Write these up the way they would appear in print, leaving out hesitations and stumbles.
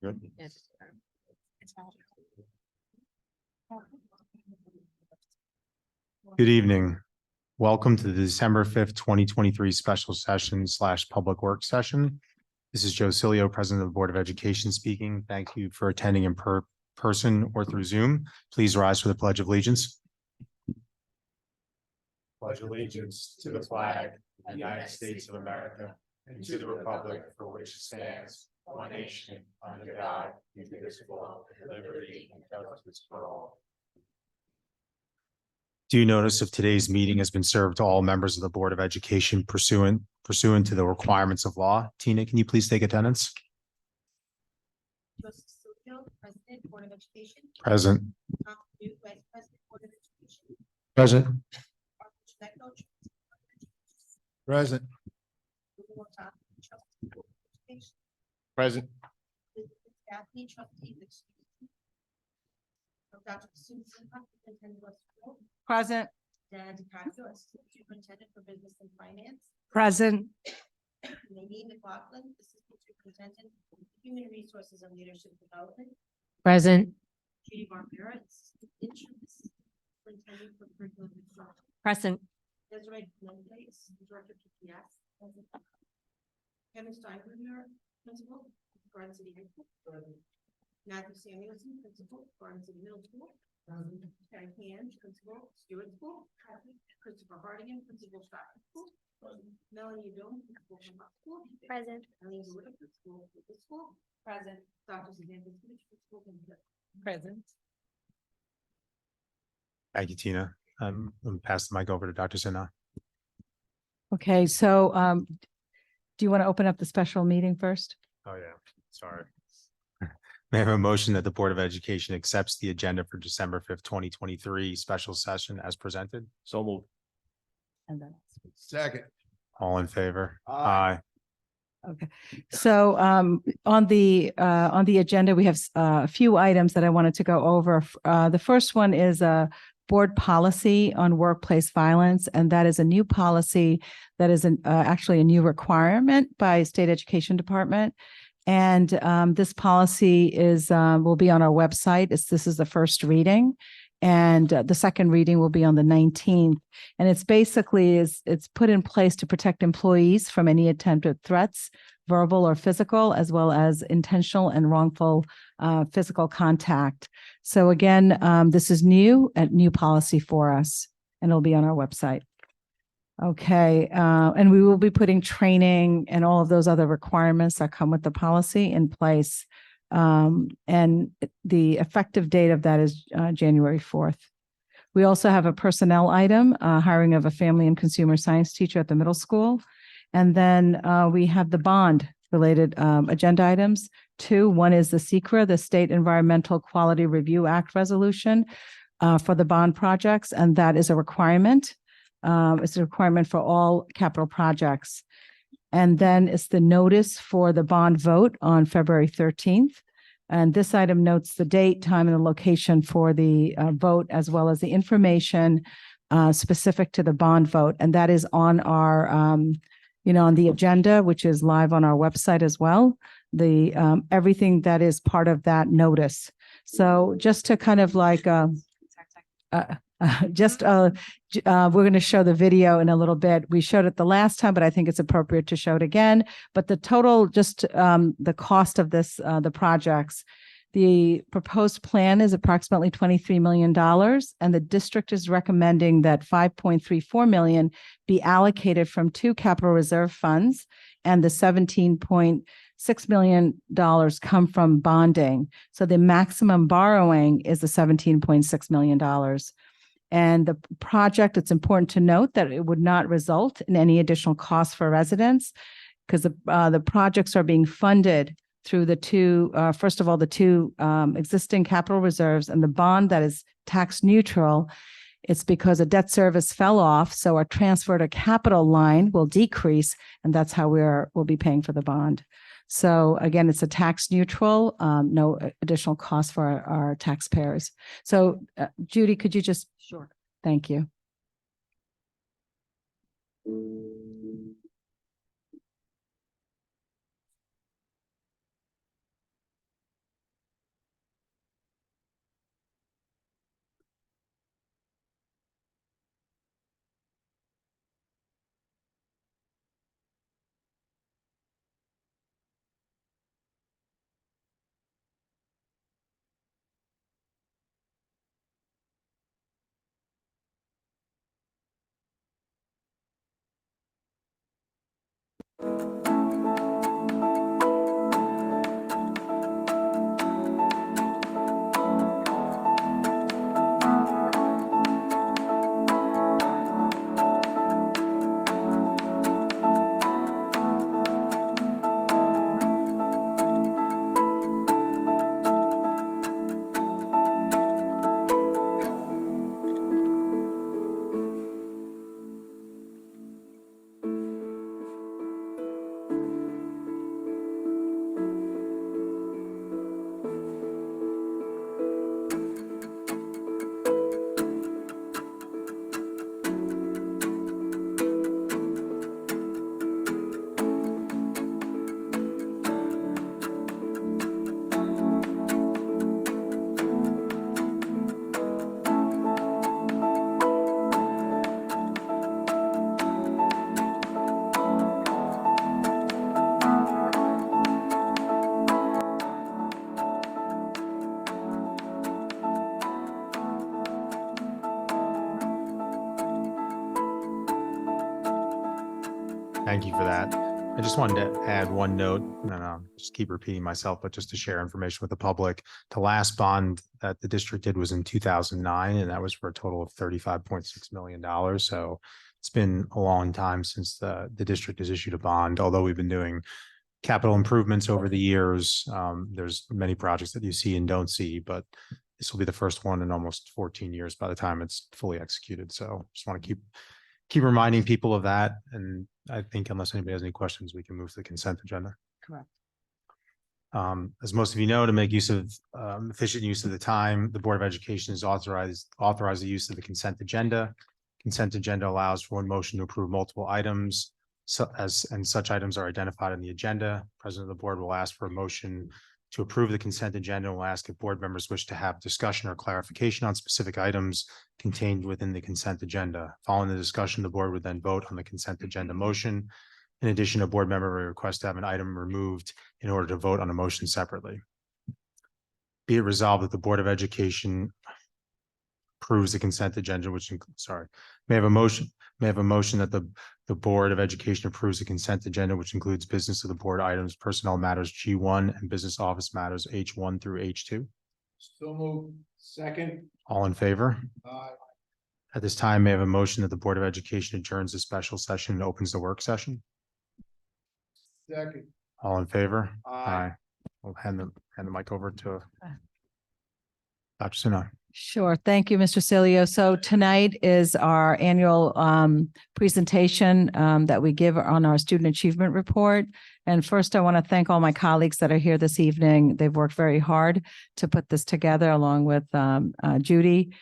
Good. Yes. Good evening. Welcome to the December 5th, 2023 special session / public work session. This is Joe Cilio, President of the Board of Education speaking. Thank you for attending in person or through Zoom. Please rise for the Pledge of Allegiance. Pledge allegiance to the flag of the United States of America and to the republic for which it stands, one nation, under God, indivisible, with liberty and justice for all. Due notice of today's meeting has been served to all members of the Board of Education pursuant to the requirements of law. Tina, can you please take attendance? Joseph Silvio, President, Board of Education. Present. Tom Duke, Vice President, Board of Education. Present. Arthur Schneckler, Present. Trustee Morton, Trustee, Board of Education. Present. Elizabeth Gaffney, Trustee, Dr. Susan Hunt, Superintendent of School. Present. Dan DiCaprio, Assistant Superintendent for Business and Finance. Present. Nadine McLaughlin, Assistant Superintendent for Human Resources and Leadership Development. Present. Judy Barbera, Assistant Interim Assistant Superintendent for Curriculum Instruction. Present. Desiree Mendes, Assistant Director of PPS. Kevin Steinbruner, Principal, Garden City High School. Matthew Samuelson, Principal, Garden City Middle School. Terry Hand, Principal, Stewart School. Christopher Hardigan, Principal, Stratford School. Melanie Doan, Principal, Vermont School. Present. Eileen Wood, Principal, Lucas School. Present. Dr. Suzanne Fitzgerald, Principal, Kingsville. Present. Thank you, Tina. I'm going to pass the mic over to Dr. Sinha. Okay, so do you want to open up the special meeting first? Oh, yeah. Sorry. May I have a motion that the Board of Education accepts the agenda for December 5th, 2023 special session as presented? So moved. And then, Second. All in favor? Aye. okay. So on the agenda, we have a few items that I wanted to go over. The first one is a board policy on workplace violence, and that is a new policy that is actually a new requirement by State Education Department. And this policy will be on our website. This is the first reading, and the second reading will be on the 19th. And it's basically it's put in place to protect employees from any attempted threats, verbal or physical, as well as intentional and wrongful physical contact. So again, this is a new policy for us, and it'll be on our website. Okay, and we will be putting training and all of those other requirements that come with the policy in place. And the effective date of that is January 4th. We also have a personnel item, hiring of a family and consumer science teacher at the middle school. And then we have the bond related agenda items. One is the SECRA, the State Environmental Quality Review Act resolution for the bond projects, and that is a requirement. It's a requirement for all capital projects. And then it's the notice for the bond vote on February 13th. And this item notes the date, time, and the location for the vote, as well as the information specific to the bond vote. And that is on our, on the agenda, which is live on our website as well. The everything that is part of that notice. So just to kind of like, we're going to show the video in a little bit. We showed it the last time, but I think it's appropriate to show it again. But the total, the cost of this, the projects, the proposed plan is approximately $23 million, and the district is recommending that $5.34 million be allocated from two capital reserve funds, and the $17.6 million come from bonding. So the maximum borrowing is the $17.6 million. And the project, it's important to note that it would not result in any additional costs for residents, because the projects are being funded through the two existing capital reserves, and the bond that is tax neutral. It's because a debt service fell off, so our transfer to capital line will decrease, and that's how we'll be paying for the bond. So again, it's a tax neutral, no additional cost for our taxpayers. So Judy, could you just? Sure. Thank you. Thank you for that. I just wanted to add one note, and I'll just keep repeating myself, but just to share information with the public. The last bond that the district did was in 2009, and that was for a total of $35.6 million. So it's been a long time since the district has issued a bond, although we've been doing capital improvements over the years. There's many projects that you see and don't see, but this will be the first one in almost 14 years by the time it's fully executed. So just want to keep reminding people of that. And I think unless anybody has any questions, we can move to the consent agenda. Correct. As most of you know, to make use of efficient use of the time, the Board of Education has authorized the use of the consent agenda. Consent agenda allows for one motion to approve multiple items. And such items are identified in the agenda. President of the board will ask for a motion to approve the consent agenda. We'll ask if board members wish to have discussion or clarification on specific items contained within the consent agenda. Following the discussion, the board would then vote on the consent agenda motion. In addition, a board member may request to have an item removed in order to vote on a motion separately. Be it resolved that the Board of Education approves the consent agenda, may I have a motion that the Board of Education approves the consent agenda, which includes business of the board items, personnel matters G1 and business office matters H1 through H2. So moved. Second. All in favor? Aye. At this time, may I have a motion that the Board of Education adjourns the special session and opens the work session? Second. All in favor? Aye. We'll hand the mic over to Dr. Sinai. Sure. Thank you, Mr. Cilio. So tonight is our annual presentation that we give on our student achievement report. And first, I want to thank all my colleagues that are here this evening. They've worked very hard to put this together along with Judy.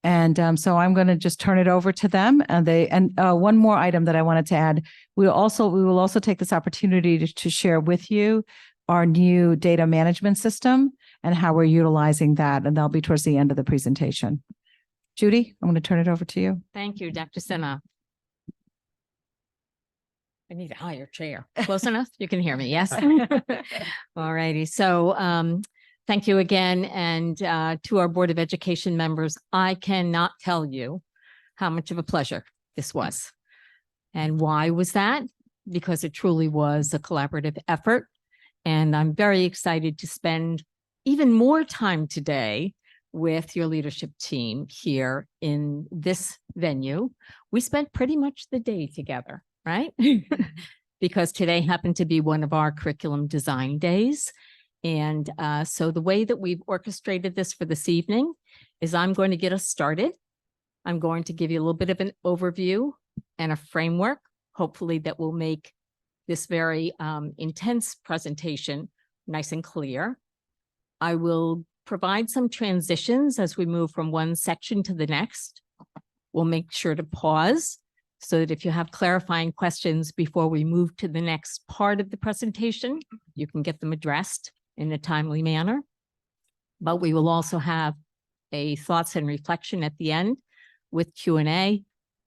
And so I'm going to just turn it over to them. And one more item that I wanted to add, we will also take this opportunity to share with you our new data management system and how we're utilizing that. And that'll be towards the end of the presentation. Judy, I'm going to turn it over to you. Thank you, Dr. Sinha. I need a higher chair. Close enough? You can hear me, yes? All righty. So thank you again. And to our Board of Education members, I cannot tell you how much of a pleasure this was. And why was that? Because it truly was a collaborative effort. And I'm very excited to spend even more time today with your leadership team here in this venue. We spent pretty much the day together, right? Because today happened to be one of our curriculum design days. And so the way that we've orchestrated this for this evening is I'm going to get us started. I'm going to give you a little bit of an overview and a framework, hopefully that will make this very intense presentation nice and clear. I will provide some transitions as we move from one section to the next. We'll make sure to pause so that if you have clarifying questions before we move to the next part of the presentation, you can get them addressed in a timely manner. But we will also have a thoughts and reflection at the end with Q&A.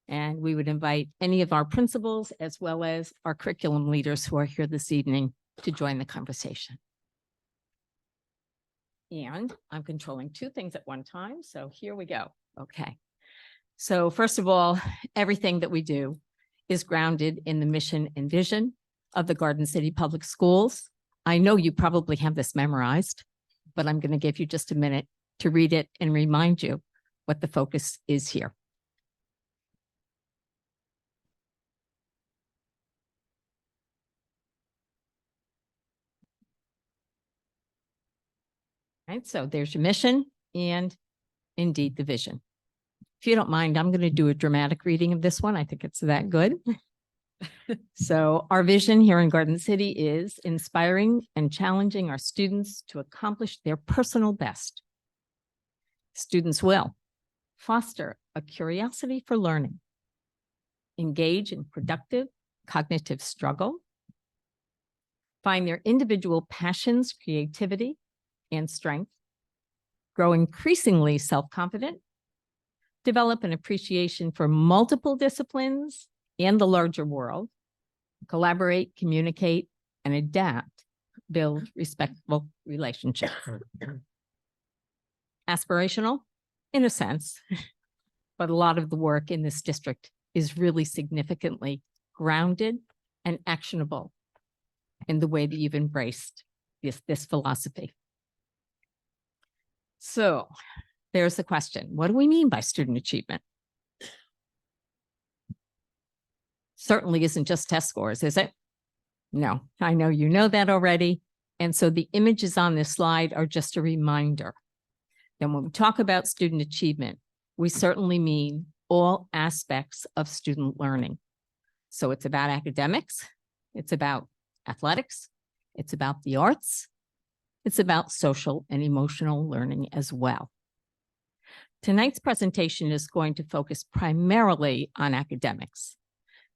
And we would invite any of our principals as well as our curriculum leaders who are here this evening to join the conversation. And I'm controlling two things at one time. So here we go. Okay. So first of all, everything that we do is grounded in the mission and vision of the Garden City Public Schools. I know you probably have this memorized, but I'm going to give you just a minute to read it and remind you what the focus is here. Right, so there's your mission and indeed the vision. If you don't mind, I'm going to do a dramatic reading of this one. I think it's that good. So our vision here in Garden City is inspiring and challenging our students to accomplish their personal best. Students will foster a curiosity for learning, engage in productive cognitive struggle, find their individual passions, creativity, and strength, grow increasingly self-confident, develop an appreciation for multiple disciplines and the larger world, collaborate, communicate, and adapt, build respectful relationships. Aspirational, in a sense, but a lot of the work in this district is really significantly grounded and actionable in the way that you've embraced this philosophy. So there's the question. What do we mean by student achievement? Certainly isn't just test scores, is it? No, I know you know that already. And so the images on this slide are just a reminder. Then when we talk about student achievement, we certainly mean all aspects of student learning. So it's about academics, it's about athletics, it's about the arts, it's about social and emotional learning as well. Tonight's presentation is going to focus primarily on academics.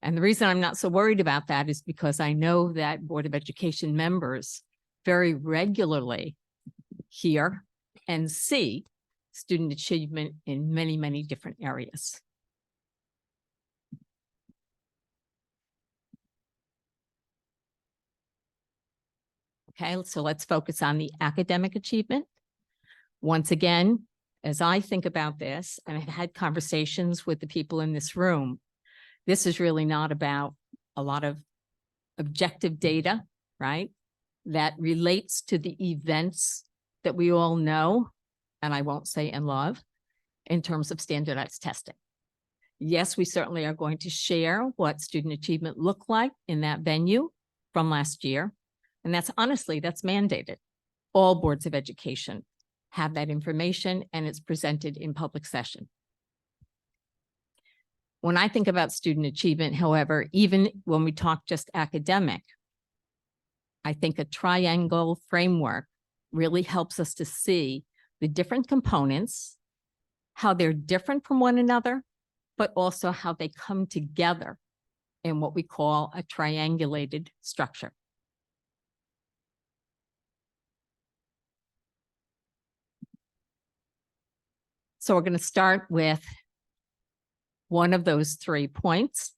And the reason I'm not so worried about that is because I know that Board of Education members very regularly hear and see student achievement in many, many different areas. Okay, so let's focus on the academic achievement. Once again, as I think about this, and I've had conversations with the people in this room, this is really not about a lot of objective data, right? That relates to the events that we all know, and I won't say and love, in terms of standardized testing. Yes, we certainly are going to share what student achievement looked like in that venue from last year. And that's honestly, that's mandated. All boards of education have that information and it's presented in public session. When I think about student achievement, however, even when we talk just academic, I think a triangle framework really helps us to see the different components, how they're different from one another, but also how they come together in what we call a triangulated structure. So we're going to start with one of those 3 points.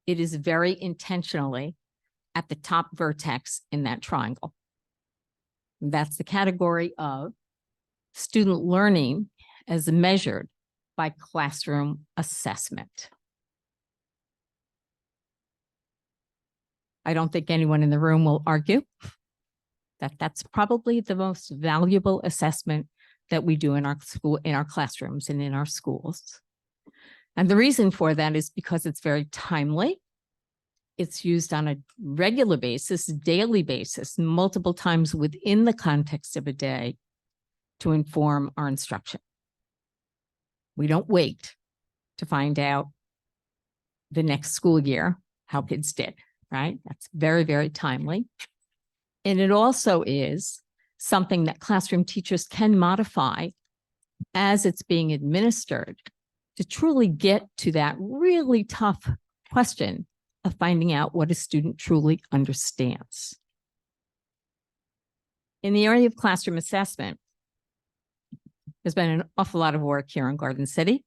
It is very intentionally at the top vertex in that triangle. That's the category of student learning as measured by classroom assessment. I don't think anyone in the room will argue that that's probably the most valuable assessment that we do in our school, in our classrooms and in our schools. And the reason for that is because it's very timely. It's used on a regular basis, daily basis, multiple times within the context of a day to inform our instruction. We don't wait to find out the next school year how kids did, right? That's very, very timely. And it also is something that classroom teachers can modify as it's being administered to truly get to that really tough question of finding out what a student truly understands. In the area of classroom assessment, there's been an awful lot of work here in Garden City.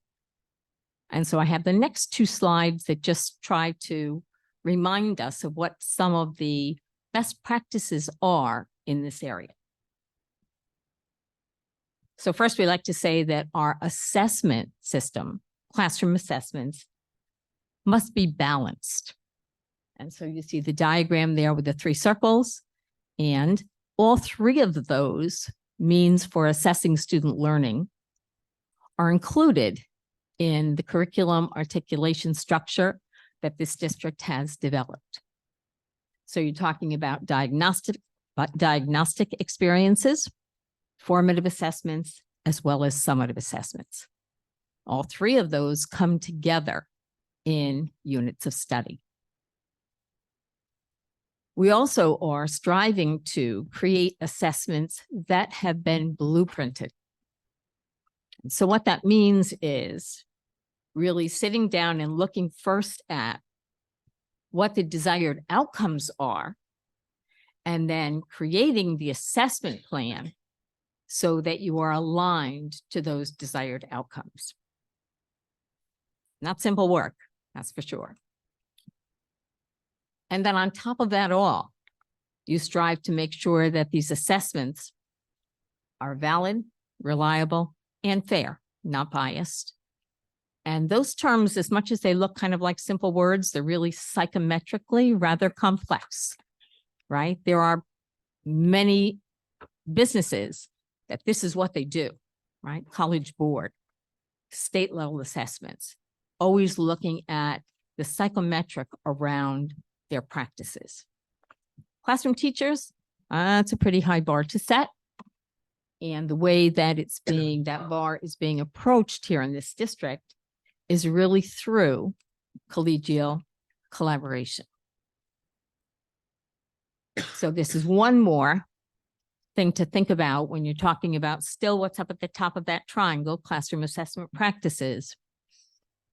And so I have the next 2 slides that just try to remind us of what some of the best practices are in this area. So first, we like to say that our assessment system, classroom assessments, must be balanced. And so you see the diagram there with the three circles. And all three of those means for assessing student learning are included in the curriculum articulation structure that this district has developed. So you're talking about diagnostic experiences, formative assessments, as well as summative assessments. All three of those come together in units of study. We also are striving to create assessments that have been blueprinted. So what that means is really sitting down and looking first at what the desired outcomes are, and then creating the assessment plan so that you are aligned to those desired outcomes. Not simple work, that's for sure. And then on top of that all, you strive to make sure that these assessments are valid, reliable, and fair, not biased. And those terms, as much as they look kind of like simple words, they're really psychometrically rather complex, right? There are many businesses that this is what they do, right? College board, state level assessments, always looking at the psychometric around their practices. Classroom teachers, it's a pretty high bar to set. And the way that that bar is being approached here in this district is really through collegial collaboration. So this is one more thing to think about when you're talking about still what's up at the top of that triangle, classroom assessment practices,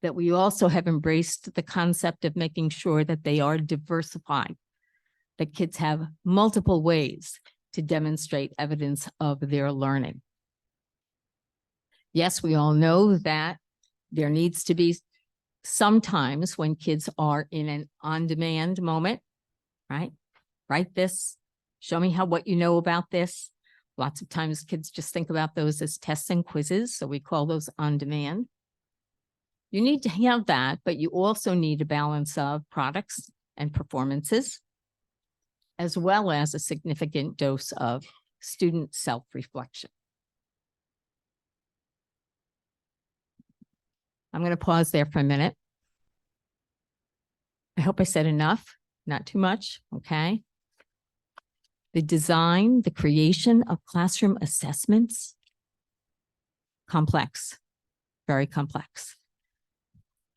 that we also have embraced the concept of making sure that they are diversified, that kids have multiple ways to demonstrate evidence of their learning. Yes, we all know that there needs to be sometimes when kids are in an on-demand moment, right? Write this, show me what you know about this. Lots of times kids just think about those as tests and quizzes, so we call those on-demand. You need to have that, but you also need a balance of products and performances, as well as a significant dose of student self-reflection. I'm going to pause there for a minute. I hope I said enough, not too much, okay? The design, the creation of classroom assessments, complex, very complex.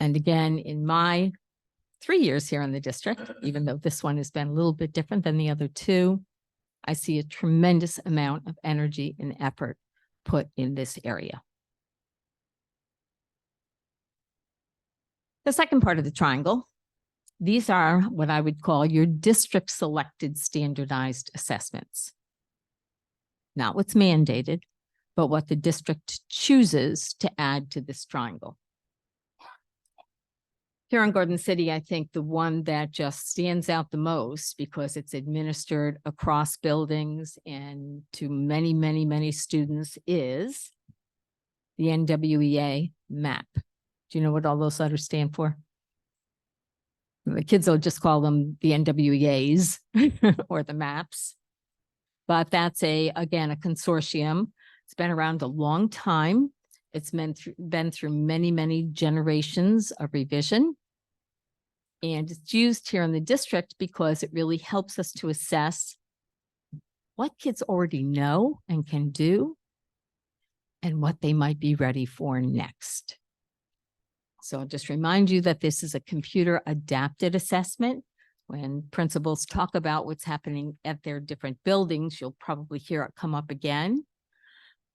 And again, in my 3 years here in the district, even though this one has been a little bit different than the other two, I see a tremendous amount of energy and effort put in this area. The second part of the triangle, these are what I would call your district selected standardized assessments. Not what's mandated, but what the district chooses to add to this triangle. Here in Garden City, I think the one that just stands out the most because it's administered across buildings and to many, many, many students is the NWEA MAP. Do you know what all those letters stand for? The kids will just call them the NWEAs or the MAPs. But that's again, a consortium. It's been around a long time. It's been through many, many generations of revision. And it's used here in the district because it really helps us to assess what kids already know and can do and what they might be ready for next. So I'll just remind you that this is a computer adapted assessment. When principals talk about what's happening at their different buildings, you'll probably hear it come up again.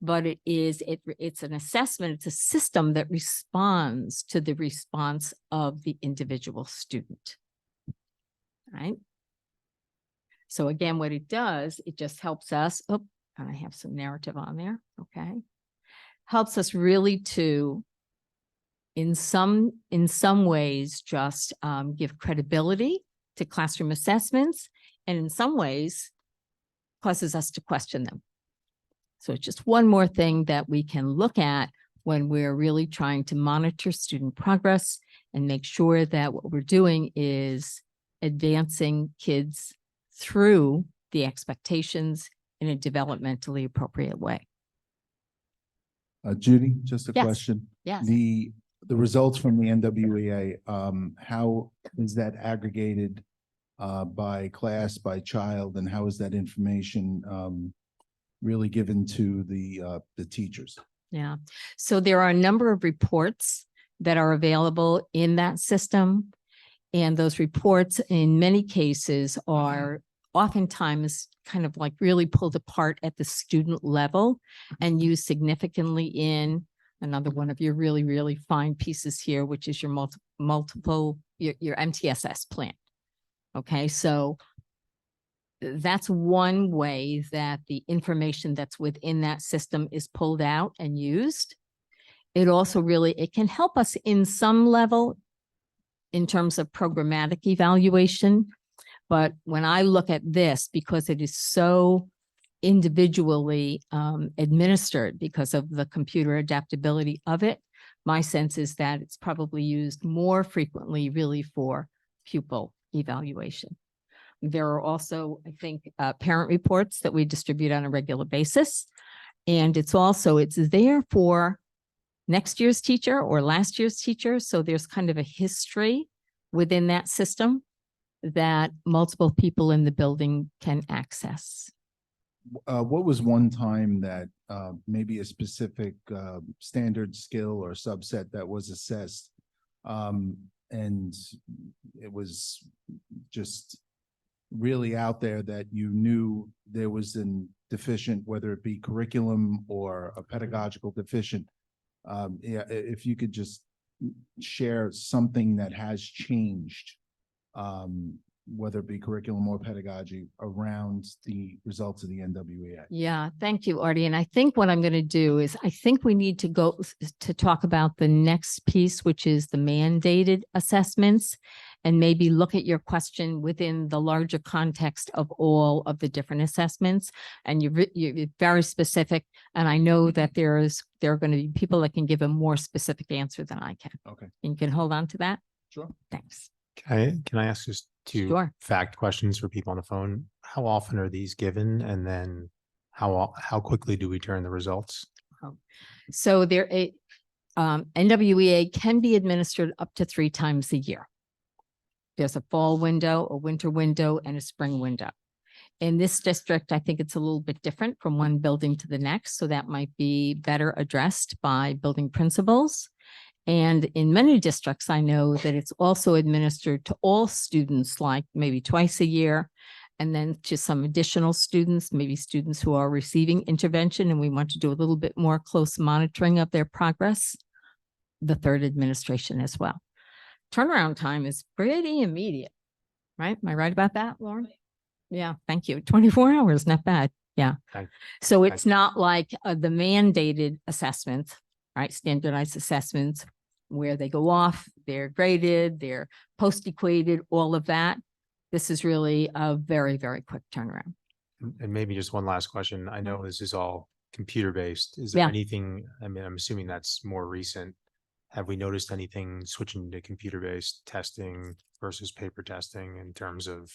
But it's an assessment, it's a system that responds to the response of the individual student, right? So again, what it does, it just helps us, and I have some narrative on there, okay? Helps us really to, in some ways, just give credibility to classroom assessments, and in some ways, causes us to question them. So it's just one more thing that we can look at when we're really trying to monitor student progress and make sure that what we're doing is advancing kids through the expectations in a developmentally appropriate way. Judy, just a Yes. question. Yes. The results from the NWEA, how is that aggregated by class, by child, and how is that information really given to the teachers? Yeah. So there are a number of reports that are available in that system. And those reports, in many cases, are oftentimes kind of like really pulled apart at the student level and used significantly in another one of your really, really fine pieces here, which is your your MTSS plan. Okay, so that's one way that the information that's within that system is pulled out and used. It also it can help us in some level in terms of programmatic evaluation. But when I look at this, because it is so individually administered because of the computer adaptability of it, my sense is that it's probably used more frequently really for pupil evaluation. There are also, I think, parent reports that we distribute on a regular basis. And it's there for next year's teacher or last year's teacher. So there's kind of a history within that system that multiple people in the building can access. What was one time that maybe a specific standard skill or subset that was assessed and it was just really out there that you knew there was an deficient, whether it be curriculum or a pedagogical deficient? Yeah, if you could just share something that has changed, whether it be curriculum or pedagogy, around the results of the NWEA. Yeah, thank you, Artie. And I think what I'm going to do is I think we need to go to talk about the next piece, which is the mandated assessments, and maybe look at your question within the larger context of all of the different assessments. And you're very specific. And I know that there are going to be people that can give a more specific answer than I can. Okay. And you can hold on to that? Sure. Thanks. Can I ask just two Sure. fact questions for people on the phone? How often are these given? And then how quickly do we turn the results? So NWEA can be administered up to 3 times a year. There's a fall window, a winter window, and a spring window. In this district, I think it's a little bit different from one building to the next, so that might be better addressed by building principals. And in many districts, I know that it's also administered to all students, like maybe twice a year, and then to some additional students, maybe students who are receiving intervention, and we want to do a little bit more close monitoring of their progress, the third administration as well. Turnaround time is pretty immediate, right? Am I right about that, Lauren? Yeah, thank you. 24 hours, not bad. Yeah. Thank- So it's not like the mandated assessments, right? Standardized assessments where they go off, they're graded, they're post-equated, all of that. This is really a very, very quick turnaround. And maybe just one last question. I know this is all computer-based. Is there Yeah. anything, I mean, I'm assuming that's more recent. Have we noticed anything switching to computer-based testing versus paper testing in terms of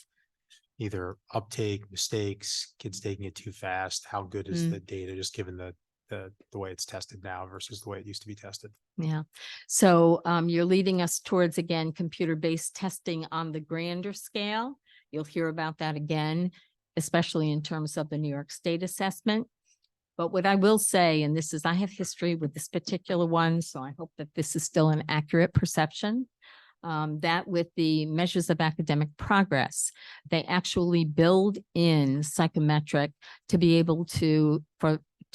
either uptake, mistakes, kids taking it too fast? How good is the data just given the way it's tested now versus the way it used to be tested? Yeah. So you're leading us towards, again, computer-based testing on the grander scale. You'll hear about that again, especially in terms of the New York State assessment. But what I will say, and this is, I have history with this particular one, so I hope that this is still an accurate perception, that with the measures of academic progress, they actually build in psychometric to be able to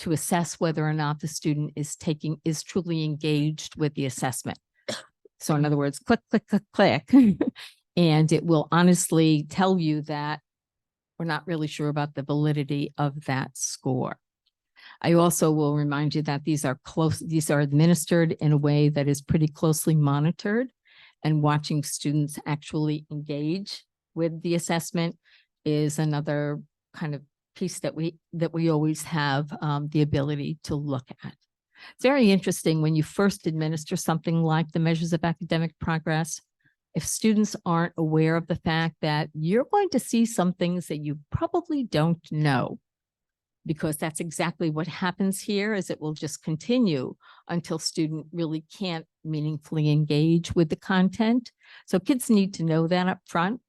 assess whether or not the student is truly engaged with the assessment. So in other words, click, click, click, click, and it will honestly tell you that we're not really sure about the validity of that score. I also will remind you that these are administered in a way that is pretty closely monitored, and watching students actually engage with the assessment is another kind of piece that we always have the ability to look at. It's very interesting when you first administer something like the measures of academic progress. if students aren't aware of the fact that you're going to see some things that you probably don't know, because that's exactly what happens here, is it will just continue until student really can't meaningfully engage with the content. So kids need to know that up front.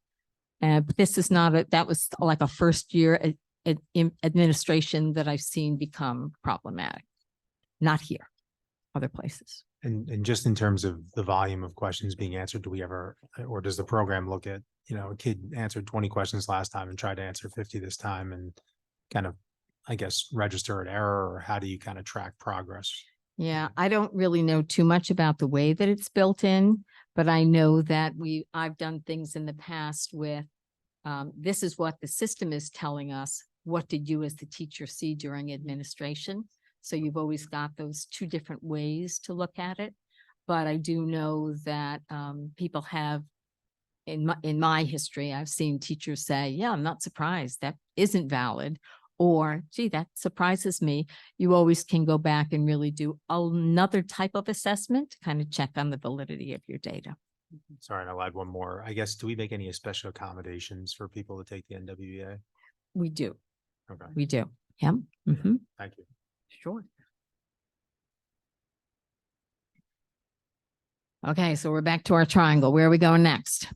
But this is not that was like a first year administration that I've seen become problematic. Not here, other places. And just in terms of the volume of questions being answered, do we ever, or does the program look at, a kid answered 20 questions last time and tried to answer 50 this time and kind of, I guess, register an error, or how do you kind of track progress? Yeah, I don't really know too much about the way that it's built in, but I know that I've done things in the past with, this is what the system is telling us. What did you as the teacher see during administration? So you've always got those two different ways to look at it. But I do know that people have, in my history, I've seen teachers say, yeah, I'm not surprised, that isn't valid. Or, gee, that surprises me. You always can go back and really do another type of assessment to kind of check on the validity of your data. Sorry, and I'll add one more. I guess, do we make any special accommodations for people to take the NWEA? We do. Okay, We do. Yeah. Mm-hmm. thank you. Sure. Okay, so we're back to our triangle. Where are we going next?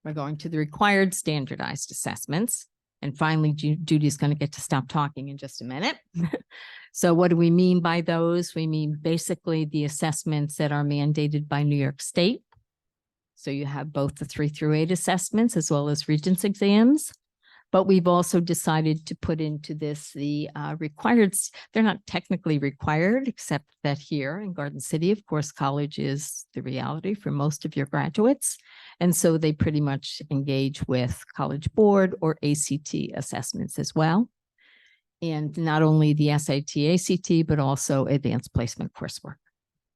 We're going to the required standardized assessments. And finally, Judy's going to get to stop talking in just a minute. So what do we mean by those? We mean basically the assessments that are mandated by New York State. So you have both the 3 through 8 assessments as well as Regents exams. But we've also decided to put into this the required, they're not technically required, except that here in Garden City, of course, college is the reality for most of your graduates. And so they pretty much engage with College Board or ACT assessments as well. And not only the SAT, ACT, but also advanced placement coursework.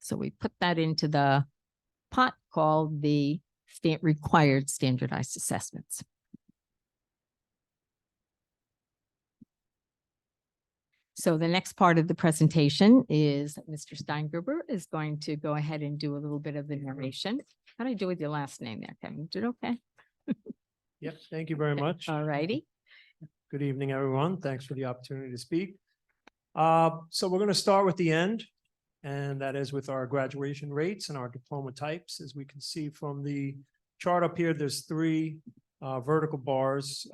So we put that into the pot called the required standardized assessments. So the next part of the presentation is Mr. Steingruber is going to go ahead and do a little bit of the narration. How did I do with your last name there, Kevin? Did okay? Yep, thank you very much. All righty. Good evening, everyone. Thanks for the opportunity to speak. So we're going to start with the end, and that is with our graduation rates and our diploma types. As we can see from the chart up here, there's 3 vertical bars.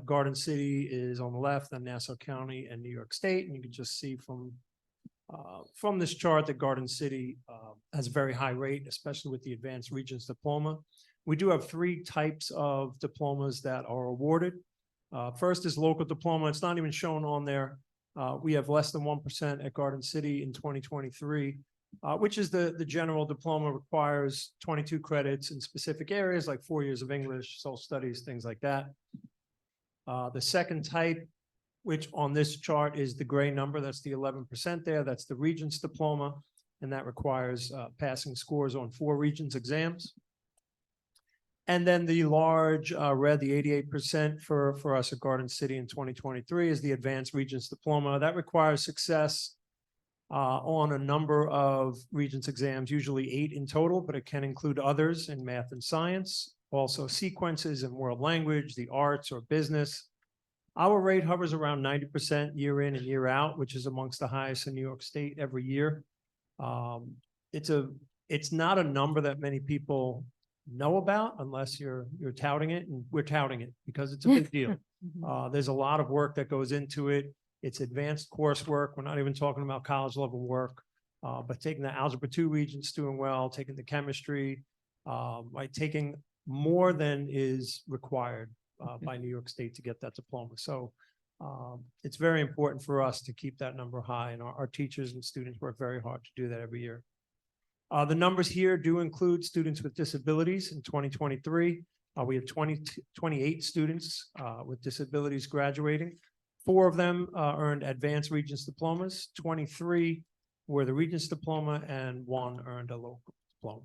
Garden City is on the left, then Nassau County and New York State. And you can just see from this chart that Garden City has a very high rate, especially with the Advanced Regents diploma. We do have 3 types of diplomas that are awarded. First is local diploma. It's not even shown on there. We have less than 1% at Garden City in 2023, which is the general diploma, requires 22 credits in specific areas like 4 years of English, social studies, things like that. The second type, which on this chart is the gray number, that's the 11% there, that's the Regents diploma, and that requires passing scores on 4 Regents exams. And then the large red, the 88% for us at Garden City in 2023 is the Advanced Regents diploma. That requires success on a number of Regents exams, usually 8 in total, but it can include others in math and science, also sequences in world language, the arts or business. Our rate hovers around 90% year in and year out, which is amongst the highest in New York State every year. It's not a number that many people know about unless you're touting it, and we're touting it because it's a big deal. There's a lot of work that goes into it. It's advanced coursework. We're not even talking about college level work, but taking the Algebra 2 Regents doing well, taking the chemistry, taking more than is required by New York State to get that diploma. So it's very important for us to keep that number high, and our teachers and students work very hard to do that every year. The numbers here do include students with disabilities. In 2023, we have 28 students with disabilities graduating. 4 of them earned Advanced Regents diplomas, 23 were the Regents diploma, and 1 earned a local diploma.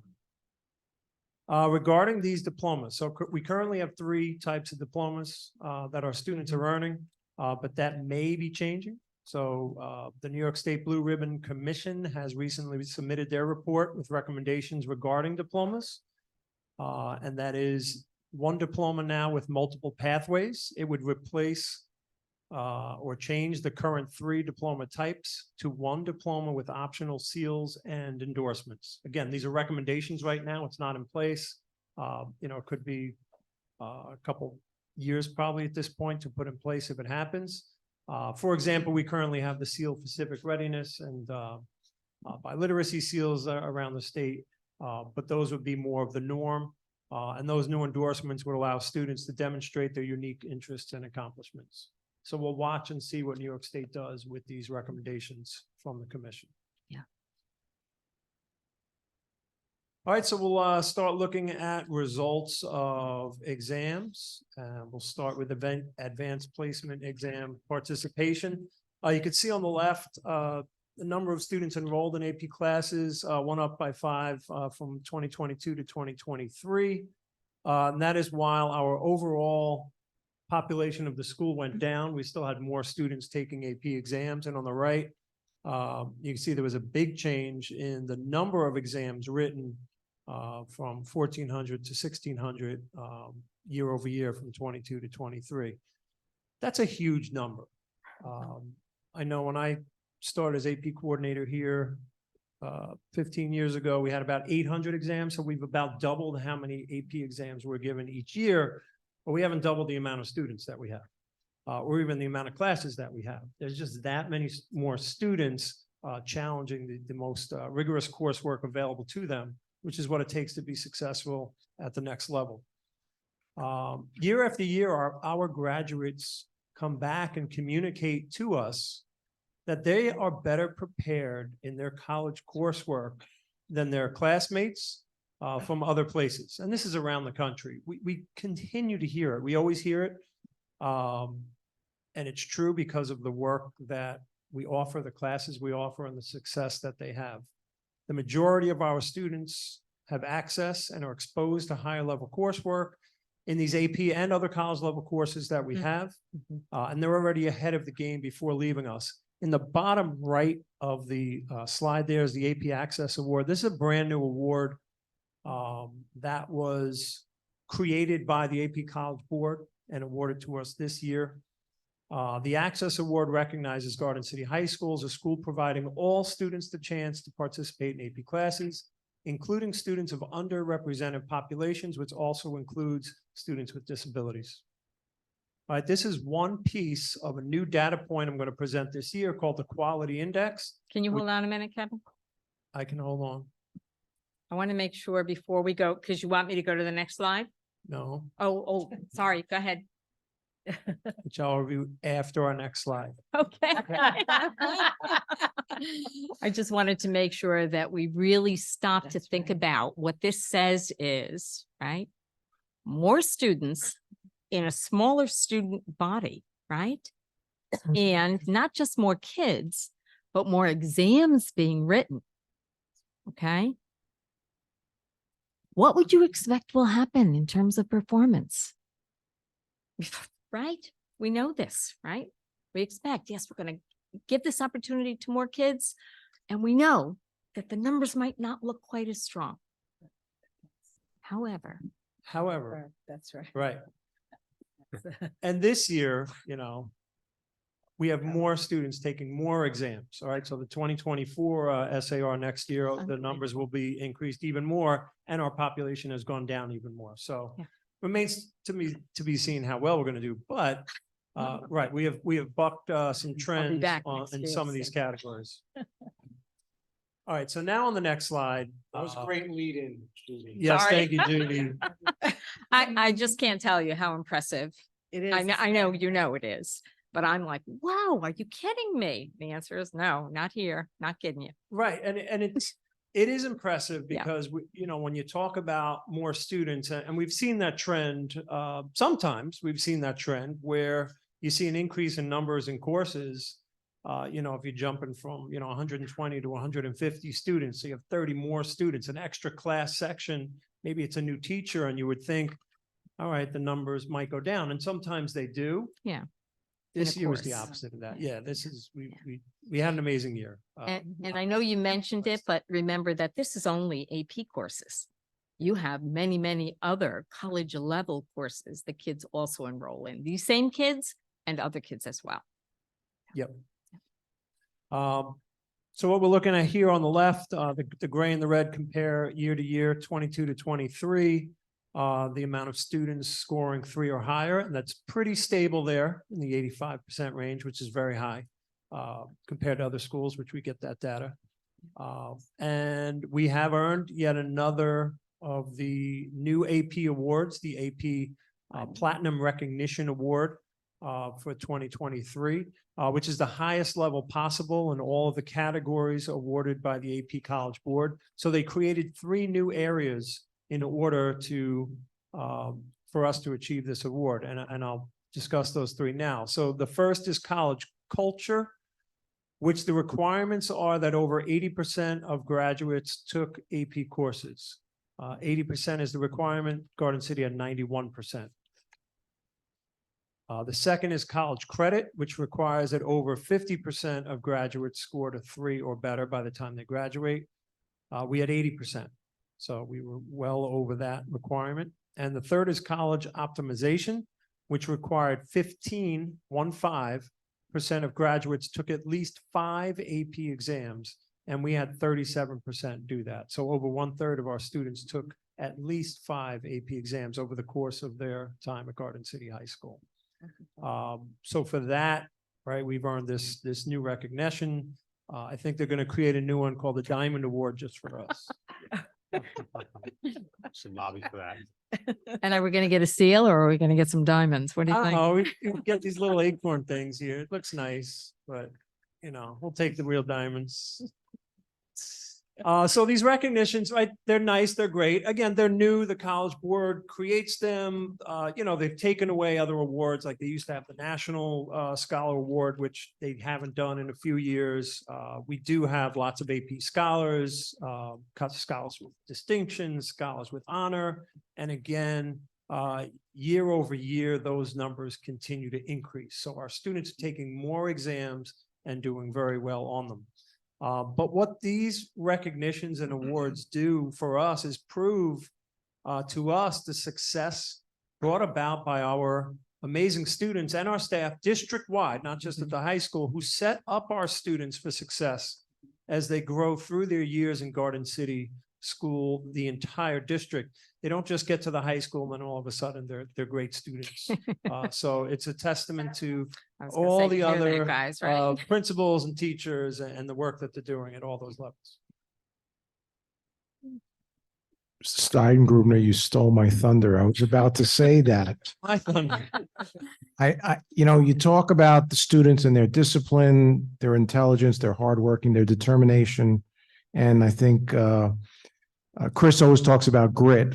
Regarding these diplomas, so we currently have 3 types of diplomas that our students are earning, but that may be changing. So the New York State Blue Ribbon Commission has recently submitted their report with recommendations regarding diplomas. And that is one diploma now with multiple pathways. It would replace or change the current 3 diploma types to 1 diploma with optional seals and endorsements. Again, these are recommendations right now. It's not in place. It could be a couple years probably at this point to put in place if it happens. For example, we currently have the seal for civic readiness and biliteracy seals around the state, but those would be more of the norm. And those new endorsements would allow students to demonstrate their unique interests and accomplishments. So we'll watch and see what New York State does with these recommendations from the commission. Yeah. All right, so we'll start looking at results of exams. We'll start with advanced placement exam participation. You can see on the left, the number of students enrolled in AP classes went up by 5 from 2022 to 2023. And that is while our overall population of the school went down. We still had more students taking AP exams. And on the right, you can see there was a big change in the number of exams written from 1,400 to 1,600 year over year from 22 to 23. That's a huge number. I know when I started as AP coordinator here 15 years ago, we had about 800 exams. So we've about doubled how many AP exams we're given each year, but we haven't doubled the amount of students that we have, or even the amount of classes that we have. There's just that many more students challenging the most rigorous coursework available to them, which is what it takes to be successful at the next level. Year after year, our graduates come back and communicate to us that they are better prepared in their college coursework than their classmates from other places. And this is around the country. We continue to hear it. We always hear it. And it's true because of the work that we offer, the classes we offer, and the success that they have. The majority of our students have access and are exposed to higher level coursework in these AP and other college level courses that we have. And they're already ahead of the game before leaving us. In the bottom right of the slide, there is the AP Access Award. This is a brand new award that was created by the AP College Board and awarded to us this year. The Access Award recognizes Garden City High School as a school providing all students the chance to participate in AP classes, including students of underrepresented populations, which also includes students with disabilities. All right, this is one piece of a new data point I'm going to present this year called the Quality Index. Can you hold on a minute, Kevin? I can hold on. I want to make sure before we go, because you want me to go to the next slide? No, Oh, sorry. Go ahead. which I'll review after our next slide. Okay. I just wanted to make sure that we really stop to think about what this says is, right? More students in a smaller student body, right? And not just more kids, but more exams being written. Okay. What would you expect will happen in terms of performance? Right? We know this, right? We expect, yes, we're going to give this opportunity to more kids. And we know that the numbers might not look quite as strong. However, That's right. right. And this year, we have more students taking more exams. All right. So the 2024 SAR next year, the numbers will be increased even more, and our population has gone down even more. So Yeah. remains to be seen how well we're going to do. But right, we have bucked some trends back next in year, some of these so. categories. All right. So now on the next slide. That was a great lead in, Judy. Yes, Sorry. thank you, Judy. I just can't tell you how impressive. It is. I know you know it is, but I'm like, wow, are you kidding me? The answer is no, not here, not kidding you. Right. And it is impressive Yeah. because when you talk about more students, and we've seen that trend, sometimes we've seen that trend where you see an increase in numbers in courses. If you're jumping from, 120 to 150 students, so you have 30 more students, an extra class section, maybe it's a new teacher, and you would think, all right, the numbers might go down, and sometimes they do. Yeah. This a year was the course. opposite of that. Yeah, we had an amazing year. And I know you mentioned it, but remember that this is only AP courses. you have many, many other college level courses that kids also enroll in, these same kids and other kids as well. So what we're looking at here on the left, the gray and the red compare year to year, 22 to 23. The amount of students scoring 3 or higher, and that's pretty stable there in the 85% range, which is very high compared to other schools, which we get that data. And we have earned yet another of the new AP awards, the AP Platinum Recognition Award for 2023, which is the highest level possible in all of the categories awarded by the AP College Board. So they created 3 new areas in order to for us to achieve this award, and I'll discuss those 3 now. So the first is college culture, which the requirements are that over 80% of graduates took AP courses. 80% is the requirement. Garden City had 91%. The second is college credit, which requires that over 50% of graduates scored a 3 or better by the time they graduate. We had 80%. So we were well over that requirement. And the third is college optimization, which required 15% of graduates took at least 5 AP exams, and we had 37% do that. So over 1/3 of our students took at least 5 AP exams over the course of their time at Garden City High School. So for that, right, we've earned this new recognition. I think they're going to create a new one called the Diamond Award just for us. Should lobby for that. And are we going to get a seal or are we going to get some diamonds? What do you think? Oh, we get these little acorn things here. It looks nice, but we'll take the real diamonds. So these recognitions, right? They're nice. They're great. Again, they're new. The College Board creates them. They've taken away other awards. Like they used to have the National Scholar Award, which they haven't done in a few years. We do have lots of AP scholars, scholars with distinction, scholars with honor. And again, year over year, those numbers continue to increase. So our students are taking more exams and doing very well on them. But what these recognitions and awards do for us is prove to us the success brought about by our amazing students and our staff district-wide, not just at the high school, who set up our students for success as they grow through their years in Garden City School, the entire district. They don't just get to the high school and then all of a sudden they're great students. So it's a testament to I was gonna all say, the you're there, other guys, right? principals and teachers and the work that they're doing at all those levels. Steingrubner, you stole my thunder. I was about to say that. My thunder. You talk about the students and their discipline, their intelligence, their hardworking, their determination. And I think Chris always talks about grit.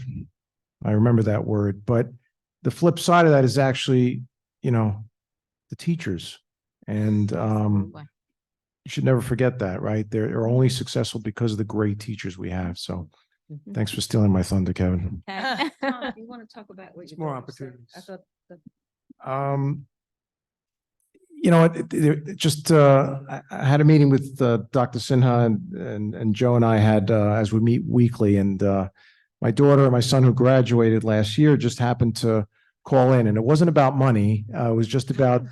I remember that word, but the flip side of that is actually, the teachers. And Absolutely. you should never forget that, right? They're only successful because of the great teachers we have. So Mhm. thanks for stealing my thunder, Kevin. Okay. You want to talk about what It's more opportunities. I thought I had a meeting with Dr. Sinha and Joe and I had as we meet weekly, and my daughter and my son who graduated last year just happened to call in, and it wasn't about money. It was just about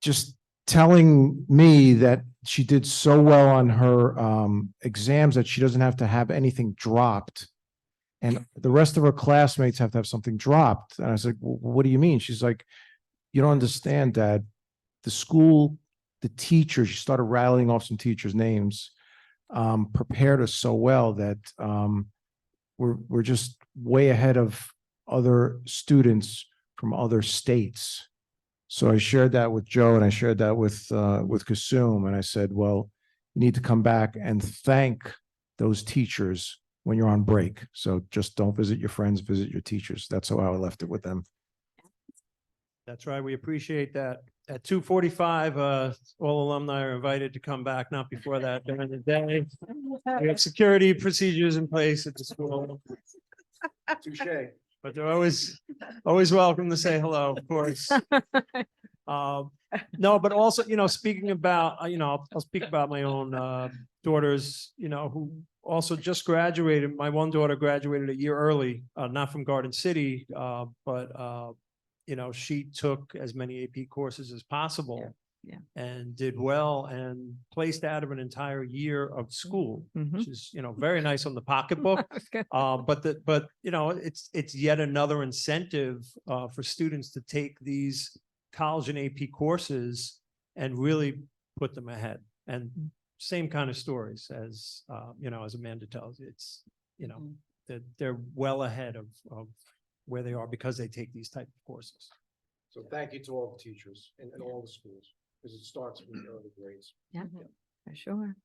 just telling me that she did so well on her exams that she doesn't have to have anything dropped. And the rest of her classmates have to have something dropped. And I was like, what do you mean? She's like, you don't understand, Dad. The school, the teachers, she started rattling off some teachers' names, prepared us so well that we're just way ahead of other students from other states. So I shared that with Joe and I shared that with Kasum, and I said, well, you need to come back and thank those teachers when you're on break. So just don't visit your friends, visit your teachers. That's how I left it with them. That's right. We appreciate that. At 2:45, all alumni are invited to come back, not before that, during the day. We have security procedures in place at the school. Touche. But they're always welcome to say hello, of course. No, but also, speaking about, I'll speak about my own daughters, who also just graduated. My one daughter graduated a year early, not from Garden City, but you know, she took as many AP courses as possible. Yeah, And did well and placed out of an entire year of school, Mhm. which is, you know, very nice on the pocketbook. Good. But you know, it's yet another incentive for students to take these college and AP courses and really put them ahead. And same kind of stories as you know, as Amanda tells, it's, you know, they're well ahead of where they are because they take these type of courses. So thank you to all the teachers in all the schools, because it starts from the early grades. Yeah, for sure.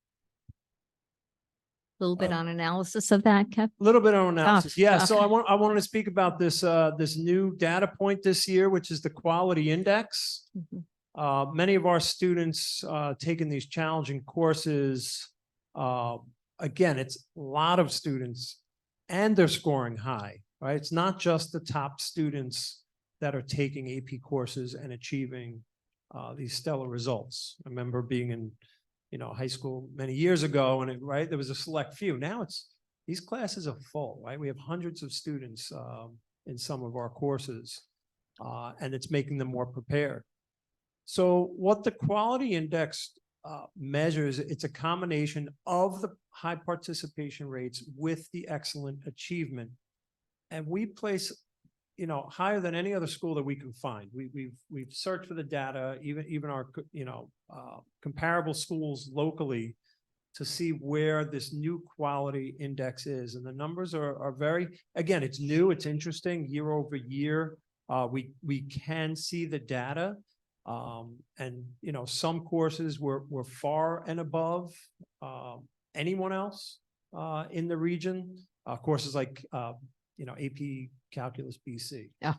Little bit on analysis of that, Kev. A little bit of analysis. Tough, Yeah, tough. so I wanted to speak about this new data point this year, which is the quality index. Mhm. Many of our students taking these challenging courses. Again, it's a lot of students and they're scoring high, right? It's not just the top students that are taking AP courses and achieving these stellar results. I remember being in, you know, high school many years ago, and right, there was a select few. Now these classes are full, right? We have hundreds of students in some of our courses, and it's making them more prepared. So what the quality index measures, it's a combination of the high participation rates with the excellent achievement. And we place, you know, higher than any other school that we can find. We've searched for the data, even our, you know, comparable schools locally to see where this new quality index is. And the numbers are very, again, it's new, it's interesting, year over year. We can see the data. And, you know, some courses were far and above anyone else in the region. Courses like, you know, AP Calculus BC. Yeah.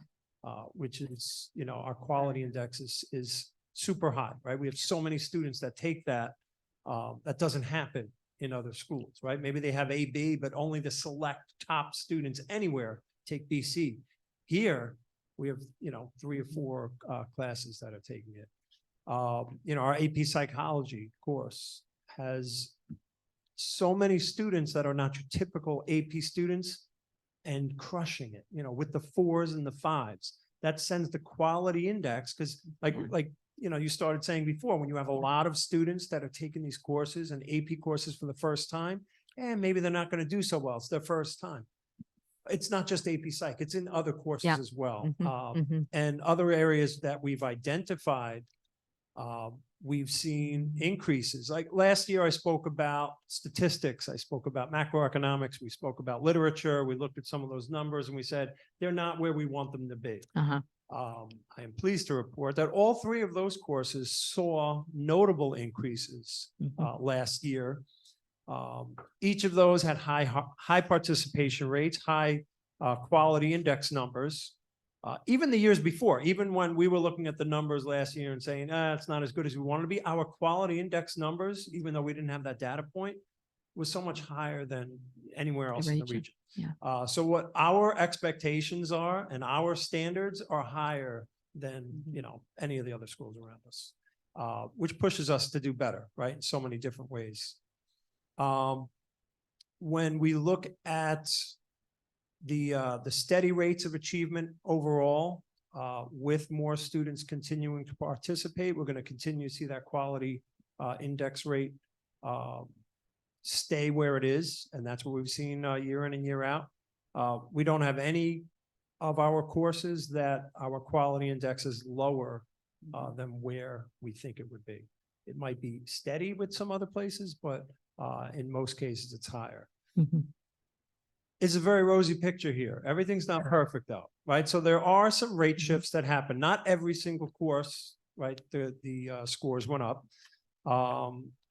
Which is, you know, our quality index is super high, right? We have so many students that take that. That doesn't happen in other schools, right? Maybe they have AB, but only the select top students anywhere take BC. Here, we have, you know, 3 or 4 classes that are taking it. You know, our AP Psychology course has so many students that are not your typical AP students and crushing it, you know, with the 4s and the 5s. That sends the quality index, because like, you know, you started saying before, when you have a lot of students that are taking these courses and AP courses for the first time, and maybe they're not going to do so well. It's their first time. It's not just AP Psych, it's in other courses Yeah. as well. Mhm. And other areas that we've identified, we've seen increases. Like last year, I spoke about statistics. I spoke about macroeconomics. We spoke about literature. We looked at some of those numbers and we said, they're not where we want them to be. Uh-huh. I am pleased to report that all 3 of those courses saw notable increases last year. Each of those had high participation rates, high quality index numbers. Even the years before, even when we were looking at the numbers last year and saying, it's not as good as we wanted to be, our quality index numbers, even though we didn't have that data point, was so much higher than anywhere else in the region. Yeah. So what our expectations are and our standards are higher than, you know, any of the other schools around us, which pushes us to do better, right? In so many different ways. When we look at the steady rates of achievement overall, with more students continuing to participate, we're going to continue to see that quality index rate stay where it is, and that's what we've seen year in and year out. We don't have any of our courses that our quality index is lower than where we think it would be. It might be steady with some other places, but in most cases, it's higher. Mhm. It's a very rosy picture here. Everything's not perfect though, right? So there are some rate shifts that happen. Not every single course, right? The scores went up.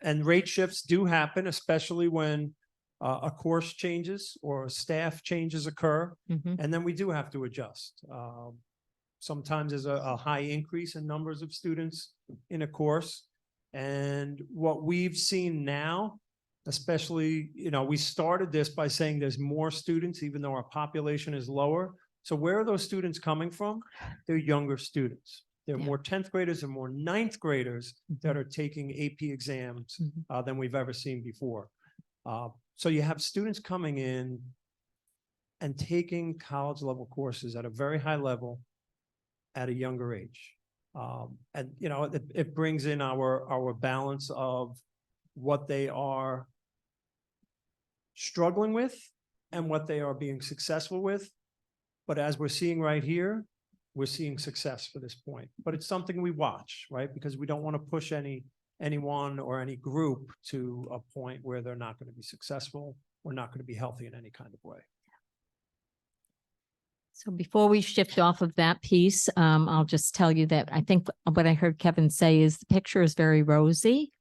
And rate shifts do happen, especially when a course changes or staff changes occur. Mhm. And then we do have to adjust. Sometimes there's a high increase in numbers of students in a course. And what we've seen now, especially, you know, we started this by saying there's more students, even though our population is lower. So where are those students coming from? They're younger students. There are Yeah. more 10th graders and more 9th graders that are taking AP exams than we've ever seen before. So you have students coming in and taking college level courses at a very high level at a younger age. And, you know, it brings in our balance of what they are struggling with and what they are being successful with. But as we're seeing right here, we're seeing success for this point. But it's something we watch, right? Because we don't want to push anyone or any group to a point where they're not going to be successful or not going to be healthy in any kind of way. So before we shift off of that piece, I'll just tell you that I think what I heard Kevin say is the picture is very rosy,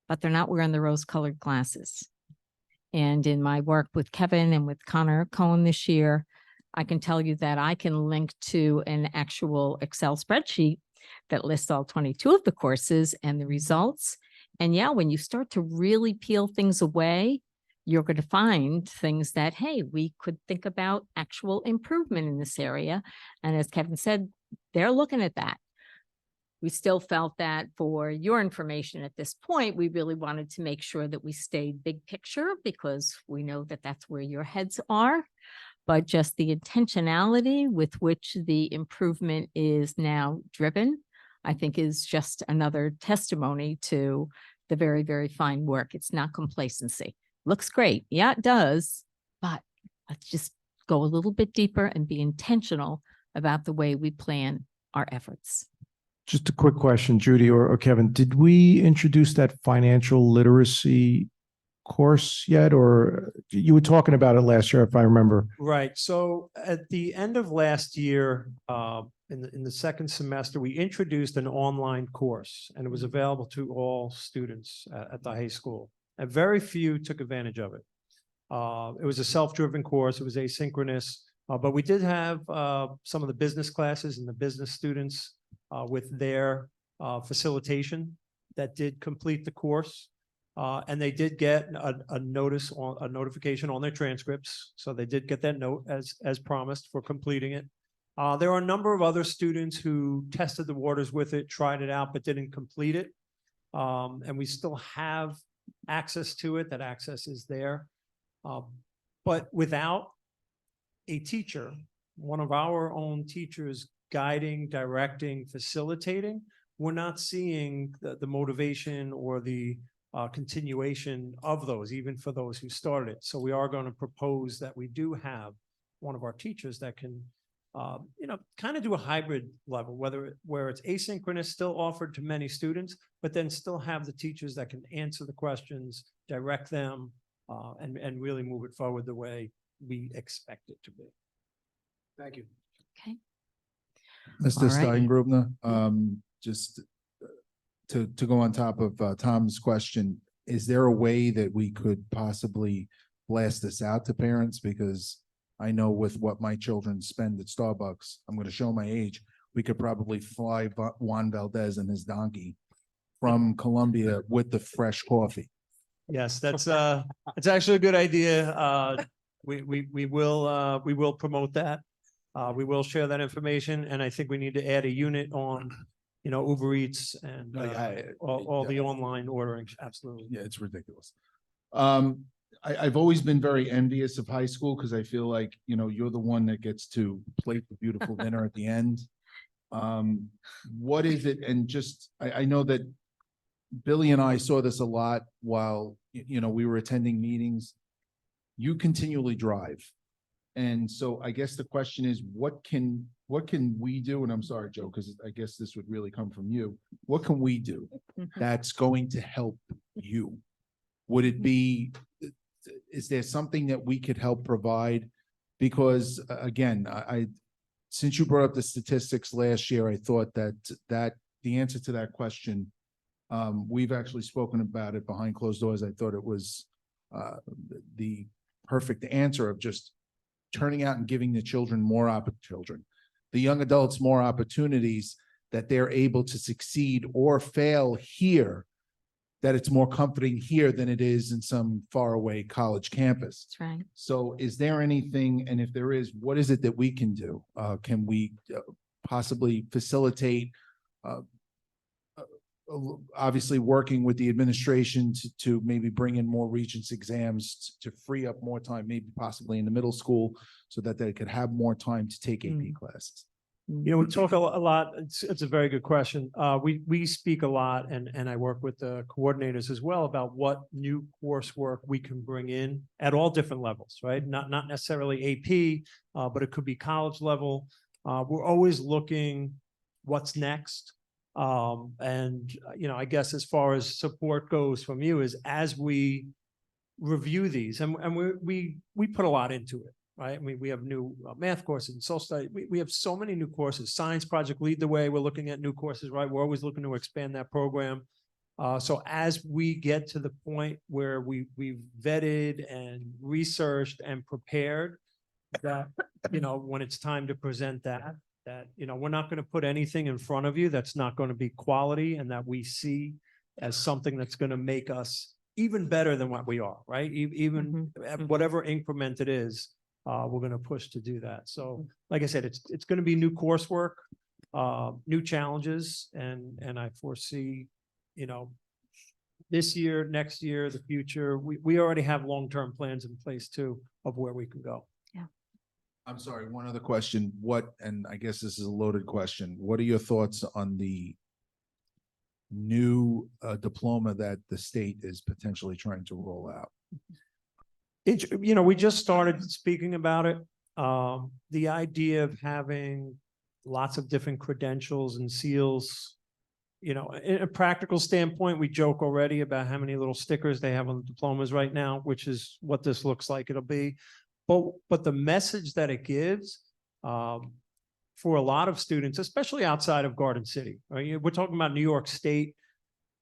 but they're not wearing the rose-colored glasses. And in my work with Kevin and with Connor Cohen this year, I can tell you that I can link to an actual Excel spreadsheet that lists all 22 of the courses and the results. And yeah, when you start to really peel things away, you're going to find things that, hey, we could think about actual improvement in this area. And as Kevin said, they're looking at that. We still felt that for your information at this point, we really wanted to make sure that we stayed big picture because we know that that's where your heads are. But just the intentionality with which the improvement is now driven, I think is just another testimony to the very, very fine work. It's not complacency. Looks great. Yeah, it does. But let's just go a little bit deeper and be intentional about the way we plan our efforts. Just a quick question, Judy or Kevin, did we introduce that financial literacy course yet? Or you were talking about it last year, if I remember. Right. So at the end of last year, in the second semester, we introduced an online course and it was available to all students at the high school. And very few took advantage of it. It was a self-driven course. It was asynchronous, but we did have some of the business classes and the business students with their facilitation that did complete the course. And they did get a notification on their transcripts. So they did get that note as promised for completing it. There are a number of other students who tested the waters with it, tried it out, but didn't complete it. And we still have access to it. That access is there. But without a teacher, one of our own teachers guiding, directing, facilitating, we're not seeing the motivation or the continuation of those, even for those who started. So we are going to propose that we do have one of our teachers that can, kind of do a hybrid level, where it's asynchronous, still offered to many students, but then still have the teachers that can answer the questions, direct them, and really move it forward the way we expect it to be. Thank you. Okay. Mr. All right. Steingrubner, just to go on top of Tom's question, is there a way that we could possibly blast this out to parents? Because I know with what my children spend at Starbucks, I'm going to show my age, we could probably fly Juan Valdez and his donkey from Colombia with the fresh coffee. Yes, that's it's actually a good idea. We will promote that. We will share that information, and I think we need to add a unit on, Uber Eats and all the online ordering. Absolutely. Yeah, it's ridiculous. I've always been very envious of high school because I feel like, you're the one that gets to plate the beautiful dinner at the end. What is it? And just, I know that Billy and I saw this a lot while, we were attending meetings. You continually drive. And so I guess the question is, what can we do? And I'm sorry, Joe, because I guess this would really come from you. What can we do that's going to help you? Would it be, is there something that we could help provide? Because again, since you brought up the statistics last year, I thought that the answer to that question, we've actually spoken about it behind closed doors. I thought it was the perfect answer of just turning out and giving the young adults more opportunities that they're able to succeed or fail here, that it's more comforting here than it is in some faraway college campus. That's right. So is there anything, and if there is, what is it that we can do? Can we possibly facilitate obviously working with the administration to maybe bring in more Regents exams to free up more time, maybe possibly in the middle school, so that they could have more time to take AP classes. You know, we talk a lot, it's a very good question. We speak a lot and I work with the coordinators as well about what new coursework we can bring in at all different levels, right? Not necessarily AP, but it could be college level. We're always looking what's next. And, you know, I guess as far as support goes from you is as we review these and we put a lot into it. Right. I mean, we have new math courses and social study. We have so many new courses. Science Project Lead the Way. We're looking at new courses, right? We're always looking to expand that program. So as we get to the point where we've vetted and researched and prepared that, you know, when it's time to present that, you know, we're not going to put anything in front of you that's not going to be quality and that we see as something that's going to make us even better than what we are, right? Even at whatever increment it is. We're going to push to do that. So like I said, it's going to be new coursework, new challenges, and I foresee, you know, this year, next year, the future, we already have long-term plans in place too of where we can go. I'm sorry, one other question. And I guess this is a loaded question. What are your thoughts on the new diploma that the state is potentially trying to roll out? You know, we just started speaking about it. The idea of having lots of different credentials and seals, you know, in a practical standpoint, we joke already about how many little stickers they have on the diplomas right now, which is what this looks like it'll be. But the message that it gives for a lot of students, especially outside of Garden City, right? We're talking about New York State.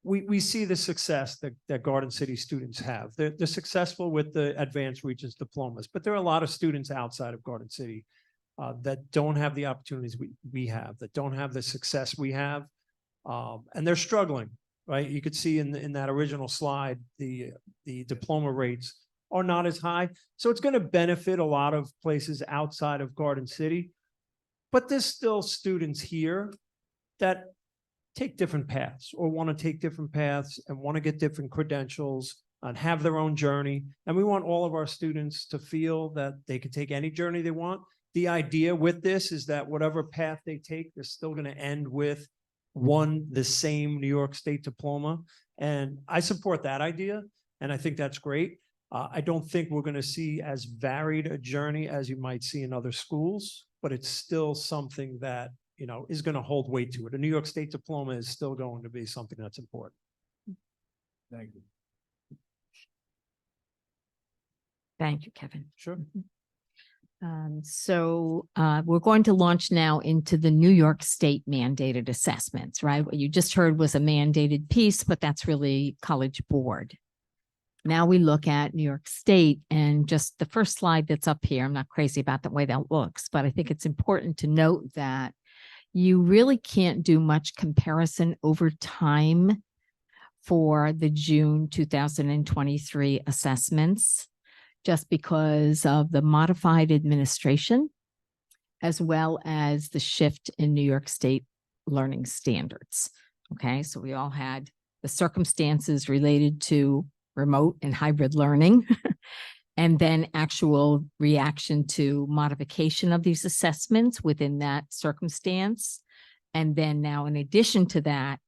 We see the success that Garden City students have. They're successful with the advanced Regents diplomas, but there are a lot of students outside of Garden City that don't have the opportunities we have, that don't have the success we have, and they're struggling, right? You could see in that original slide, the diploma rates are not as high. So it's going to benefit a lot of places outside of Garden City, but there's still students here that take different paths or want to take different paths and want to get different credentials and have their own journey. And we want all of our students to feel that they can take any journey they want. The idea with this is that whatever path they take, they're still going to end with the same New York State diploma. And I support that idea. And I think that's great. I don't think we're going to see as varied a journey as you might see in other schools, but it's still something that, you know, is going to hold weight to it. A New York State diploma is still going to be something that's important. Thank you. Thank you, Kevin. Sure. So we're going to launch now into the New York State mandated assessments, right? What you just heard was a mandated piece, but that's really College Board. Now we look at New York State, and just the first slide that's up here, I'm not crazy about the way that looks, but I think it's important to note that you really can't do much comparison over time for the June 2023 assessments, just because of the modified administration, as well as the shift in New York State learning standards. Okay, so we all had the circumstances related to remote and hybrid learning, and then actual reaction to modification of these assessments within that circumstance. And then now, in addition to that,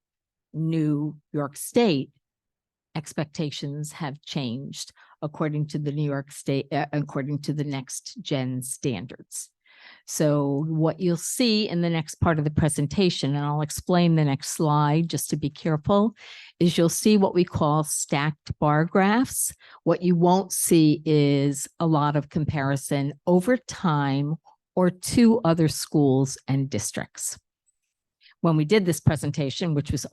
New York State expectations have changed according to the New York State, according to the next gen standards. So what you'll see in the next part of the presentation, and I'll explain the next slide just to be careful, is you'll see what we call stacked bar graphs. What you won't see is a lot of comparison over time or to other schools and districts. When we did this presentation, which was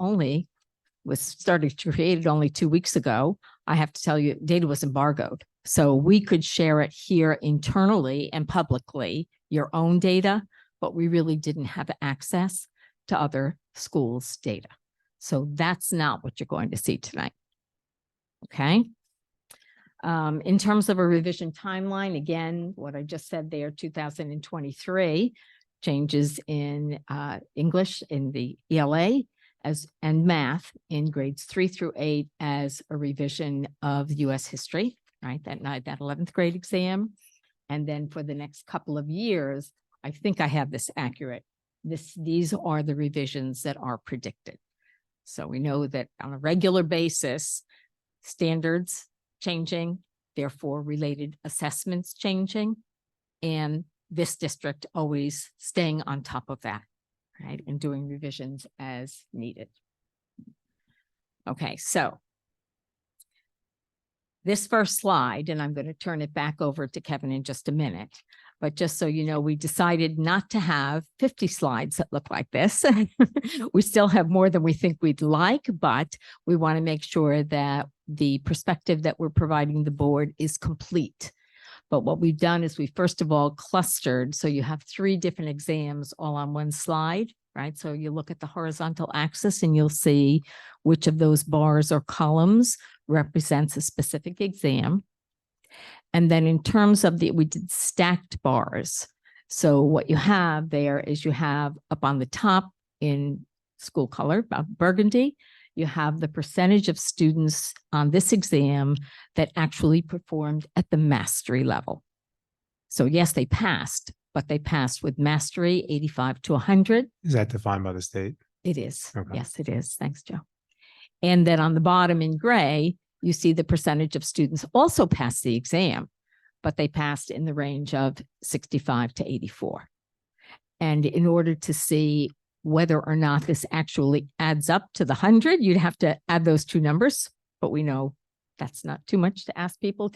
started to create only 2 weeks ago, I have to tell you, data was embargoed. So we could share it here internally and publicly, your own data, but we really didn't have access to other schools' data. So that's not what you're going to see tonight. Okay. In terms of a revision timeline, again, what I just said there, 2023, changes in English in the ELA, and math in grades 3 through 8 as a revision of US history, right? That 11th grade exam. And then for the next couple of years, I think I have this accurate. These are the revisions that are predicted. So we know that on a regular basis, standards changing, therefore related assessments changing, and this district always staying on top of that, right? And doing revisions as needed. Okay, so this first slide, and I'm going to turn it back over to Kevin in just a minute, but just so you know, we decided not to have 50 slides that look like this. We still have more than we think we'd like, but we want to make sure that the perspective that we're providing the board is complete. But what we've done is we first of all clustered, so you have 3 different exams all on one slide, right? So you look at the horizontal axis and you'll see which of those bars or columns represents a specific exam. And then in terms of we did stacked bars. So what you have there is you have up on the top in school color, burgundy, you have the percentage of students on this exam that actually performed at the mastery level. So yes, they passed, but they passed with mastery 85 to 100. Is that defined by the state? It is. Okay. Yes, it is. Thanks, Joe. And then on the bottom in gray, you see the percentage of students also passed the exam, but they passed in the range of 65 to 84. And in order to see whether or not this actually adds up to the 100, you'd have to add those 2 numbers, but we know that's not too much to ask people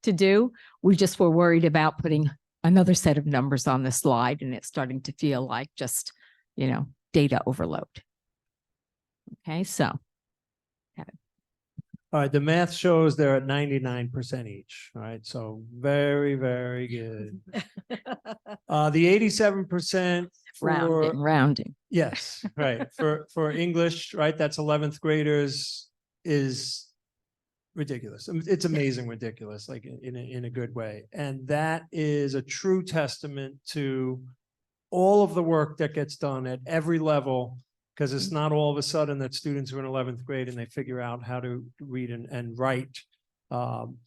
to do. We just were worried about putting another set of numbers on the slide, and it's starting to feel like just, data overload. Okay, so. All right, the math shows they're at 99% each, all right? So very, very good. The 87% for Rounding. yes, right. For English, right? That's 11th graders is ridiculous. It's amazing ridiculous, like in a good way. And that is a true testament to all of the work that gets done at every level, because it's not all of a sudden that students are in 11th grade and they figure out how to read and write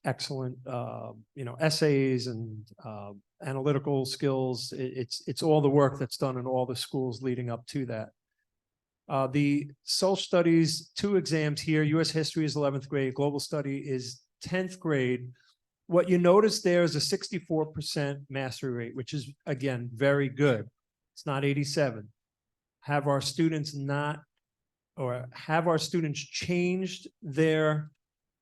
excellent, essays and analytical skills. It's all the work that's done in all the schools leading up to that. The social studies, 2 exams here. U.S. history is 11th grade. Global study is 10th grade. What you notice there is a 64% mastery rate, which is, again, very good. It's not 87. Have our students changed their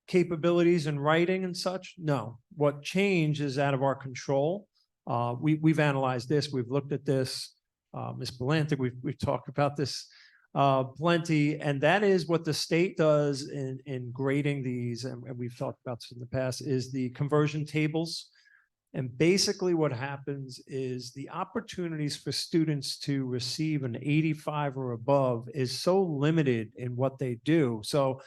capabilities in writing and such? No. What changed is out of our control. We've analyzed this. We've looked at this. Ms. Belantic, we've talked about this plenty, and that is what the state does in grading these, and we've talked about this in the past, is the conversion tables. And basically what happens is the opportunities for students to receive an 85 or above is so limited in what they do. So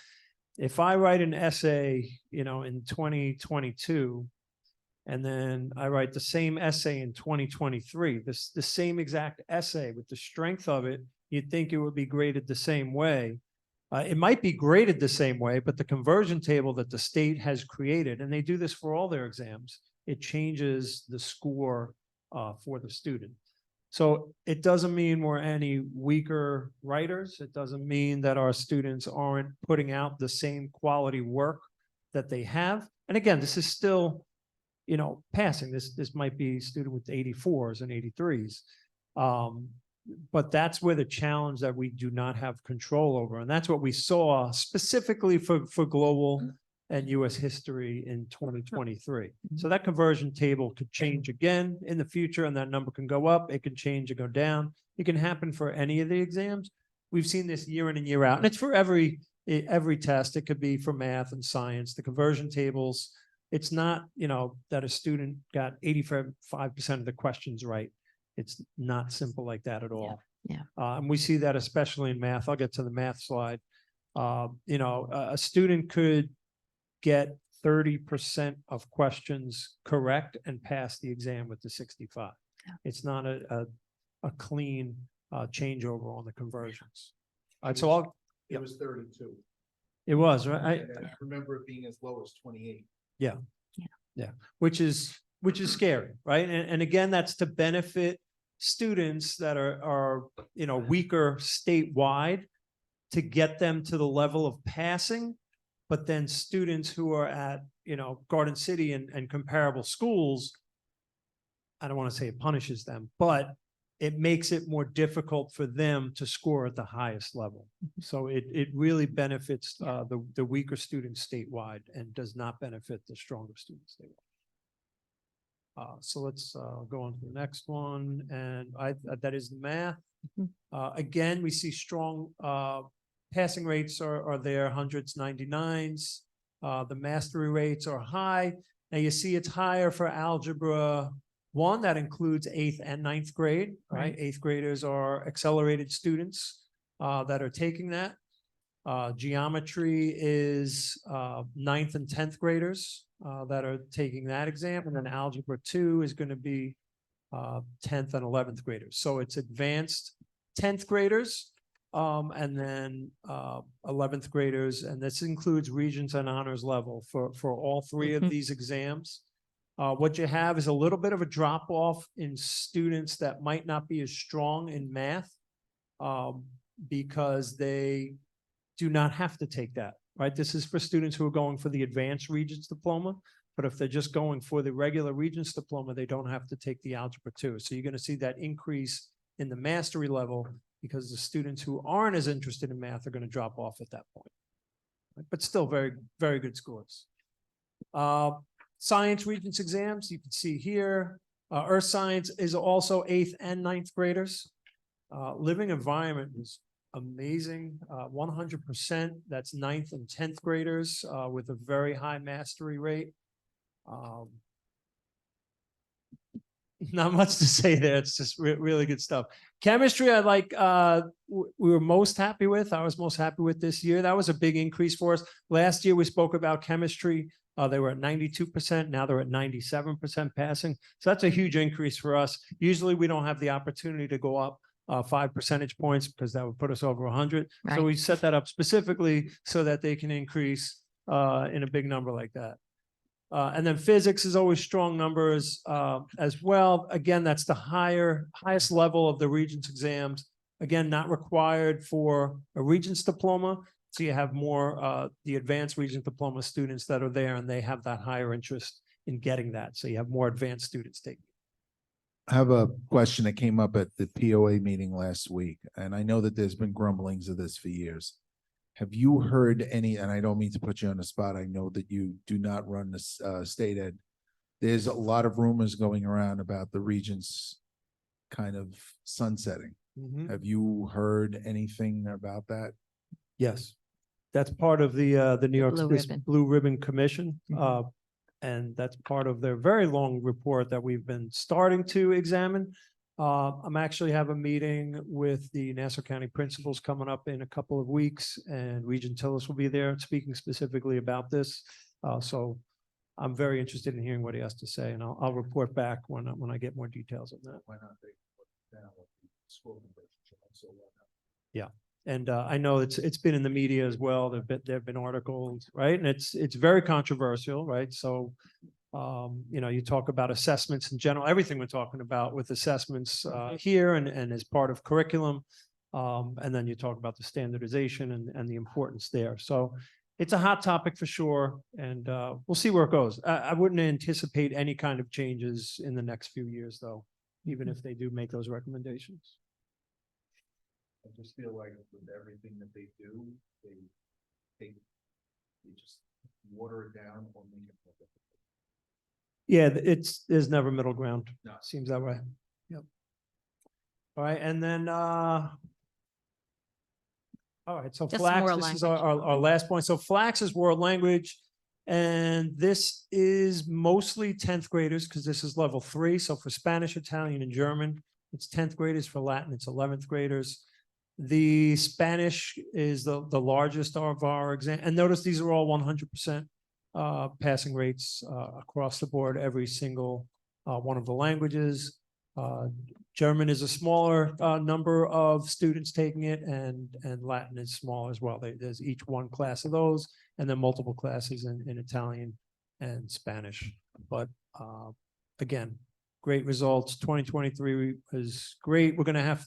if I write an essay, in 2022, and then I write the same essay in 2023, the same exact essay with the strength of it, you'd think it would be graded the same way. It might be graded the same way, but the conversion table that the state has created, and they do this for all their exams, it changes the score for the student. So it doesn't mean we're any weaker writers. It doesn't mean that our students aren't putting out the same quality work that they have. And again, this is still, passing. This might be a student with 84s and 83s. But that's where the challenge that we do not have control over. And that's what we saw specifically for global and U.S. history in 2023. So that conversion table could change again in the future, and that number can go up. It can change and go down. It can happen for any of the exams. We've seen this year in and year out, and it's for every test. It could be for math and science. The conversion tables, it's not, that a student got 85% of the questions right. It's not simple like that at all. Yeah. And we see that especially in math. I'll get to the math slide. A student could get 30% of questions correct and pass the exam with the 65. Yeah. It's not a clean changeover on the conversions. All right, so I'll, It was 32. it was, right? And I remember it being as low as 28. Which is scary, right? And again, that's to benefit students that are, you know, weaker statewide to get them to the level of passing. But then students who are at, you know, Garden City and comparable schools, I don't want to say it punishes them, but it makes it more difficult for them to score at the highest level. So it really benefits the weaker students statewide and does not benefit the stronger students statewide. So let's go on to the next one, and that is the math. Again, we see strong passing rates are there, hundreds, 99s. The mastery rates are high. Now you see it's higher for Algebra 1, that includes 8th and 9th grade, right? 8th graders are accelerated students that are taking that. Geometry is 9th and 10th graders that are taking that exam, and then Algebra 2 is going to be 10th and 11th graders. So it's advanced 10th graders and then 11th graders, and this includes Regents and Honors level for all three of these exams. What you have is a little bit of a drop off in students that might not be as strong in math because they do not have to take that, right? This is for students who are going for the advanced Regents diploma, but if they're just going for the regular Regents diploma, they don't have to take the Algebra 2. So you're going to see that increase in the mastery level because the students who aren't as interested in math are going to drop off at that point. Right? But still very, very good scores. Science Regents exams, you can see here, Earth Science is also 8th and 9th graders. Living environment is amazing, 100%. That's 9th and 10th graders with a very high mastery rate. Not much to say there. It's just really good stuff. Chemistry, I like, we were most happy with. I was most happy with this year. That was a big increase for us. Last year, we spoke about chemistry. They were at 92%. Now they're at 97% passing. So that's a huge increase for us. Usually we don't have the opportunity to go up 5 percentage points because that would put us over 100. So Right. we set that up specifically so that they can increase in a big number like that. And then physics is always strong numbers as well. Again, that's the highest level of the Regents exams. Again, not required for a Regents diploma. So you have more the advanced Regents diploma students that are there, and they have that higher interest in getting that. So you have more advanced students taking. I have a question that came up at the POA meeting last week, and I know that there's been grumblings of this for years. Have you heard any, and I don't mean to put you on the spot, I know that you do not run this state ed. There's a lot of rumors going around about the Regents kind of sunsetting. Have you heard anything about that? Yes, that's part of the New York Blue State Ribbon. Blue Ribbon Commission. And that's part of their very long report that we've been starting to examine. I'm actually have a meeting with the Nassau County principals coming up in a couple of weeks, and Regent Tillis will be there speaking specifically about this. So I'm very interested in hearing what he has to say, and I'll report back when I get more details on that. Why not they put down what the school convention, so why not? Yeah. And I know it's been in the media as well. There've been articles, right? And it's very controversial, right? So, you know, you talk about assessments in general, everything we're talking about with assessments here and as part of curriculum. And then you talk about the standardization and the importance there. So it's a hot topic for sure. And we'll see where it goes. I wouldn't anticipate any kind of changes in the next few years, though, even if they do make those recommendations. I just feel like with everything that they do, they just water it down or make it more difficult. Yeah, there's never middle ground. No. Seems that way. Yep. All right, and then all right, so Just Flax, world this is language. our last point. So Flax is world language. And this is mostly 10th graders because this is level 3. So for Spanish, Italian, and German, it's 10th graders. For Latin, it's 11th graders. The Spanish is the largest of our exam. And notice these are all 100% passing rates across the board, every single one of the languages. German is a smaller number of students taking it, and Latin is small as well. There's each one class of those, and then multiple classes in Italian and Spanish. But again, great results. 2023 was great. We're gonna have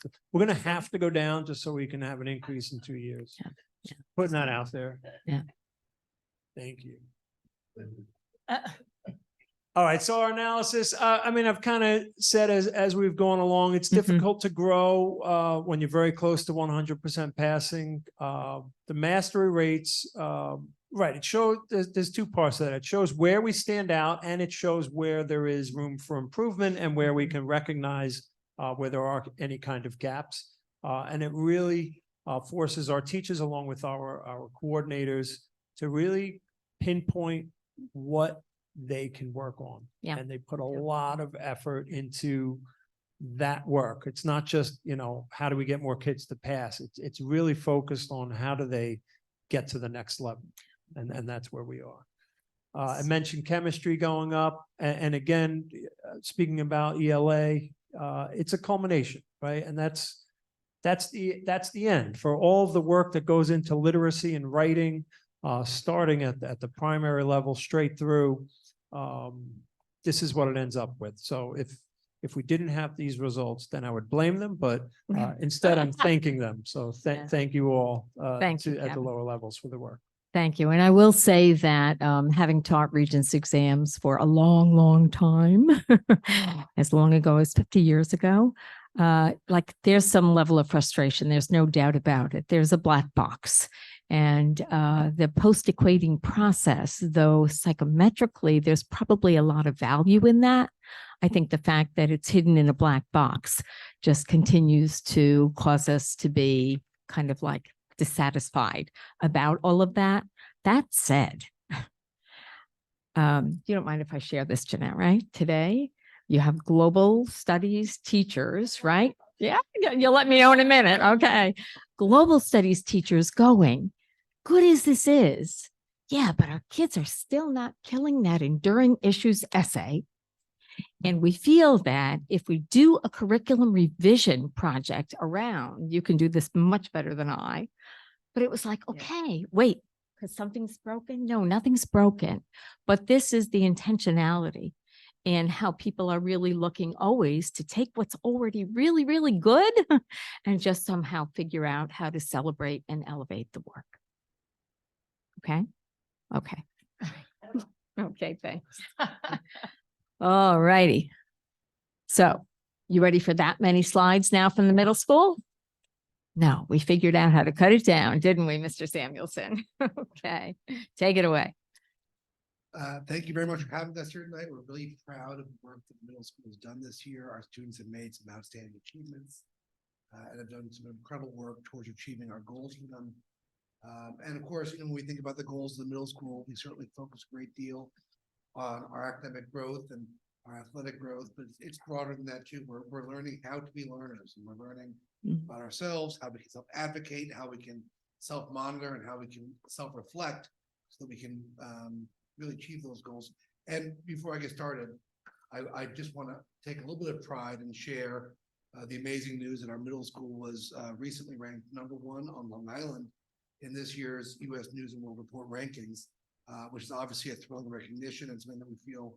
to go down just so we can have an increase in 2 years. Yeah, yeah. Putting that out there. Yeah. Thank you. All right, so our analysis, I mean, I've kind of said as we've gone along, it's Mhm. difficult to grow when you're very close to 100% passing. The mastery rates, right, it shows, there's two parts of that. It shows where we stand out, and it shows where there is room for improvement and where we can recognize where there are any kind of gaps. And it really forces our teachers, along with our coordinators, to really pinpoint what they can work on. Yeah. And they put a lot of effort into that work. It's not just, how do we get more kids to pass? It's really focused on how do they get to the next level. And that's where we are. I mentioned chemistry going up, and again, speaking about ELA, it's a culmination, right? And that's the end for all of the work that goes into literacy and writing, starting at the primary level straight through. This is what it ends up with. So if we didn't have these results, then I would blame them, but instead I'm thanking them. So Yeah. thank you all Thank you, at the Kevin. lower levels for the work. Thank you. And I will say that having taught Regents exams for a long, long time, as long ago as 50 years ago, like there's some level of frustration. There's no doubt about it. There's a black box. And the post-equating process, though psychometrically, there's probably a lot of value in that. I think the fact that it's hidden in a black box just continues to cause us to be kind of like dissatisfied about all of that. That said, you don't mind if I share this, Jeanette, right? Today, you have global studies teachers, right? Yeah, you'll let me know in a minute. Okay. Global studies teachers going, good as this is. Yeah, but our kids are still not killing that enduring issues essay. And we feel that if we do a curriculum revision project around, you can do this much better than I. But it was like, okay, wait, because something's broken. No, nothing's broken. But this is the intentionality and how people are really looking always to take what's already really, really good and just somehow figure out how to celebrate and elevate the work. Okay. Okay. Okay, thanks. All righty. So you ready for that many slides now from the middle school? No, we figured out how to cut it down, didn't we, Mr. Samuelson? Okay, take it away. Thank you very much for having us here tonight. We're really proud of the work that the middle school has done this year. Our students have made some outstanding achievements and have done some incredible work towards achieving our goals for them. And of course, when we think about the goals of the middle school, we certainly focus a great deal on our academic growth and our athletic growth, but it's broader than that too. We're learning how to be learners, and we're learning about ourselves, how we can self-advocate, how we can self-monitor, and how we can self-reflect so that we can really achieve those goals. And before I get started, I just want to take a little bit of pride and share the amazing news that our middle school was recently ranked #1 on Long Island in this year's U.S. News and World Report rankings, which is obviously a thrilling recognition and something that we feel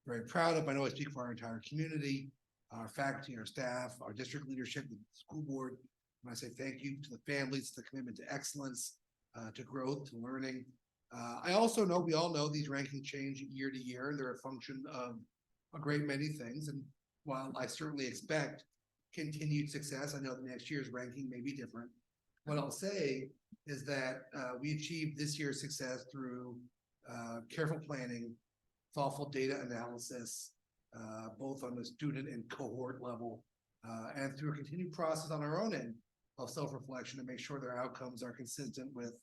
very proud of. I know I speak for our entire community, our faculty, our staff, our district leadership, the school board. And I say thank you to the families, the commitment to excellence, to growth, to learning. I also know, we all know these rankings change year to year, and they're a function of a great many things. And while I certainly expect continued success, I know the next year's ranking may be different. What I'll say is that we achieved this year's success through careful planning, thoughtful data analysis, both on the student and cohort level, and through a continued process on our own end of self-reflection to make sure their outcomes are consistent with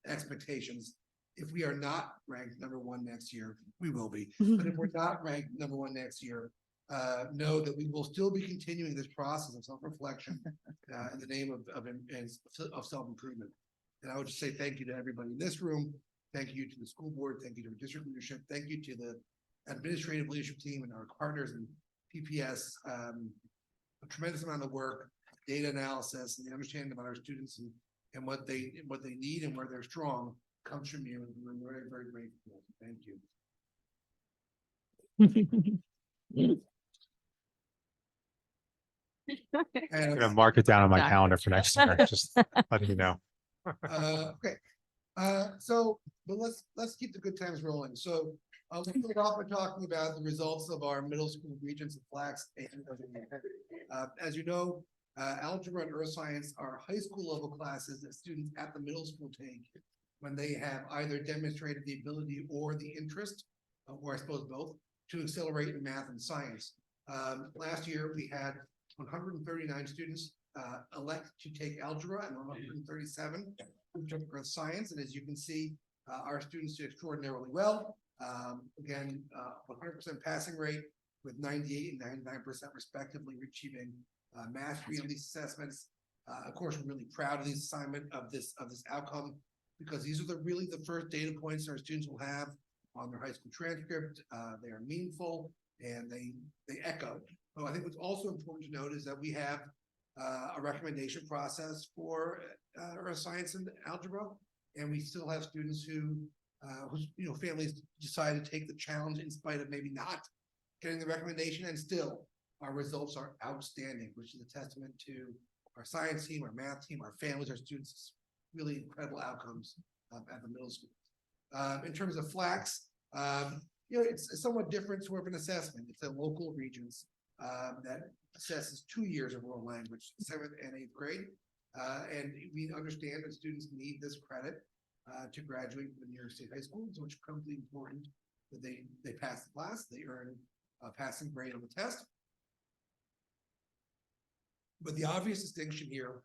expectations. If we are not ranked #1 next year, we will be. But if we're not ranked #1 next year, know that we will still be continuing this process of self-reflection in the name of self-improvement. And I would just say thank you to everybody in this room. Thank you to the school board. Thank you to our district leadership. Thank you to the administrative leadership team and our partners and PPS, a tremendous amount of work, data analysis, and the understanding about our students and what they need and where they're strong comes from you, and we're very, very grateful. Thank you. I'm And, gonna mark it down on my Dr. calendar for next year, just letting you know. okay, but let's keep the good times rolling. So, we'll start off by talking about the results of our middle school regents of Flax. As you know, algebra and earth science are high school level classes that students at the middle school take when they have either demonstrated the ability or the interest, or I suppose both, to accelerate in math and science. Last year, we had 139 students elect to take algebra and 137 who took earth science. And as you can see, our students did extraordinarily well. Again, 100% passing rate with 98 and 99% respectively achieving mastery on these assessments. Of course, we're really proud of this assignment of this outcome, because these are really the first data points our students will have on their high school transcript. They are meaningful and they echo. But I think what's also important to note is that we have a recommendation process for earth science and algebra, and we still have students whose families decide to take the challenge in spite of maybe not getting the recommendation, and still our results are outstanding, which is a testament to our science team, our math team, our families, our students. Really incredible outcomes at the middle school. In terms of Flax, it's a somewhat different sort of an assessment. It's a local regents that assesses 2 years of world language, 7th and 8th grade. And we understand that students need this credit to graduate from the New York State high schools, which becomes important that they pass the class, they earn a passing grade on the test. But the obvious distinction here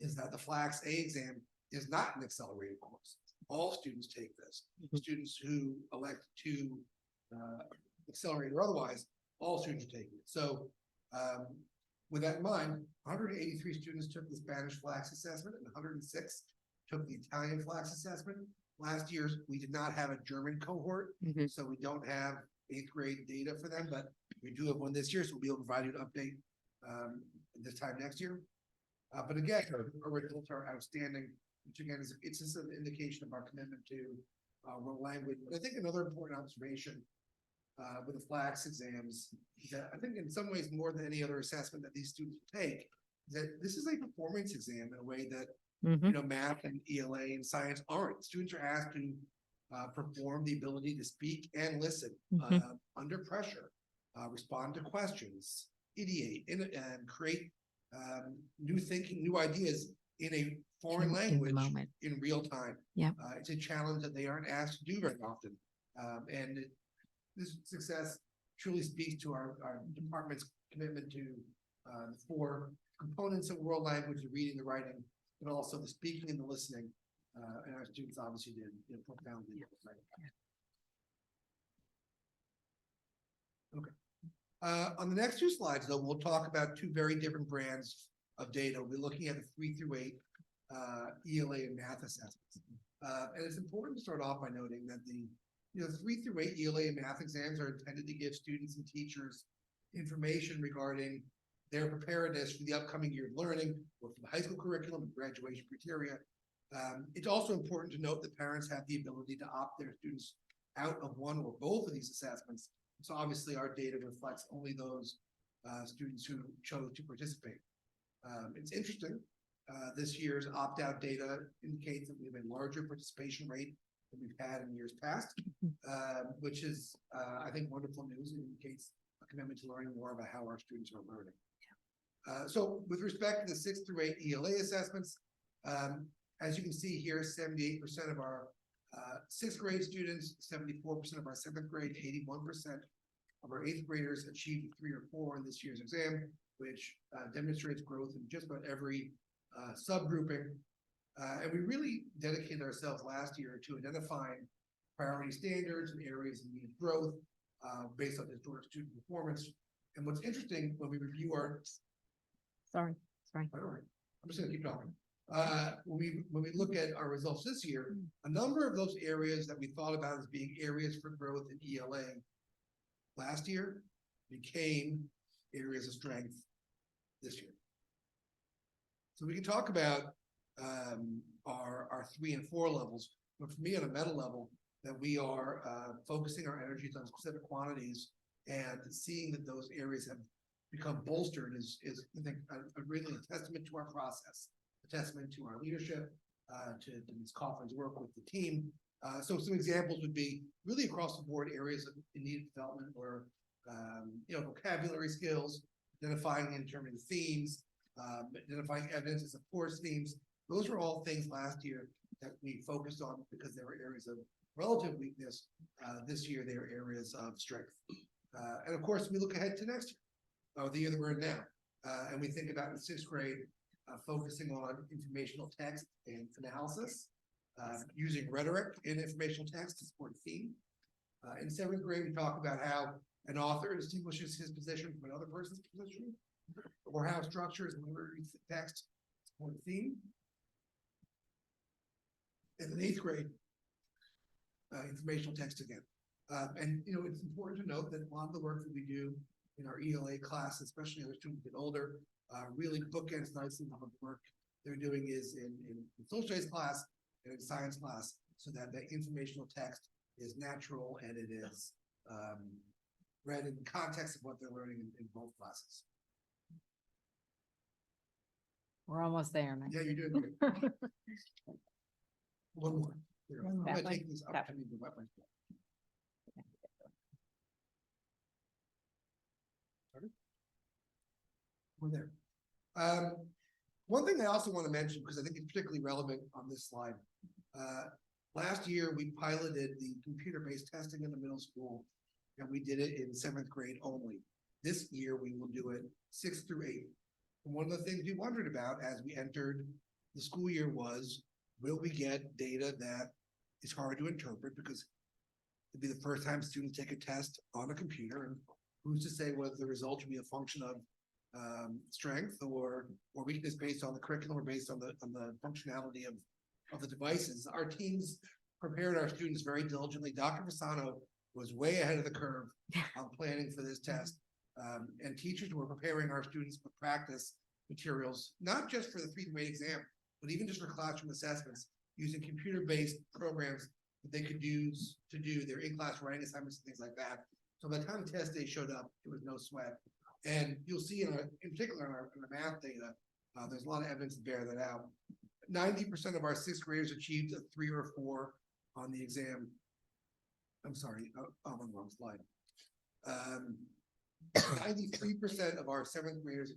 is that the Flax A exam is not an accelerated course. All students take this. Students who elect to accelerate or otherwise, all students are taking it. So with that in mind, 183 students took the Spanish Flax assessment and 106 took the Italian Flax assessment. Last year, we did not have a German cohort, so we don't have 8th grade data for them, but we do have one this year, so we'll be able to provide you an update this time next year. But again, our results are outstanding, which again is it's just an indication of our commitment to world language. But I think another important observation with the Flax exams is that I think in some ways more than any other assessment that these students take, is that this is a performance exam in a way that math and ELA and science aren't. Students are asked to perform the ability to speak and listen under pressure, respond to questions, ideate, and create new thinking, new ideas in a foreign language in real time. It's a challenge that they aren't asked to do very often. And this success truly speaks to our department's commitment to the 4 components of world language, the reading, the writing, but also the speaking and the listening. And our students obviously did profoundly. Okay. On the next 2 slides, though, we'll talk about 2 very different brands of data. We'll be looking at the 3 through 8 ELA and math assessments. And it's important to start off by noting that the 3 through 8 ELA and math exams are intended to give students and teachers information regarding their preparedness for the upcoming year of learning, or for the high school curriculum and graduation criteria. It's also important to note that parents have the ability to opt their students out of one or both of these assessments. So obviously our data reflects only those students who chose to participate. It's interesting, this year's opt-out data indicates that we have a larger participation rate than we've had in years past, which is, I think, wonderful news. It indicates a commitment to learning more about how our students are learning. So with respect to the 6 through 8 ELA assessments, as you can see here, 78% of our 6th grade students, 74% of our 7th grade, 81% of our 8th graders achieved 3 or 4 in this year's exam, which demonstrates growth in just about every subgrouping. And we really dedicated ourselves last year to identifying priority standards and areas of needed growth based on historic student performance. And what's interesting when we review our Sorry. all right, I'm just gonna keep talking. When we look at our results this year, a number of those areas that we thought about as being areas for growth in ELA last year became areas of strength this year. So we can talk about our 3 and 4 levels, but for me on a meta level, that we are focusing our energies on specific quantities and seeing that those areas have become bolstered is I think a really a testament to our process, a testament to our leadership, to Ms. Coughlin's work with the team. So some examples would be really across the board areas of in need of development or vocabulary skills, identifying and determining themes, identifying evidence that supports themes. Those were all things last year that we focused on because there were areas of relative weakness. This year, they are areas of strength. And of course, we look ahead to next year, the year that we're in now. And we think about in 6th grade, focusing on informational text and analysis, using rhetoric in informational text to support theme. In 7th grade, we talk about how an author distinguishes his position from another person's position, or how structures and literary text support theme. And in 8th grade, informational text again. And it's important to note that a lot of the work that we do in our ELA class, especially as students get older, really bookends nicely with the work they're doing is in social studies class and in science class, so that the informational text is natural and it is read in the context of what they're learning in both classes. We're almost there, man. Yeah, you're doing great. One more. Here, I'm That gonna one? take this That opportunity to wet myself. We're there. One thing I also want to mention, because I think it's particularly relevant on this slide. Last year, we piloted the computer-based testing in the middle school, and we did it in 7th grade only. This year, we will do it 6th through 8th. And one of the things we wondered about as we entered the school year was, will we get data that is hard to interpret, because it'd be the first time students take a test on a computer, and who's to say whether the result will be a function of strength or weakness based on the curriculum or based on the functionality of the devices. Our teams prepared our students very diligently. Dr. Fasano was way ahead of the curve on planning for this test. And teachers were preparing our students for practice materials, not just for the 3 through 8 exam, but even just for classroom assessments, using computer-based programs that they could use to do their in-class writing assignments and things like that. So by the time the test day showed up, it was no sweat. And you'll see in particular in our math data, there's a lot of evidence to bear that out. 90% of our 6th graders achieved a 3 or 4 on the exam. I'm sorry, I'm on the wrong slide. 93% of our 7th graders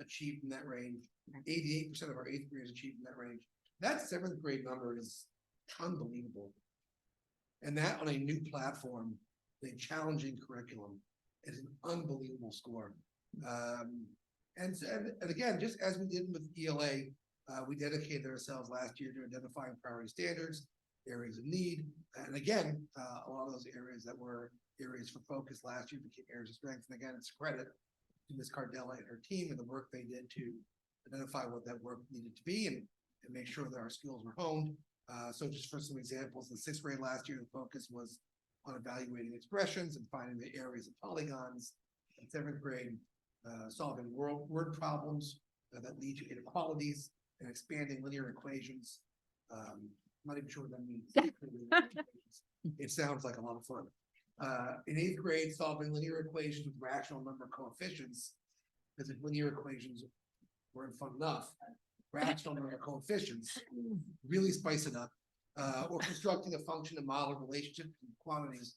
achieved in that range. 88% of our 8th graders achieved in that range. That 7th grade number is unbelievable. And that on a new platform, a challenging curriculum, is an unbelievable score. And again, just as we did with ELA, we dedicated ourselves last year to identifying priority standards, areas of need. And again, a lot of those areas that were areas for focus last year became areas of strength. And again, it's credit to Ms. Cardella and her team and the work they did to identify what that work needed to be and make sure that our skills were honed. So just for some examples, in 6th grade last year, the focus was on evaluating expressions and finding the areas of polygons. In 7th grade, solving word problems that lead to inequalities and expanding linear equations. I'm not even sure what that means. It sounds like a lot of fun. In 8th grade, solving linear equations with rational number coefficients, because if linear equations weren't fun enough, rational number coefficients really spice it up. Or constructing a function and model relationships and quantities.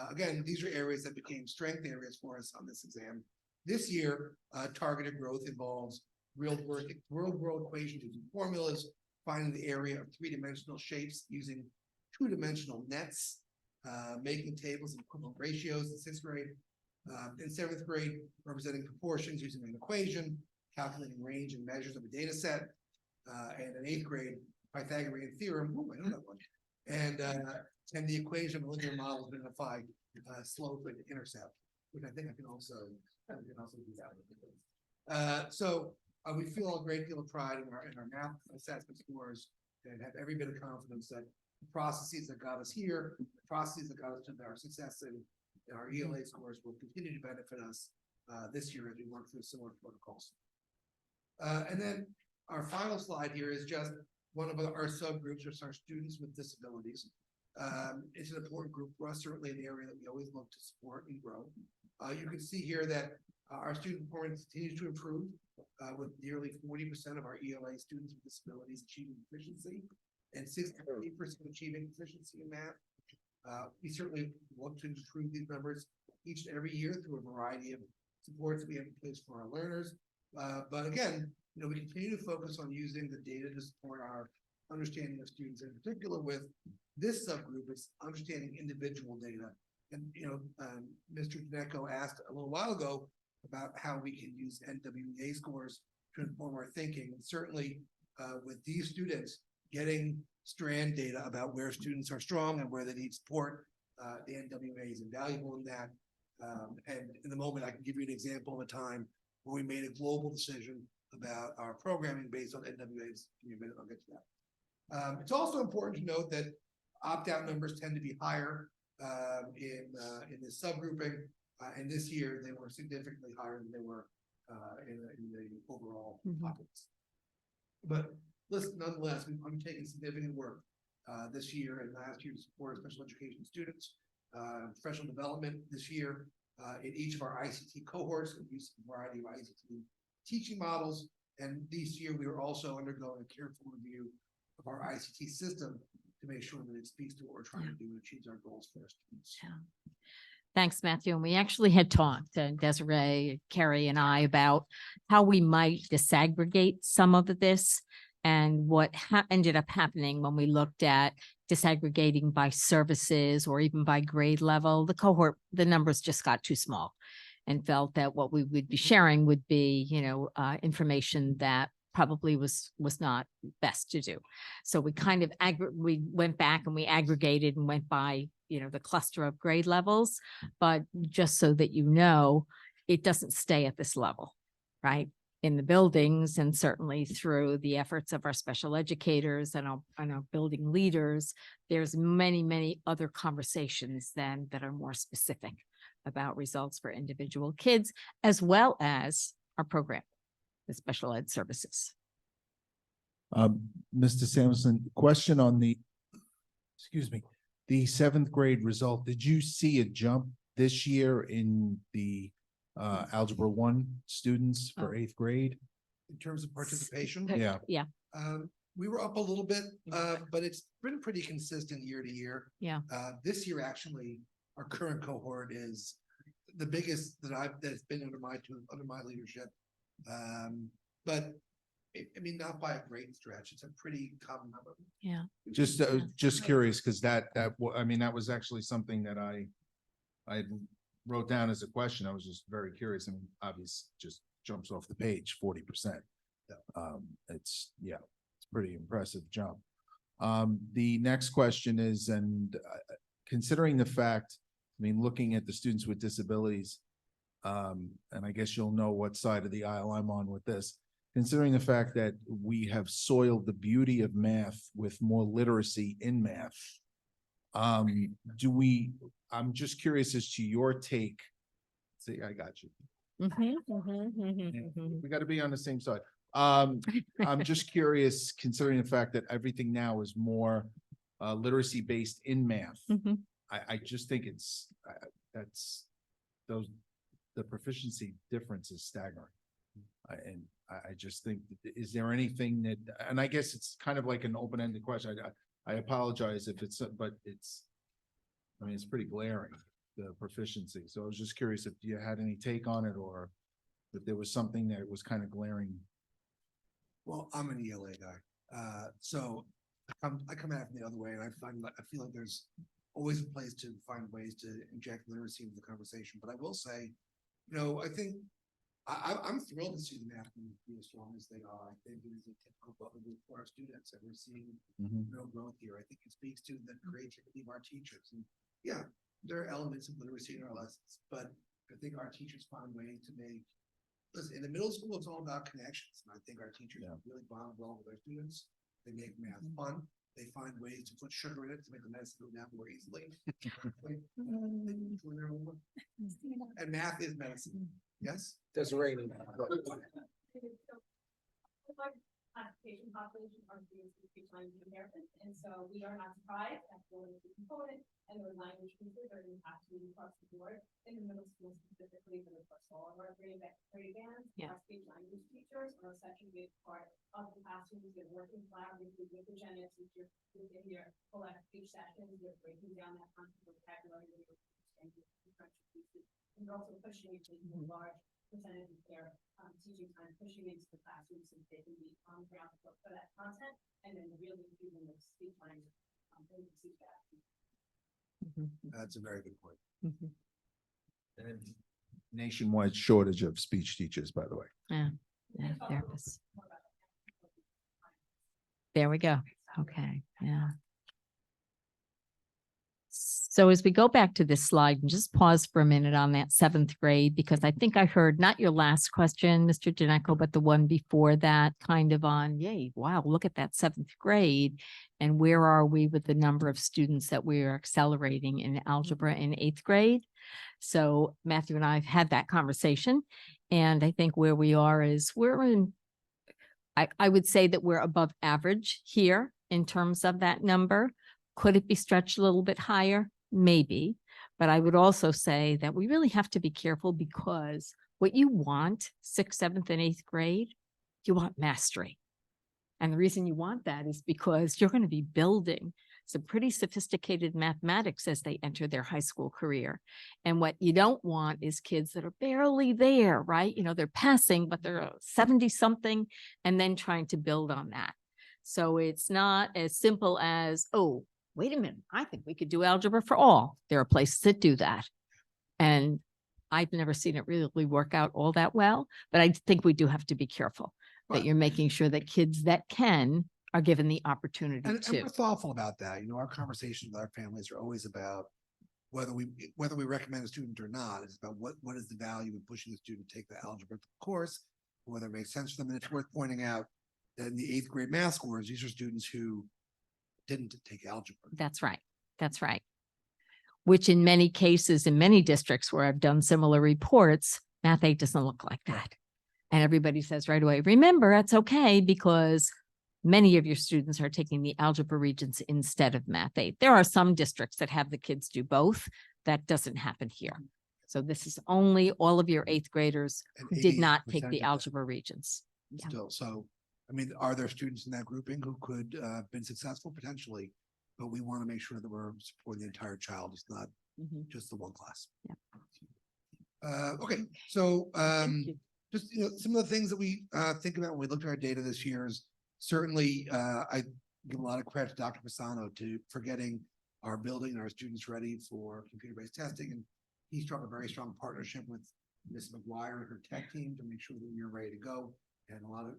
Again, these are areas that became strength areas for us on this exam. This year, targeted growth involves real-world equations using formulas, finding the area of 3-dimensional shapes using 2-dimensional nets, making tables and equivalent ratios in 6th grade. In 7th grade, representing proportions using an equation, calculating range and measures of a data set. And in 8th grade, Pythagorean theorem, I know that one. And the equation of a linear model to identify slope and intercept, which I think I can also do that. So we feel a great deal of pride in our math assessment scores and have every bit of confidence that the processes that got us here, the processes that got us to our success in and our ELA scores will continue to benefit us this year as we work through similar protocols. And then our final slide here is just one of our subgroups, which are students with disabilities. It's an important group for us, certainly in the area that we always look to support and grow. You can see here that our student performance continues to improve with nearly 40% of our ELA students with disabilities achieving proficiency and 68% achieving proficiency in math. We certainly look to improve these numbers each and every year through a variety of supports that we have in place for our learners. But again, we continue to focus on using the data to support our understanding of students, in particular with this subgroup, it's understanding individual data. And, Mr. Deneco asked a little while ago about how we can use NWEA scores to inform our thinking. And certainly with these students, getting strand data about where students are strong and where they need support, the NWEA is invaluable in that. And in the moment, I can give you an example of a time where we made a global decision about our programming based on NWEAs. Give me a minute, I'll get to that. It's also important to note that opt-out numbers tend to be higher in this subgrouping, and this year they were significantly higher than they were in the overall populace. But listen, nonetheless, we've undertaken significant work this year and last year to support special education students, professional development this year in each of our ICT cohorts. We use a variety of ICT teaching models, and this year we are also undergoing a careful review of our ICT system to make sure that it speaks to what we're trying to do and achieves our goals for our students. Yeah. Thanks, Matthew. And we actually had talked, Desiree, Carrie, and I, about how we might disaggregate some of this and what ended up happening when we looked at disaggregating by services or even by grade level. The numbers just got too small, and felt that what we would be sharing would be, information that probably was not best to do. So we kind of we went back and we aggregated and went by, the cluster of grade levels, but just so that it doesn't stay at this level, right? In the buildings, and certainly through the efforts of our special educators and our building leaders, there's many other conversations then that are more specific about results for individual kids, as well as our program, the special ed services. Mr. Samuelson, question on the 7th grade result. Did you see a jump this year in the Algebra 1 students for 8th grade? In terms of participation, Yeah. we were up a little bit, but it's been pretty consistent year to year. Yeah. This year, actually, our current cohort is the biggest that's been under my leadership. But not by a great stretch. It's a pretty common number. Yeah. Just curious, because that was actually something that I wrote down as a question. I was just very curious, and obvious just jumps off the page, 40%. It's a pretty impressive jump. The next question is, and considering the fact, looking at the students with disabilities, and I guess you'll know what side of the aisle I'm on with this, considering the fact that we have soiled the beauty of math with more literacy in math, I'm just curious as to your take. See, I got you. We got to be on the same side. I'm just curious, considering the fact that everything now is more literacy based in math. I just think the proficiency difference is staggering. And I just think, is there anything that, and I guess it's kind of like an open-ended question. I apologize if it's, but it's pretty glaring, the proficiency. So I was just curious if you had any take on it, or if there was something that was kind of glaring. Well, I'm an ELA guy. So I come at it from the other way, and I feel like there's always a place to find ways to inject literacy into the conversation. But I will say, I think I'm thrilled to see the math be as strong as they are. I think it is a typical bubble for our students, and we're seeing real growth here. I think it speaks to the creativity of our teachers. And yeah, there are elements of literacy in our lessons, but I think our teachers find ways to listen, in the middle school, it's all about connections. And I think our teachers really bond well with their students. They make math fun. they find ways to put sugar in it to make the medicine go down more easily. And math is medicine, yes? There's raining. Classification population are students with speech language impairment, and so we are not surprised that one of the component and those language features are impacting across the board in the middle school specifically, but across all of our grade bands. Yeah. Our speech language teachers are such a big part of the classrooms. They're working collaboratively with the gen ed teachers within their collect speech sessions. They're breaking down that concept of vocabulary. And we're also pushing it to a large percentage of their teaching time, pushing into the classroom so they can be on ground for that content and then really giving them speech language. That's a very good point. And nationwide shortage of speech teachers, by the way. Yeah, therapists. There we go. Okay, yeah. So as we go back to this slide and just pause for a minute on that 7th grade, because I think I heard not your last question, Mr. Janeco, but the one before that kind of on, yay, wow, look at that 7th grade. And where are we with the number of students that we are accelerating in algebra in 8th grade? So Matthew and I have had that conversation. And I think where we are is I would say that we're above average here in terms of that number. Could it be stretched a little bit higher? Maybe. But I would also say that we really have to be careful because what you want, 6th, 7th, and 8th grade, you want mastery. And the reason you want that is because you're going to be building some pretty sophisticated mathematics as they enter their high school career. And what you don't want is kids that are barely there, right? You know, they're passing, but they're 70 something and then trying to build on that. So it's not as simple as, oh, wait a minute, I think we could do algebra for all. There are places that do that. And I've never seen it really work out all that well, but I think we do have to be careful that you're making sure that kids that can are given the opportunity And to. we're thoughtful about that. You know, our conversations with our families are always about whether we recommend a student or not. It's about what is the value in pushing the student to take the algebra course, whether it makes sense for them. And it's worth pointing out that in the 8th grade math scores, these are students who didn't take algebra. That's right. That's right. Which in many cases, in many districts where I've done similar reports, Math 8 doesn't look like that. And everybody says right away, remember, it's okay because many of your students are taking the algebra regents instead of Math 8. There are some districts that have the kids do both. That doesn't happen here. So this is only all of your 8th graders And who did not 80% take of the that algebra regents. Yeah. Still, so, I mean, are there students in that grouping who could have been successful? Potentially, but we want to make sure that we're supporting the entire child. It's not Mhm. just the one class. Yeah. Okay, so, Thank you. just, you know, some of the things that we think about when we looked at our data this year is certainly, I give a lot of credit to Dr. Pisano for getting our building and our students ready for computer-based testing. And he struck a very strong partnership with Ms. McGuire and her tech team to make sure that we are ready to go. And a lot of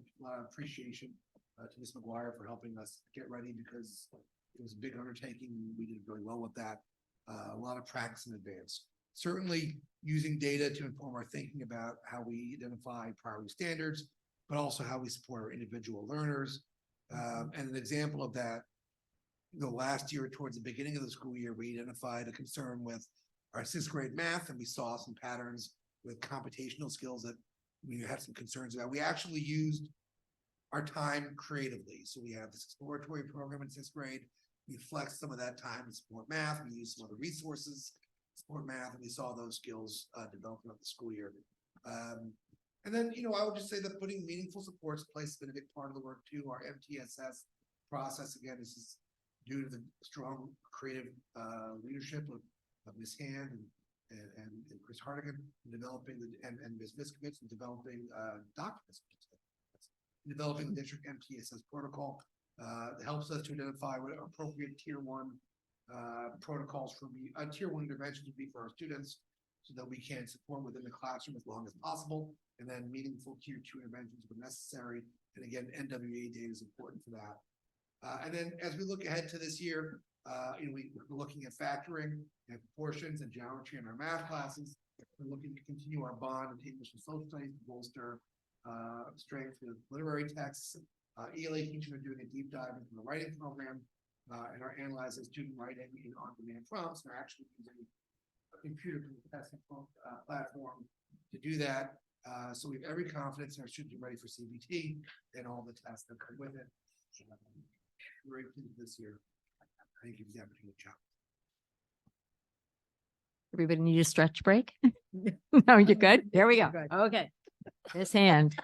appreciation to Ms. McGuire for helping us get ready because it was a big undertaking. We did really well with that. A lot of practice in advance. Certainly using data to inform our thinking about how we identify priority standards, but also how we support our individual learners. And an example of that, the last year towards the beginning of the school year, we identified a concern with our 6th grade math, and we saw some patterns with computational skills that we had some concerns about. We actually used our time creatively. So we have this exploratory program in 6th grade. We flexed some of that time to support math. We used some other resources to support math, and we saw those skills develop throughout the school year. And then, you know, I would just say that putting meaningful supports in place has been a big part of the work too. Our MTSS process, again, this is due to the strong creative leadership of Ms. Hand and Chris Hardigan in developing and Ms. Viskovich in developing documents. Developing the district MTSS protocol helps us to identify what appropriate tier 1 protocols for tier 1 interventions would be for our students so that we can support within the classroom as long as possible. And then meaningful tier 2 interventions when necessary. And again, NWA data is important for that. And then as we look ahead to this year, you know, we're looking at factoring and proportions and geometry in our math classes. We're looking to continue our bond in English and social studies to bolster strength with literary texts. ELA teachers are doing a deep dive into the writing program. and are analyzing student writing in on-demand prompts, and are actually using a computer testing platform to do that. So we have every confidence in our students are ready for CBT and all the tests that come with it. Very pleased this year. Thank you for the opportunity, Chuck. Everybody need a stretch break? No, you're good? Here we go. Okay. This hand.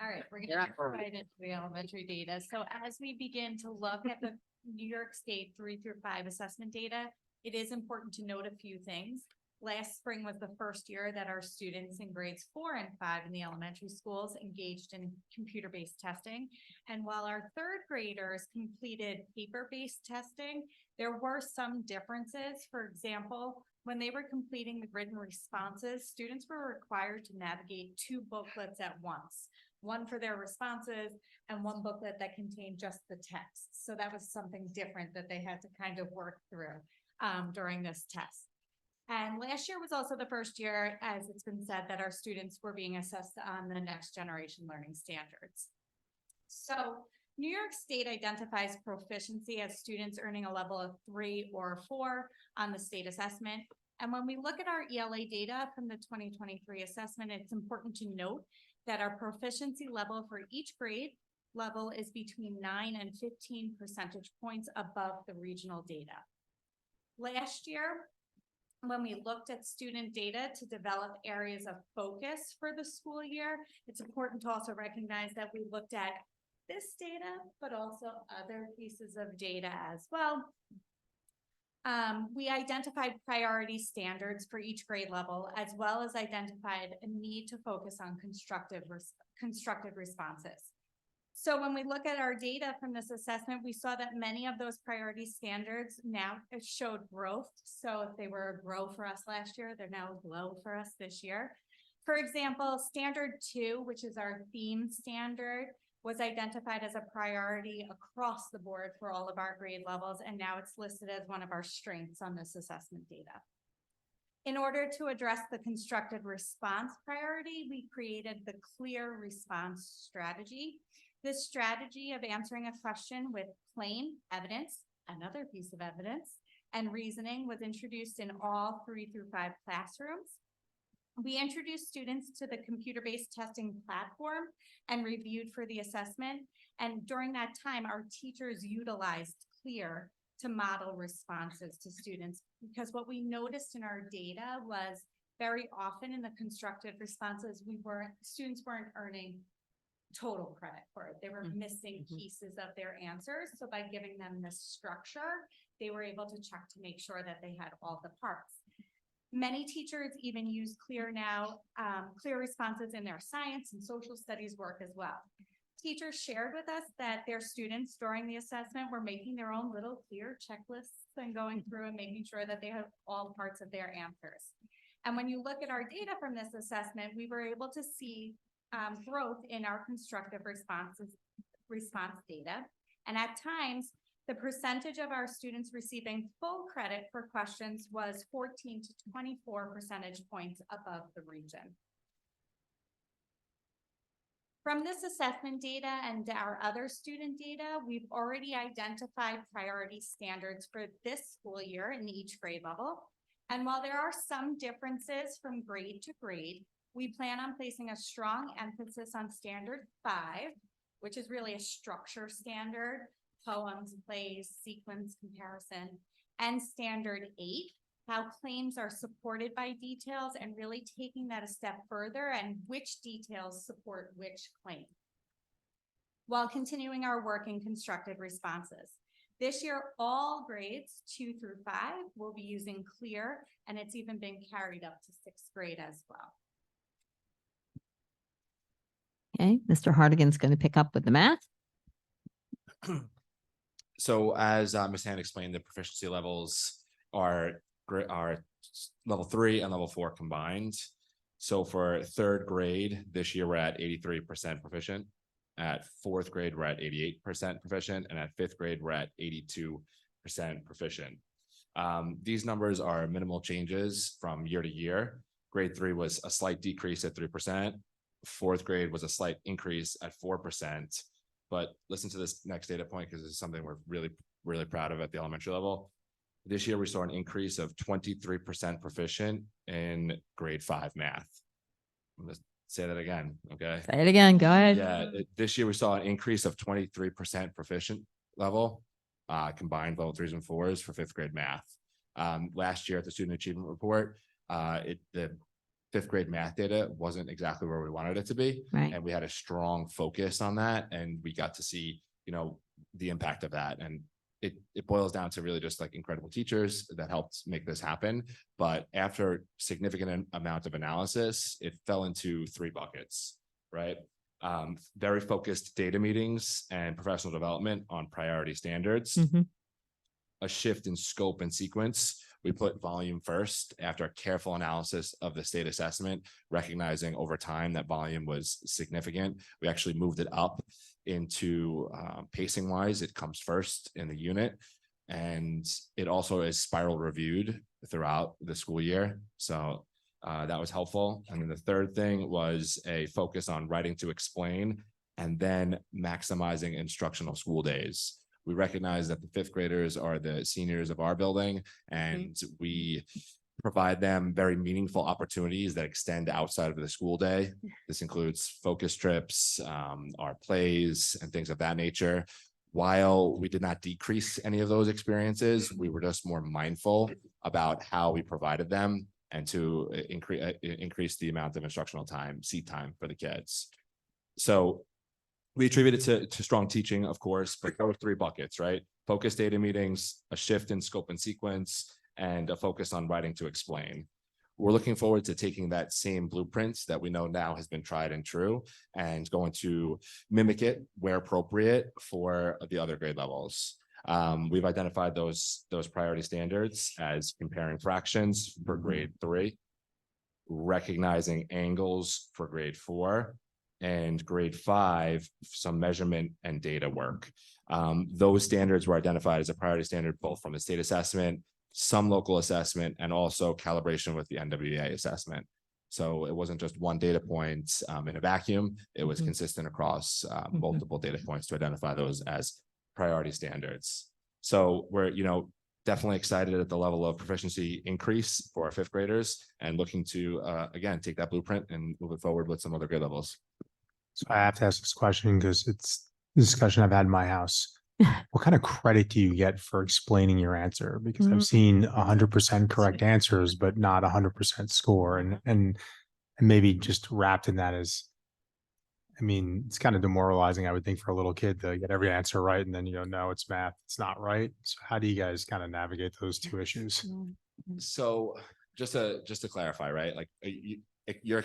All right, we're You're gonna up. get right into the elementary data. So as we begin to look at the New York State 3 through 5 assessment data, it is important to note a few things. Last spring was the first year that our students in grades 4 and 5 in the elementary schools engaged in computer-based testing. And while our third graders completed paper-based testing, there were some differences. For example, when they were completing the written responses, students were required to navigate 2 booklets at once, one for their responses and one booklet that contained just the text. So that was something different that they had to kind of work through during this test. And last year was also the first year, as it's been said, that our students were being assessed on the next generation learning standards. So New York State identifies proficiency as students earning a level of 3 or 4 on the state assessment. And when we look at our ELA data from the 2023 assessment, it's important to note that our proficiency level for each grade level is between 9 and 15 percentage points above the regional data. Last year, when we looked at student data to develop areas of focus for the school year, it's important to also recognize that we looked at this data, but also other pieces of data as well. We identified priority standards for each grade level, as well as identified a need to focus on constructive responses. So when we look at our data from this assessment, we saw that many of those priority standards now showed growth. So if they were a grow for us last year, they're now a glow for us this year. For example, standard 2, which is our theme standard, was identified as a priority across the board for all of our grade levels, and now it's listed as one of our strengths on this assessment data. In order to address the constructive response priority, we created the CLEAR response strategy. This strategy of answering a question with plain evidence, another piece of evidence, and reasoning was introduced in all 3 through 5 classrooms. We introduced students to the computer-based testing platform and reviewed for the assessment. And during that time, our teachers utilized CLEAR to model responses to students, because what we noticed in our data was very often in the constructive responses, students weren't earning total credit for it. They were missing pieces of their answers. So by giving them this structure, they were able to check to make sure that they had all the parts. Many teachers even use CLEAR now, CLEAR responses in their science and social studies work as well. Teachers shared with us that their students during the assessment were making their own little CLEAR checklists and going through and making sure that they have all parts of their answers. And when you look at our data from this assessment, we were able to see growth in our constructive response data. And at times, the percentage of our students receiving full credit for questions was 14 to 24 percentage points above the region. From this assessment data and our other student data, we've already identified priority standards for this school year in each grade level. And while there are some differences from grade to grade, we plan on placing a strong emphasis on standard 5, which is really a structure standard, poems, plays, sequence comparison, and standard 8, how claims are supported by details and really taking that a step further and which details support which claim, while continuing our work in constructive responses. This year, all grades 2 through 5 will be using CLEAR, and it's even been carried up to 6th grade as well. Okay, Mr. Hardigan's going to pick up with the math. So as Ms. Han explained, the proficiency levels are level 3 and level 4 combined. So for 3rd grade, this year we're at 83% proficient. At 4th grade, we're at 88% proficient. And at 5th grade, we're at 82% proficient. These numbers are minimal changes from year to year. Grade 3 was a slight decrease at 3%. 4th grade was a slight increase at 4%. but listen to this next data point because it's something we're really proud of at the elementary level. This year, we saw an increase of 23% proficient in grade 5 math. I'm gonna say that again, okay? Say it again. Go ahead. Yeah, this year we saw an increase of 23% proficient level, combined level 3s and 4s for 5th grade math. Last year at the student achievement report, the 5th grade math data wasn't exactly where we wanted it to be. Right. And we had a strong focus on that, and we got to see, the impact of that. And it boils down to really just like incredible teachers that helped make this happen. But after significant amount of analysis, it fell into 3 buckets, right? Very focused data meetings and professional development on priority standards. Mhm. A shift in scope and sequence. We put volume first after a careful analysis of the state assessment, recognizing over time that volume was significant. We actually moved it up into pacing wise. It comes first in the unit, and it also is spiral reviewed throughout the school year. So that was helpful. And then the third thing was a focus on writing to explain and then maximizing instructional school days. We recognize that the 5th graders are the seniors of our building, and we provide them very meaningful opportunities that extend outside of the school day. This includes focus trips, our plays, and things of that nature. While we did not decrease any of those experiences, we were just more mindful about how we provided them and to increase the amount of instructional time, seat time for the kids. So we attribute it to strong teaching, of course, but those 3 buckets, right? Focus data meetings, a shift in scope and sequence, and a focus on writing to explain. We're looking forward to taking that same blueprint that we know now has been tried and true and going to mimic it where appropriate for the other grade levels. We've identified those priority standards as comparing fractions for grade 3, recognizing angles for grade 4, and grade 5, some measurement and data work. Those standards were identified as a priority standard, both from the state assessment, some local assessment, and also calibration with the NWEA assessment. So it wasn't just one data point in a vacuum. It was consistent across multiple data points to identify those as priority standards. So we're, definitely excited at the level of proficiency increase for our 5th graders and looking to, again, take that blueprint and move it forward with some other grade levels. So I have to ask this question because it's a discussion I've had in my house. What kind of credit do you get for explaining your answer? Because I've seen 100% correct answers, but not 100% score. And maybe just wrapped in that is, it's kind of demoralizing, I would think, for a little kid to get every answer right. And then, no, it's math, it's not right. So how do you guys kind of navigate those 2 issues? So just to clarify, right? Like you're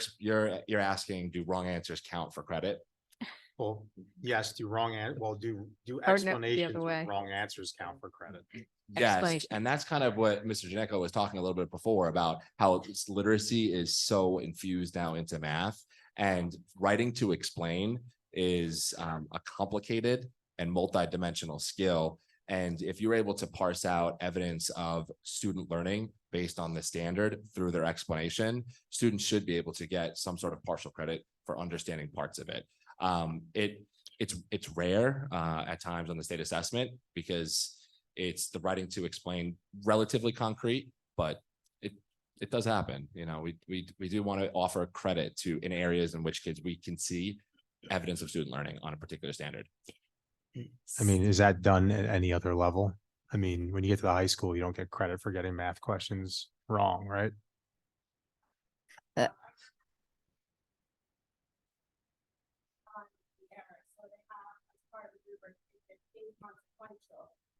asking, do wrong answers count for credit? Well, yes, do the explanations other with way. wrong answers count for credit? Yes, Explanation. and that's kind of what Mr. Janeco was talking a little bit before about how literacy is so infused now into math, and writing to explain is a complicated and multidimensional skill. And if you're able to parse out evidence of student learning based on the standard through their explanation, students should be able to get some sort of partial credit for understanding parts of it. It's rare at times on the state assessment because it's the writing to explain relatively concrete, but it does happen. We do want to offer credit to in areas in which we can see evidence of student learning on a particular standard. Is that done at any other level? When you get to the high school, you don't get credit for getting math questions wrong, right?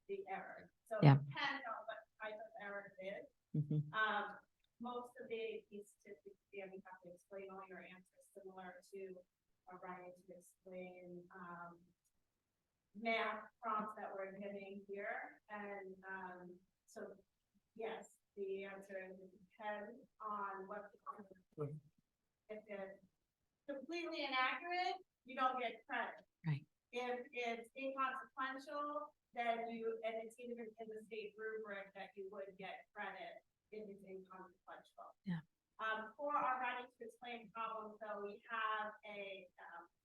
The error. So Yeah. depending on what type of error it is. Most of the statistics, we have to explain all your answers similar to a writing to explain math prompts that we're giving here. And so yes, the answer is it depends on what if it's completely inaccurate, you don't get credit. Right. If it's inconsequential, then and it's even in the state rubric that you would get credit if it's inconsequential. Yeah. For our writing to explain problems, though, we have a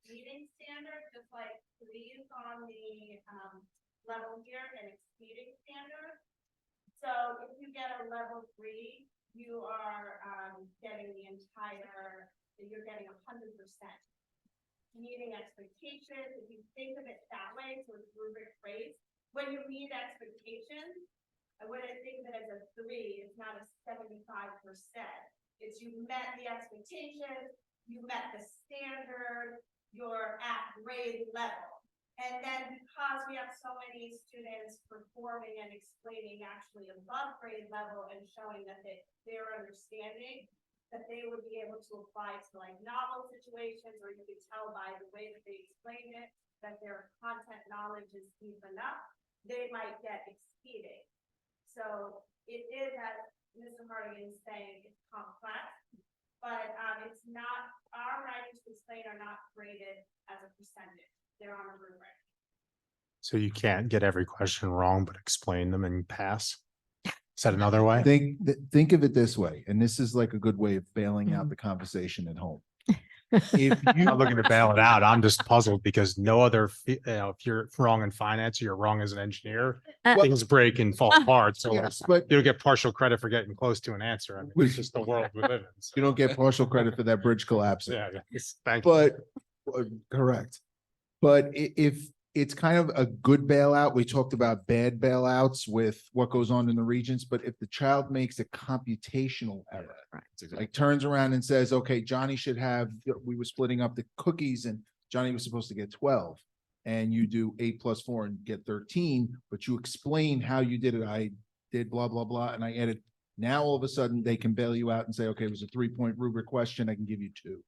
meeting standard, just like these on the, level here and exceeding standard. So if you get a level 3, you are, getting the entire, you're getting 100%. Meeting expectations, if you think of it that way, so it's rubric phrase, when you meet expectations, I wouldn't think of it as a 3, it's not a 75%. It's you met the expectations, you met the standard, you're at grade level. And then because we have so many students performing and explaining actually above grade level and showing that they're understanding, that they would be able to apply to like novel situations, or you can tell by the way that they explain it, that their content knowledge is deep enough, they might get exceeding. So it is, as Mr. Hardigan is saying, it's complex, but it's not, our writing to explain are not graded as a percentage. They're on a rubric. So you can't get every question wrong, but explain them and pass? Is that another way? Think of it this way, and this is like a good way of bailing out the conversation at home. If I'm you not looking to bail it out. I'm just puzzled because no other, if you're wrong in finance, or you're wrong as an engineer, things break and fall apart. So Yes, but you'll get partial credit for getting close to an answer. I mean, it's just the world we live in. So, you don't get partial credit for that bridge collapsing. Yeah, yes, thank you. But, correct. But if it's kind of a good bailout, we talked about bad bailouts with what goes on in the regions, but if the child makes a computational error, like turns around and says, okay, Johnny should have, we were splitting up the cookies and Johnny was supposed to get 12. And you do 8 + 4 and get 13, but you explain how you did it. I did blah, blah, blah, and I added. Now, all of a sudden, they can bail you out and say, okay, it was a 3-point rubric question. I can give you 2,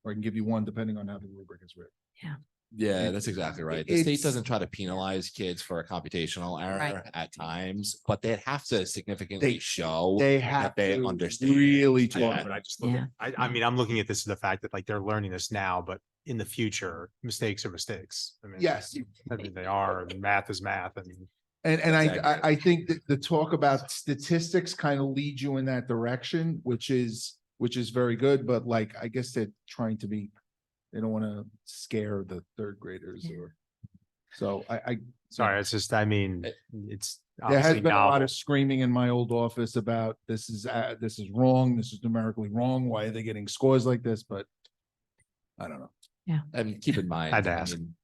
or I can give you 1, depending on how the rubric is written. Yeah, that's exactly right. The It's- state doesn't try to penalize kids for a computational error at times, but they have to significantly show They that have they to understand. really Yeah, talk. but I just look at, I mean, I'm looking at this as the fact that like they're learning this now, but in the future, mistakes are mistakes. I mean, Yes. I mean, they are, and math is math. I mean, And Exactly. I think that the talk about statistics kind of leads you in that direction, which is very good, but like, I guess they're trying to be, they don't want to scare the 3rd graders or. So sorry, it's just, I mean, it's. there has obviously been a lot novel. of screaming in my old office about this is wrong, this is numerically wrong, why are they getting scores like this? But I don't know. And keep in mind, Had to I ask. mean,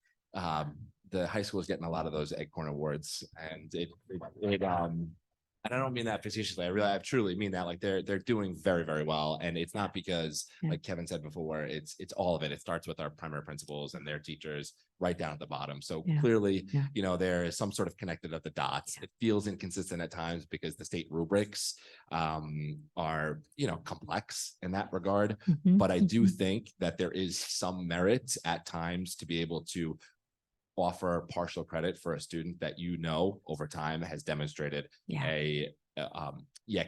the high school is getting a lot of those Acorn Awards, and and I don't mean that facetiously. I truly mean that. Like they're doing very, very well, and it's not because, like Kevin said before, it's all of it. It starts with our primary principals and their teachers, right down at the bottom. So clearly, you know, there is some sort of connected at the dots. It feels inconsistent at times because the state rubrics are, you know, complex in that regard. But I do think that there is some merit at times to be able to offer partial credit for a student that, you know, over time has demonstrated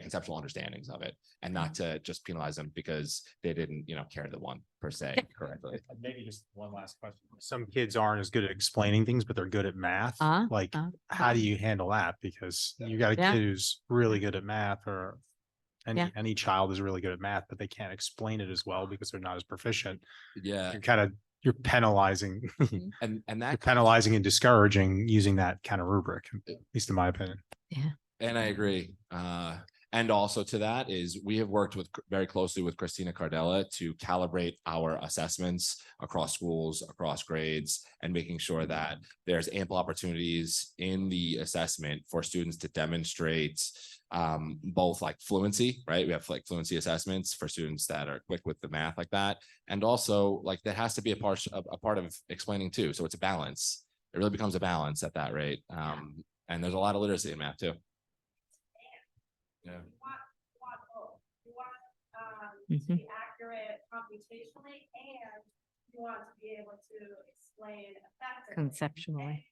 conceptual understandings of it, and not to just penalize them because they didn't, you know, carry the one per se correctly. Maybe just one last question. Some kids aren't as good at explaining things, but they're good at math. Like, how do you handle that? Because you got a kid who's really good at math, or any child is really good at math, but they can't explain it as well because they're not as proficient. Yeah. You're penalizing, And you're that penalizing and discouraging using that kind of rubric, at least in my opinion. And I agree. And also to that is we have worked very closely with Christina Cardella to calibrate our assessments across schools, across grades, and making sure that there's ample opportunities in the assessment for students to demonstrate both like fluency, right? We have like fluency assessments for students that are quick with the math like that. And also like that has to be a part of explaining too. So it's a balance. It really becomes a balance at that rate. And there's a lot of literacy in math too. Yeah. You want to be accurate computationally, and you want to be able to explain effectively. Conceptually.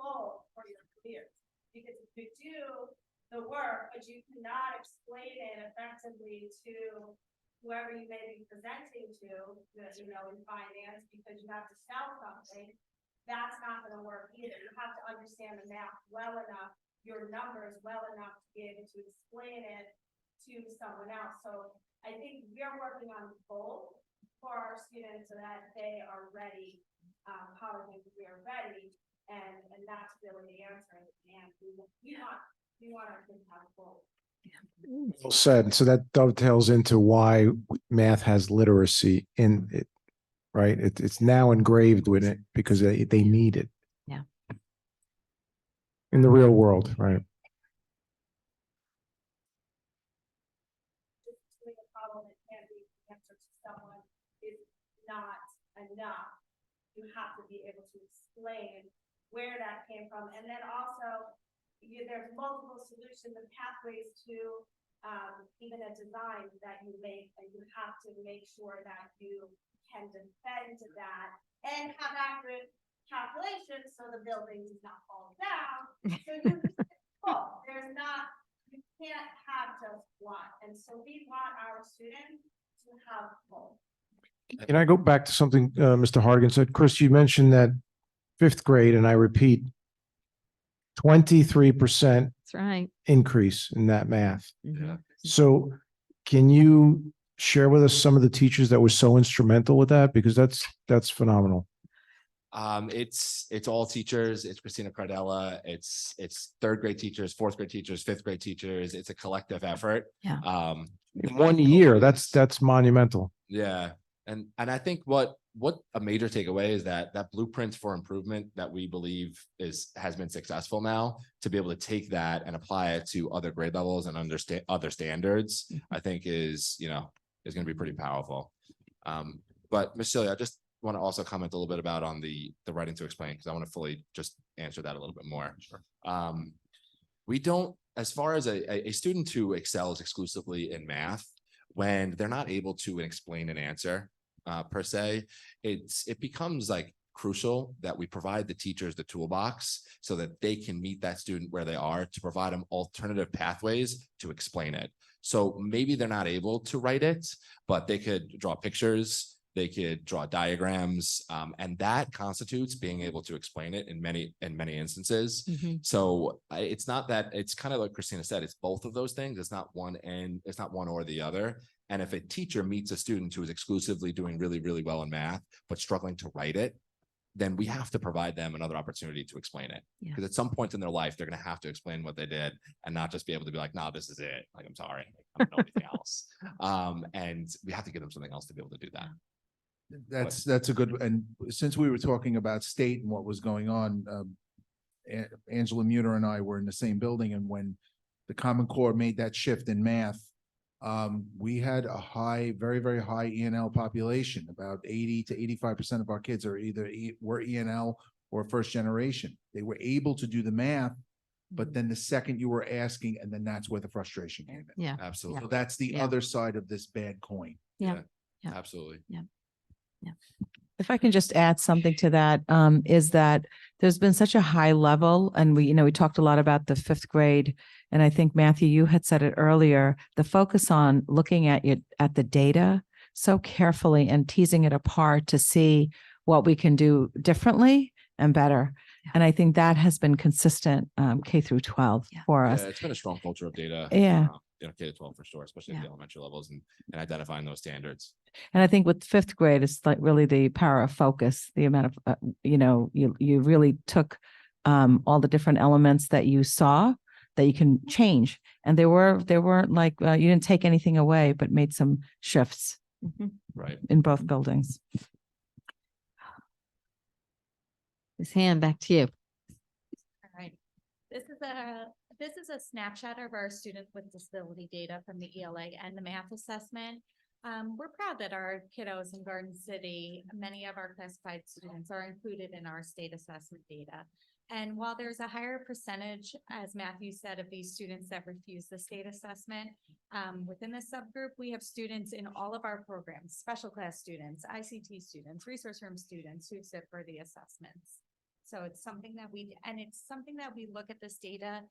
Goal for your career, because if you do the work, but you cannot explain it effectively to whoever you may be presenting to, you know, in finance, because you have to sell something, that's not going to work either. You have to understand the math well enough, your numbers well enough to be able to explain it to someone else. So I think we're working on both for our students so that they are ready, college and career ready. and that's really the answer. And we want our kids to have both. Well said. So that dovetails into why math has literacy in it, right? It's now engraved with it because they need it. Yeah. In the real world, right? Doing a problem that can't be the answer to someone is not enough. You have to be able to explain where that came from, and then also there's multiple solutions and pathways to even a design that you make, and you have to make sure that you can defend that and have accurate calculations so the building does not fall down. So there's not, you can't have just one, and so we want our students to have both. Can I go back to something Mr. Hardigan said? Chris, you mentioned that fifth grade, and I repeat, 23% That's right. increase in that math. Mhm. So can you share with us some of the teachers that were so instrumental with that? Because that's phenomenal. It's all teachers. It's Christina Cardella. It's third grade teachers, fourth grade teachers, fifth grade teachers. It's a collective effort. Yeah. In 1 year, that's monumental. Yeah. And I think what a major takeaway is that blueprint for improvement that we believe has been successful now, to be able to take that and apply it to other grade levels and understand other standards, I think is going to be pretty powerful. But Ms. Celia, I just want to also comment a little bit about on the writing to explain, because I want to fully just answer that a little bit more. We don't, as far as a student who excels exclusively in math, when they're not able to explain an answer per se, it becomes like crucial that we provide the teachers the toolbox so that they can meet that student where they are, to provide them alternative pathways to explain it. So maybe they're not able to write it, but they could draw pictures, they could draw diagrams, and that constitutes being able to explain it in many instances. Mhm. So it's not that, it's kind of like Christina said, it's both of those things. It's not one or the other. And if a teacher meets a student who is exclusively doing really, really well in math, but struggling to write it, then we have to provide them another opportunity to explain it. Yeah. Because at some point in their life, they're going to have to explain what they did and not just be able to be like, no, this is it. Like, I'm sorry, I don't know anything else. And we have to give them something else to be able to do that. That's a good, and since we were talking about state and what was going on, Angela Muter and I were in the same building, and when the Common Core made that shift in math, we had a very, very high ENL population. About 80 to 85% of our kids are either were ENL or first generation. They were able to do the math, but then the second you were asking, and then that's where the frustration came in. Yeah. Absolutely. So that's the Yeah. other side of this bad coin. Yeah. Yeah. Absolutely. If I can just add something to that, is that there's been such a high level, and we talked a lot about the fifth grade. And I think Matthew, you had said it earlier, the focus on looking at the data so carefully and teasing it apart to see what we can do differently and better. Yeah. And I think that has been consistent, K through 12 Yeah. for Yeah, us. it's been a strong culture of data. Yeah. K to 12 for sure, especially at Yeah. the elementary levels and identifying those standards. And I think with fifth grade, it's like really the power of focus, the amount of, you really took all the different elements that you saw that you can change. And they weren't like, you didn't take anything away, but made some shifts Mhm. Right. in both buildings. Ms. Hand, back to you. All right. This is a snapshot of our students with disability data from the ELA and the math assessment. We're proud that our kiddos in Garden City, many of our classified students are included in our state assessment data. And while there's a higher percentage, as Matthew said, of these students that refuse the state assessment, within this subgroup, we have students in all of our programs, special class students, ICT students, resource room students who sit for the assessments. So it's something that we look at this data,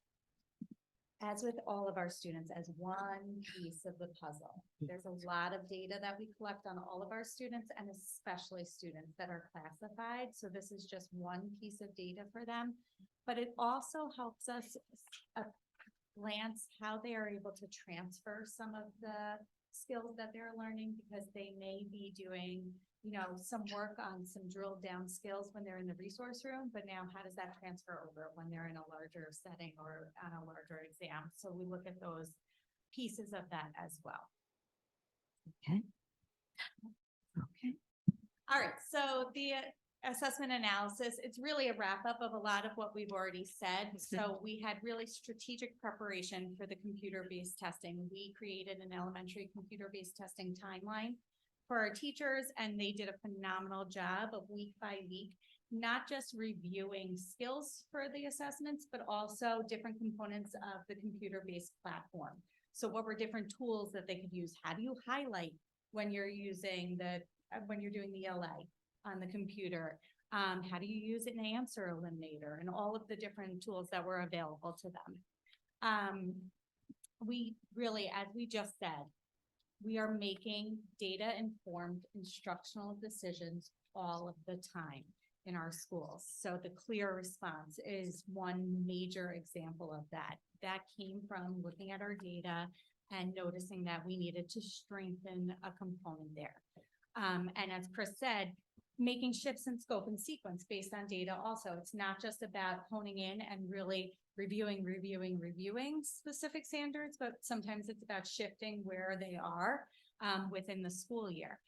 as with all of our students, as one piece of the puzzle. There's a lot of data that we collect on all of our students, and especially students that are classified. So this is just one piece of data for them, but it also helps us glance how they are able to transfer some of the skills that they're learning, because they may be doing some work on some drilled down skills when they're in the resource room, but now how does that transfer over when they're in a larger setting or on a larger exam? So we look at those pieces of that as well. Okay. Okay. All right, so the assessment analysis, it's really a wrap up of a lot of what we've already said. So we had really strategic preparation for the computer-based testing. We created an elementary computer-based testing timeline for our teachers, and they did a phenomenal job of week by week, not just reviewing skills for the assessments, but also different components of the computer-based platform. So what were different tools that they could use? How do you highlight when you're using when you're doing the LA on the computer? How do you use an answer eliminator and all of the different tools that were available to them? We really, as we just said, we are making data-informed instructional decisions all of the time in our schools. So the clear response is one major example of that. That came from looking at our data and noticing that we needed to strengthen a component there. And as Chris said, making shifts in scope and sequence based on data also. It's not just about honing in and really reviewing specific standards, but sometimes it's about shifting where they are within the school year.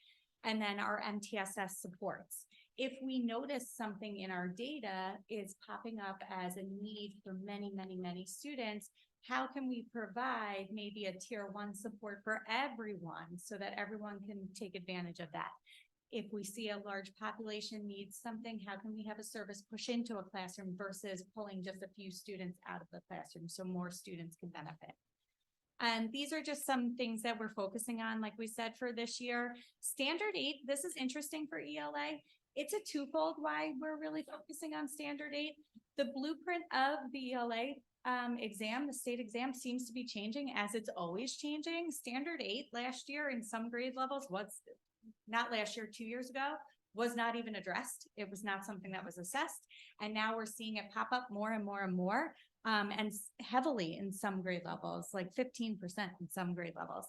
And then our MTSS supports. If we notice something in our data is popping up as a need for many, many, many students, how can we provide maybe a tier 1 support for everyone so that everyone can take advantage of that? If we see a large population needs something, how can we have a service push into a classroom versus pulling just a few students out of the classroom so more students can benefit? And these are just some things that we're focusing on, like we said, for this year. Standard 8, this is interesting for ELA. It's a twofold why we're really focusing on Standard 8. The blueprint of the ELA exam, the state exam, seems to be changing as it's always changing. Standard 8 last year in some grade levels was not last year, 2 years ago, was not even addressed. It was not something that was assessed. And now we're seeing it pop up more and more and more, and heavily in some grade levels, like 15% in some grade levels.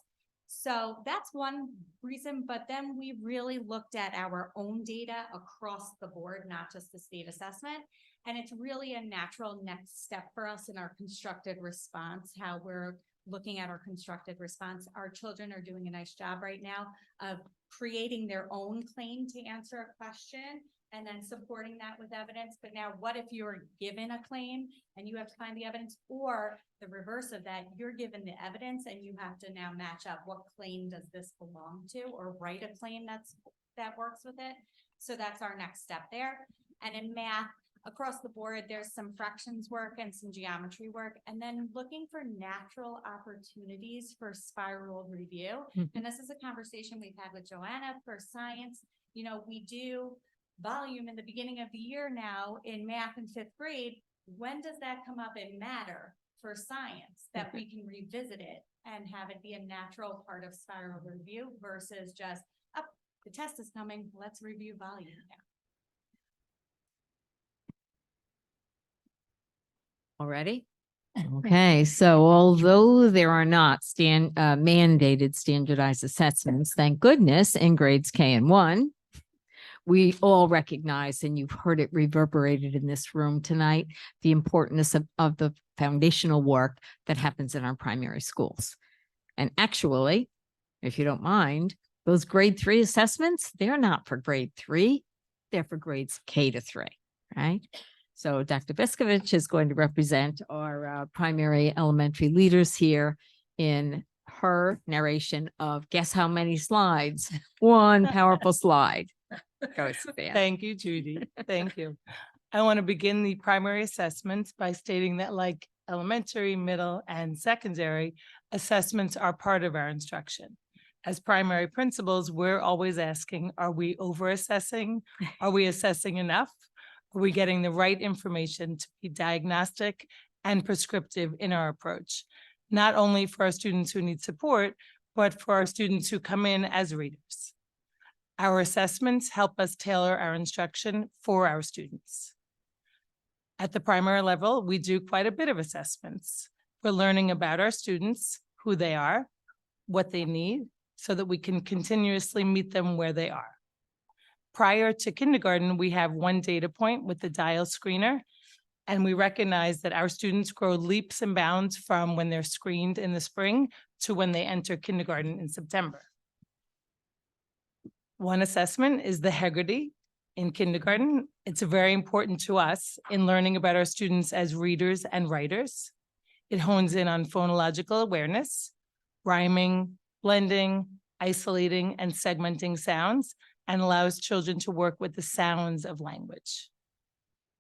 So that's one reason, but then we really looked at our own data across the board, not just the state assessment. And it's really a natural next step for us in our constructed response, how we're looking at our constructed response. Our children are doing a nice job right now of creating their own claim to answer a question and then supporting that with evidence. But now what if you're given a claim and you have to find the evidence, or the reverse of that, you're given the evidence and you have to now match up what claim does this belong to, or write a claim that works with it. So that's our next step there. And in math, across the board, there's some fractions work and some geometry work, and then looking for natural opportunities for spiral review. And this is a conversation we've had with Joanna for science. We do volume in the beginning of the year now in math in 5th grade. When does that come up in matter for science that we can revisit it and have it be a natural part of spiral review versus just, oh, the test is coming, let's review volume now. Already? Okay, so although there are not mandated standardized assessments, thank goodness, in grades K and 1, we all recognize, and you've heard it reverberated in this room tonight, the importance of the foundational work that happens in our primary schools. And actually, if you don't mind, those grade 3 assessments, they're not for grade 3, they're for grades K to 3, right? So Dr. Biskovich is going to represent our primary elementary leaders here in her narration of guess how many slides? One powerful slide. Go, Savannah. Thank you, Judy. Thank you. I want to begin the primary assessments by stating that like elementary, middle, and secondary, assessments are part of our instruction. As primary principals, we're always asking, are we over-assessing? Are we assessing enough? Are we getting the right information to be diagnostic and prescriptive in our approach? Not only for our students who need support, but for our students who come in as readers. Our assessments help us tailor our instruction for our students. At the primary level, we do quite a bit of assessments. We're learning about our students, who they are, what they need, so that we can continuously meet them where they are. Prior to kindergarten, we have one data point with the dial screener. And we recognize that our students grow leaps and bounds from when they're screened in the spring to when they enter kindergarten in September. One assessment is the Heggerty in kindergarten. It's very important to us in learning about our students as readers and writers. It hones in on phonological awareness, rhyming, blending, isolating, and segmenting sounds, and allows children to work with the sounds of language.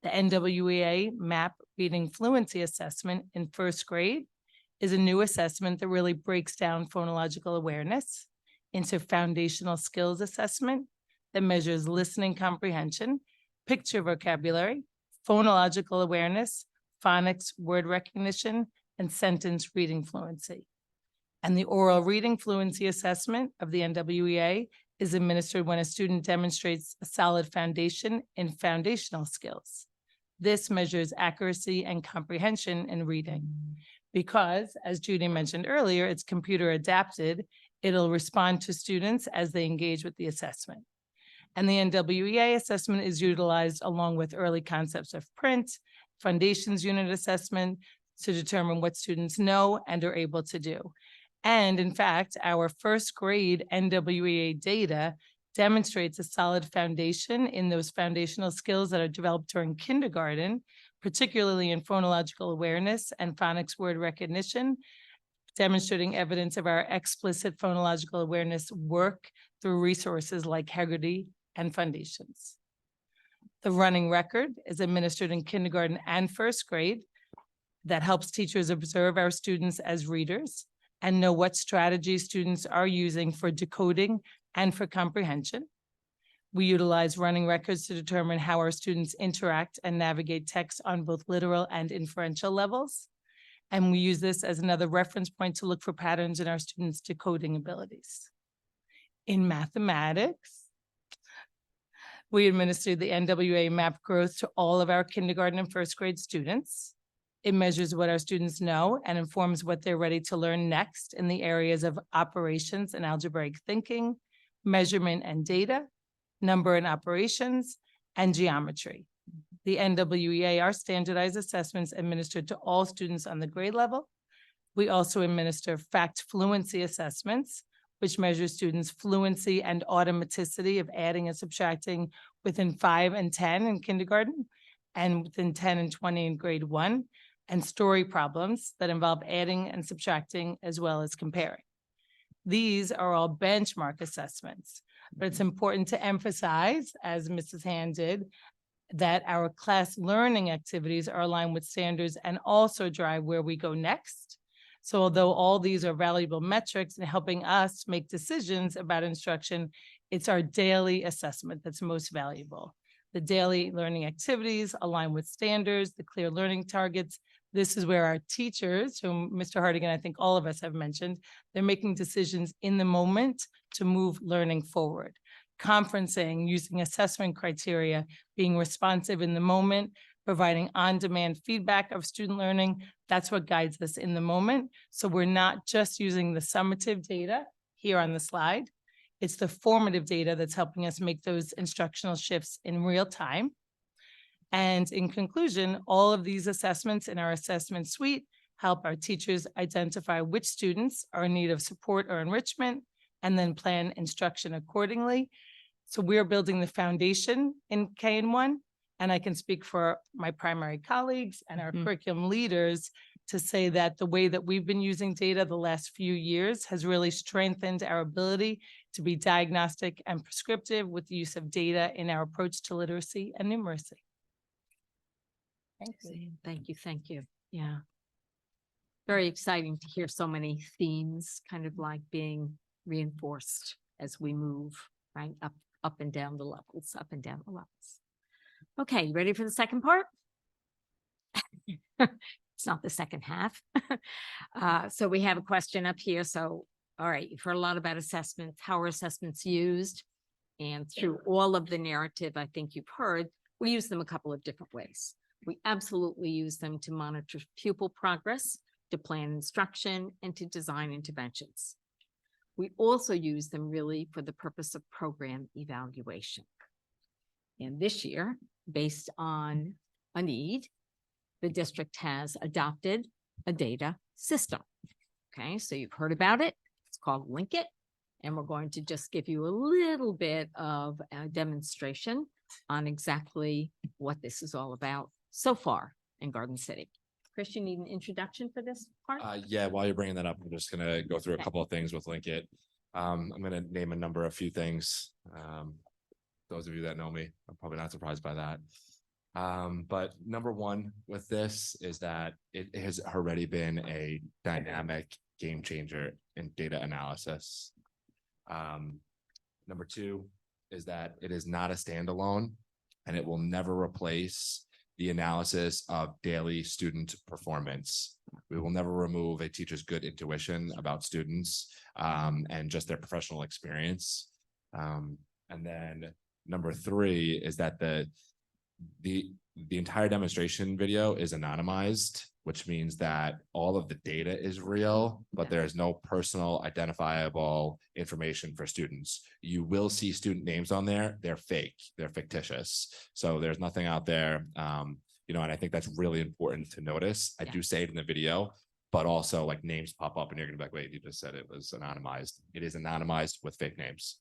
The NWEA MAP Reading Fluency Assessment in first grade is a new assessment that really breaks down phonological awareness into foundational skills assessment that measures listening comprehension, picture vocabulary, phonological awareness, phonics, word recognition, and sentence reading fluency. And the oral reading fluency assessment of the NWEA is administered when a student demonstrates a solid foundation in foundational skills. This measures accuracy and comprehension in reading. Because, as Judy mentioned earlier, it's computer adapted, it'll respond to students as they engage with the assessment. And the NWEA assessment is utilized along with early concepts of print, foundations unit assessment to determine what students know and are able to do. And in fact, our first grade NWEA data demonstrates a solid foundation in those foundational skills that are developed during kindergarten, particularly in phonological awareness and phonics word recognition, demonstrating evidence of our explicit phonological awareness work through resources like Heggerty and Foundations. The running record is administered in kindergarten and first grade that helps teachers observe our students as readers and know what strategies students are using for decoding and for comprehension. We utilize running records to determine how our students interact and navigate text on both literal and inferential levels. And we use this as another reference point to look for patterns in our students' decoding abilities. In mathematics, we administer the NWEA MAP growth to all of our kindergarten and first grade students. It measures what our students know and informs what they're ready to learn next in the areas of operations and algebraic thinking, measurement and data, number and operations, and geometry. The NWEA are standardized assessments administered to all students on the grade level. We also administer fact fluency assessments, which measure students' fluency and automaticity of adding and subtracting within 5 and 10 in kindergarten and within 10 and 20 in grade 1, and story problems that involve adding and subtracting as well as comparing. These are all benchmark assessments, but it's important to emphasize, as Mrs. Hand did, that our class learning activities are aligned with standards and also drive where we go next. So although all these are valuable metrics in helping us make decisions about instruction, it's our daily assessment that's most valuable. The daily learning activities align with standards, the clear learning targets. This is where our teachers, whom Mr. Hardigan, I think all of us have mentioned, they're making decisions in the moment to move learning forward. Conferencing, using assessment criteria, being responsive in the moment, providing on-demand feedback of student learning, that's what guides us in the moment. So we're not just using the summative data here on the slide. It's the formative data that's helping us make those instructional shifts in real time. And in conclusion, all of these assessments in our assessment suite help our teachers identify which students are in need of support or enrichment, and then plan instruction accordingly. So we're building the foundation in K-1, and I can speak for my primary colleagues and our curriculum leaders to say that the way that we've been using data the last few years has really strengthened our ability to be diagnostic and prescriptive with the use of data in our approach to literacy and numeracy. Thank you. Thank you, thank you. Yeah. Very exciting to hear so many themes kind of like being reinforced as we move, right? Up and down the levels, up and down the levels. Okay, you ready for the second part? It's not the second half. So we have a question up here. So, all right, you've heard a lot about assessments. How are assessments used? And through all of the narrative, I think you've heard, we use them a couple of different ways. We absolutely use them to monitor pupil progress, to plan instruction, and to design interventions. We also use them really for the purpose of program evaluation. And this year, based on a need, the district has adopted a data system. Okay, so you've heard about it. It's called Link It. And we're going to just give you a little bit of a demonstration on exactly what this is all about so far in Garden City. Chris, you need an introduction for this part? Yeah, while you're bringing that up, I'm just gonna go through a Okay. couple of things with Link It. I'm gonna name a few things. Those of you that know me are probably not surprised by that. But number one with this is that it has already been a dynamic game changer in data analysis. Number two is that it is not a standalone and it will never replace the analysis of daily student performance. We will never remove a teacher's good intuition about students and just their professional experience. And then number three is that the entire demonstration video is anonymized, which means that all of the data is real, but there is no personal identifiable information for students. You will see student names on there. They're fake, they're fictitious. So there's nothing out there, and I think that's really important to notice. I do say it in the video, but also like names pop up and you're gonna be like, wait, you just said it was anonymized. It is anonymized with fake names.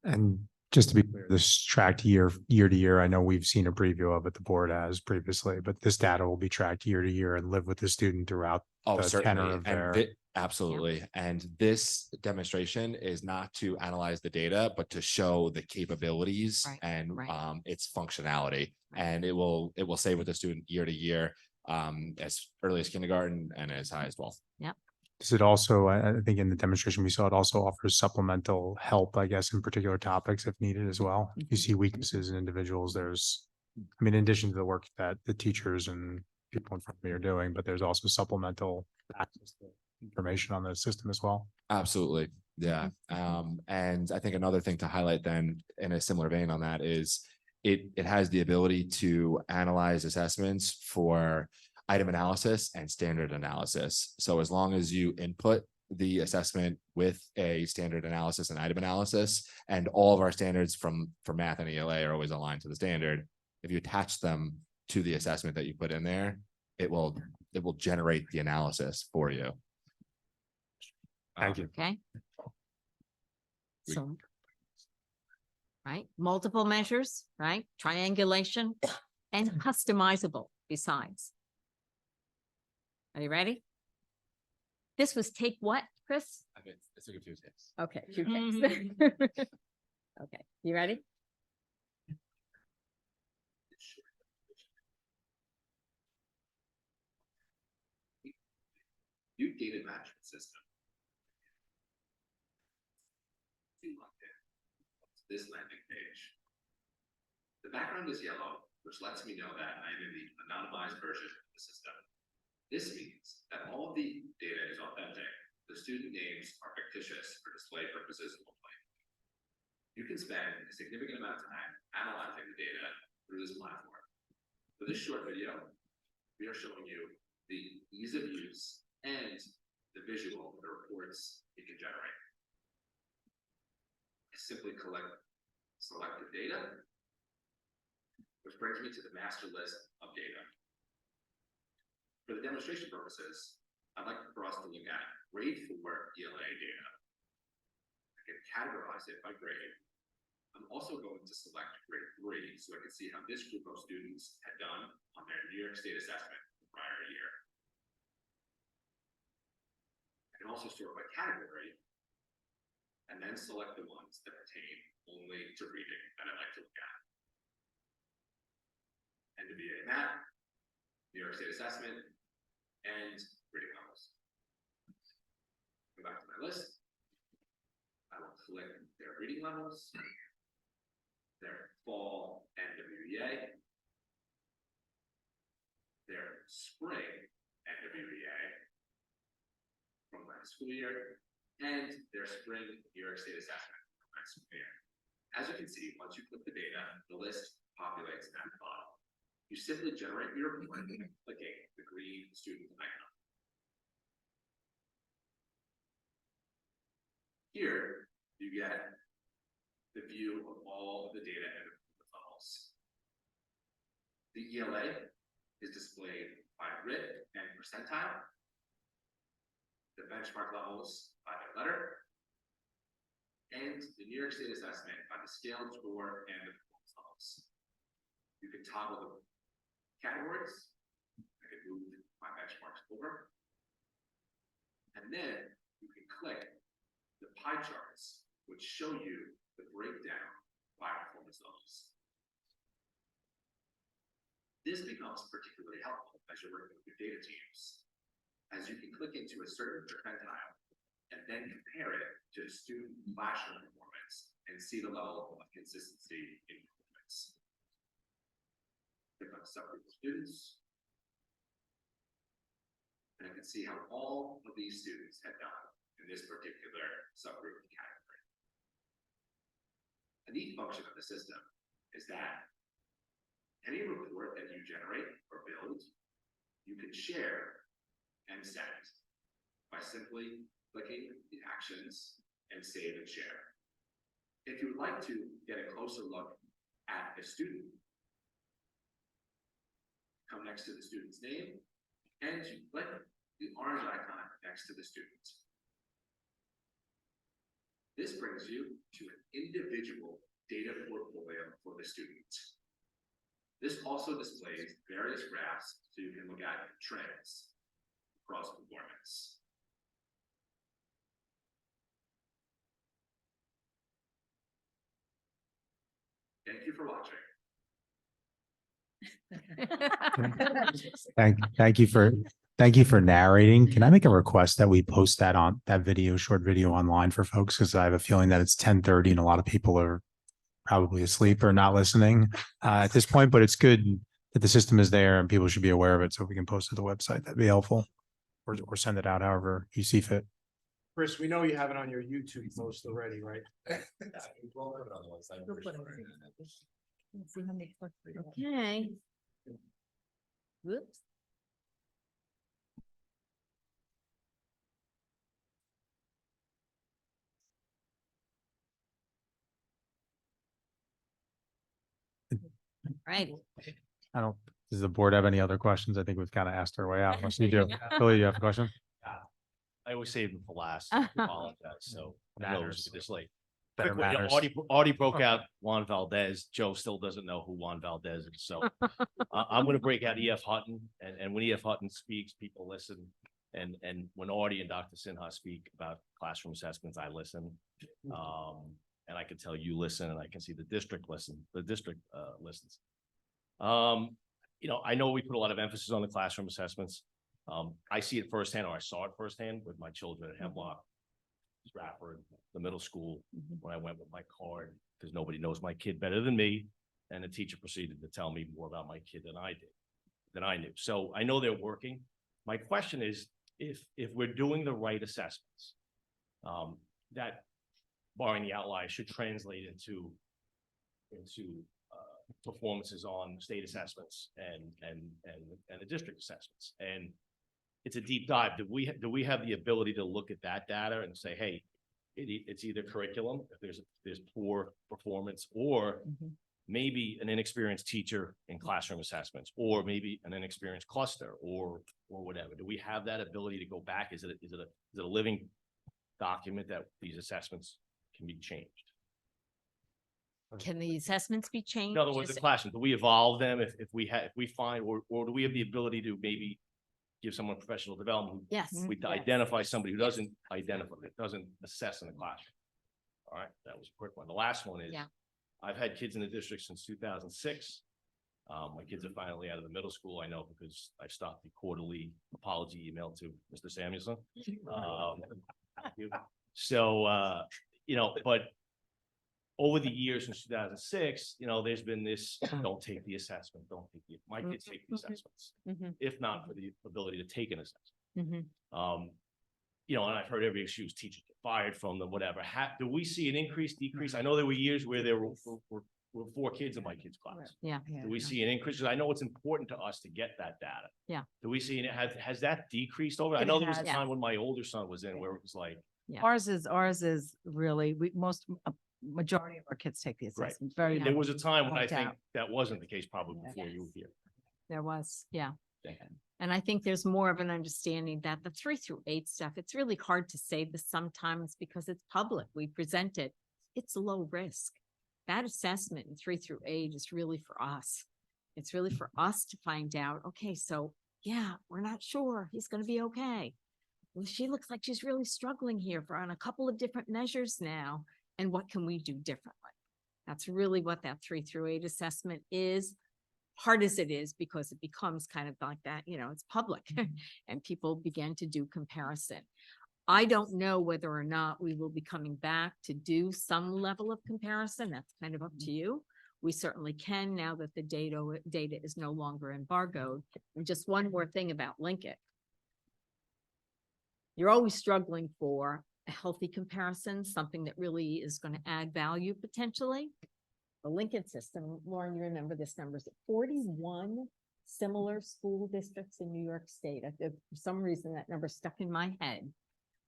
And just to be clear, this tracked year to year. I know we've seen a preview of it, the board has previously, but this data will be tracked year to year and live with the student throughout Oh, the tenor certainly. of And their. absolutely. And this demonstration is not to analyze the data, but to show the capabilities Right, and right. its functionality. And it will stay with the student year to year, as early as kindergarten and as high as 12th. Does it also, I think in the demonstration we saw, it also offers supplemental help, I guess, in particular topics if needed as well. If you see weaknesses in individuals, in addition to the work that the teachers and people in front of me are doing, but there's also supplemental access to information on the system as well. Absolutely. Yeah. And I think another thing to highlight then in a similar vein on that is it has the ability to analyze assessments for item analysis and standard analysis. So as long as you input the assessment with a standard analysis and item analysis, and all of our standards for math and ELA are always aligned to the standard, if you attach them to the assessment that you put in there, it will generate the analysis for you. Thank you. Okay. We- So. Right, multiple measures, right, triangulation and customizable besides. Are you ready? This was take what, Chris? I think it's a good few takes. Okay, few takes. Okay, you ready? New data management system. This landing page. The background is yellow, which lets me know that I am in the anonymized version of the system. This means that all of the data is authentic. The student names are fictitious for display purposes only. You can spend a significant amount of time analyzing the data through this platform. For this short video, we are showing you the ease of use and the visual of the reports it can generate. I simply select the data, which brings me to the master list of data. For the demonstration purposes, I'd like for us to look at grade 4 ELA data. I can categorize it by grade. I'm also going to select grade 3 so I can see how this group of students had done on their New York State assessment the prior year. I can also sort by category and then select the ones that pertain only to reading that I'd like to look at. NWA Math, New York State Assessment, and reading levels. Go back to my list. I will click their reading levels, their fall NWEA, their spring NWEA from last school year, and their spring New York State assessment from last school year. As you can see, once you click the data, the list populates at the bottom. You simply generate your report clicking the green student icon. Here, you get the view of all of the data and the funnels. The ELA is displayed by grid and percentile. The benchmark levels by their letter. And the New York State assessment by the scale score and the performance levels. You can toggle the categories. I can move my benchmarks over. And then you can click the pie charts, which show you the breakdown by performance levels. This becomes particularly helpful as you're working with your data teams, as you can click into a certain percentile and then compare it to student classroom performance and see the level of consistency in performance. Click on a subgroup of students. And I can see how all of these students have done in this particular subgroup category. A neat function of the system is that any report that you generate or build, you can share and send by simply clicking the actions and save and share. If you would like to get a closer look at a student, come next to the student's name and you click the orange icon next to the student. This brings you to an individual data portfolio for the student. This also displays various graphs so you can look at trends across performance. Thank you for watching. Thank you for narrating. Can I make a request that we post that on that video, short video online for folks? Because I have a feeling that it's 10:30 and a lot of people are probably asleep or not listening at this point, but it's good that the system is there and people should be aware of it. So if we can post it to the website, that'd be helpful. Or send it out however you see fit. Chris, we know you have it on your YouTube post already, right? Okay. Whoops. Right. I don't, does the board have any other questions? I think we've kind of asked our way out. Unless you do. Billy, you have a question? I always save them for last. I apologize. So I know it was Matters. this late. Better Quick one, matters. Artie broke out Juan Valdez. Joe still doesn't know who Juan Valdez is. So I'm going to break out E.F. Hutton. And when E.F. Hutton speaks, people listen. And when Artie and Dr. Sinha speak about classroom assessments, I listen. And I can tell you listen, and I can see the district listen. The district listens. You know, I know we put a lot of emphasis on the classroom assessments. I see it firsthand, or I saw it firsthand with my children at Hemlock, Stratford, the middle school, when I went with my card, because nobody knows my kid better than me. And the teacher proceeded to tell me more about my kid than I knew. So I know they're working. My question is, if we're doing the right assessments, that barring the outlier should translate into performances on state assessments and the district assessments. And it's a deep dive. Do we have the ability to look at that data and say, hey, it's either curriculum, if there's poor performance, or maybe an inexperienced teacher in classroom assessments, or maybe an inexperienced cluster, or whatever. Do we have that ability to go back? Is it a living document that these assessments can be changed? Can the assessments be changed? In other words, the classroom, do we evolve them if we find, or do we have the ability to maybe give someone professional development? Yes. We identify somebody who doesn't assess in the classroom. All right, that was a quick one. The last one is, Yeah. I've had kids in the district since 2006. My kids are finally out of the middle school. I know because I stopped the quarterly apology email to Mr. Samuelson. So, you know, but over the years since 2006, you know, there's been this, don't take the assessment, my kids take the assessments, if not for the ability to take an assessment. You know, and I've heard every excuse, teachers get fired from them, whatever. Do we see an increase, decrease? I know there were years where there were 4 kids in my kids' class. Yeah. Do we see an increase? 'Cause I know it's important to us to get that data. Yeah. Do we see, has that decreased over? I It know there was a has. time when my older son was in where it was like, Yeah. Ours is really, majority of our kids take the Right. assessment, very. there was a time when I Wiped think out. that wasn't the case probably Yeah. before you were here. There was, yeah. And I think there's more of an understanding that the 3 through 8 stuff, it's really hard to say this sometimes because it's public. We present it. It's low risk. That assessment in 3 through 8 is really for us. It's really for us to find out, okay, so yeah, we're not sure he's going to be okay. Well, she looks like she's really struggling here on a couple of different measures now. And what can we do differently? That's really what that 3 through 8 assessment is. Hard as it is, because it becomes kind of like that, it's public and people begin to do comparison. I don't know whether or not we will be coming back to do some level of comparison. That's kind of up to you. We certainly can now that the data is no longer embargoed. And just one more thing about Lincoln. You're always struggling for a healthy comparison, something that really is going to add value potentially. The Lincoln system, Lauren, you remember this number, is 41 similar school districts in New York State. For some reason, that number stuck in my head,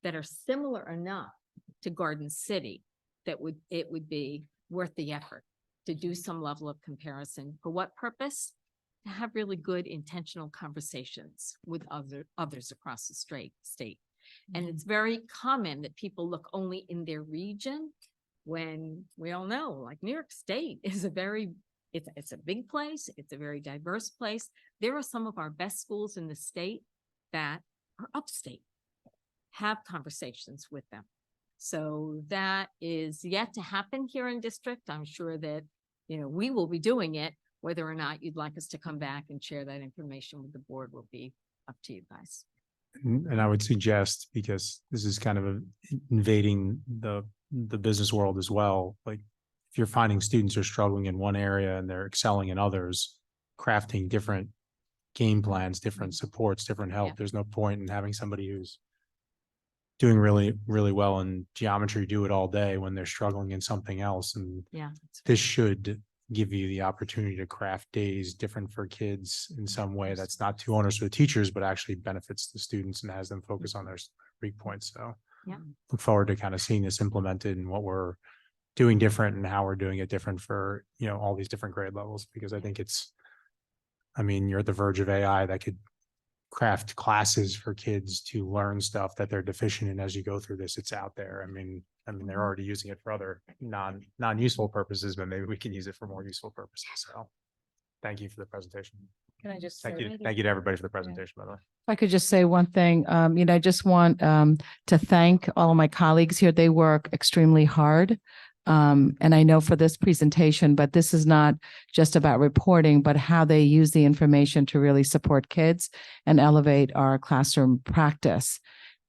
that are similar enough to Garden City that it would be worth the effort to do some level of comparison. For what purpose? To have really good intentional conversations with others across the state. And it's very common that people look only in their region, when we all know, like New York State is it's a big place. It's a very diverse place. There are some of our best schools in the state that are upstate. Have conversations with them. So that is yet to happen here in district. I'm sure that, we will be doing it. Whether or not you'd like us to come back and share that information with the board will be up to you guys. And I would suggest, because this is kind of invading the business world as well, like if you're finding students are struggling in one area and they're excelling in others, crafting different game plans, different supports, different help. Yeah. There's no point in having somebody who's doing really, really well in geometry do it all day when they're struggling in something else. And Yeah. this should give you the opportunity to craft days different for kids in some way that's not too onerous for the teachers, but actually benefits the students and has them focus on their weak points. So Yeah. look forward to kind of seeing this implemented and what we're doing different and how we're doing it different for, all these different grade levels, because I think you're at the verge of AI that could craft classes for kids to learn stuff that they're deficient in as you go through this. It's out there. They're already using it for other non-useful purposes, but maybe we can use it for more useful purposes. So thank you for the presentation. Can I just? Thank you. Thank you to everybody for the presentation, by the way. If I could just say one thing, I just want to thank all of my colleagues here. They work extremely hard. And I know for this presentation, but this is not just about reporting, but how they use the information to really support kids and elevate our classroom practice.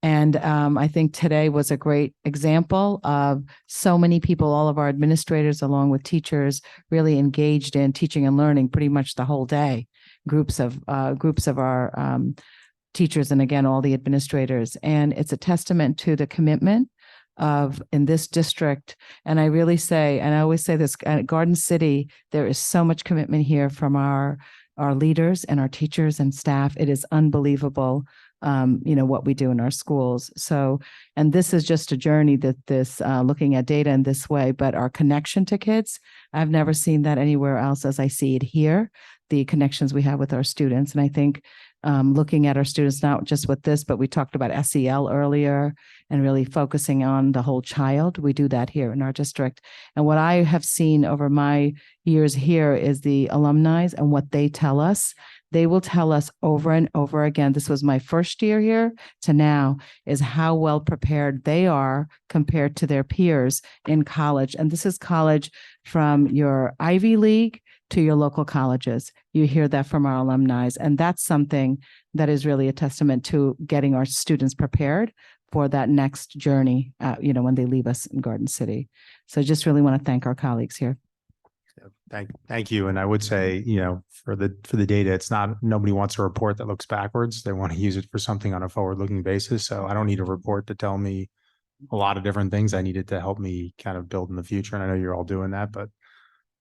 And I think today was a great example of so many people, all of our administrators, along with teachers, really engaged in teaching and learning pretty much the whole day. Groups of our teachers, and again, all the administrators. And it's a testament to the commitment in this district. And I really say, and I always say this, at Garden City, there is so much commitment here from our leaders and our teachers and staff. It is unbelievable, what we do in our schools. So, and this is just a journey looking at data in this way, but our connection to kids, I've never seen that anywhere else as I see it here, the connections we have with our students. And I think looking at our students, not just with this, but we talked about SEL earlier and really focusing on the whole child. We do that here in our district. And what I have seen over my years here is the alumni and what they tell us. They will tell us over and over again, this was my first year here to now, is how well prepared they are compared to their peers in college. And this is college from your Ivy League to your local colleges. You hear that from our alumni. And that's something that is really a testament to getting our students prepared for that next journey, when they leave us in Garden City. So just really want to thank our colleagues here. Thank you. And I would say, for the data, it's not, nobody wants a report that looks backwards. They want to use it for something on a forward-looking basis. So I don't need a report to tell me a lot of different things. I need it to help me kind of build in the future. And I know you're all doing that, but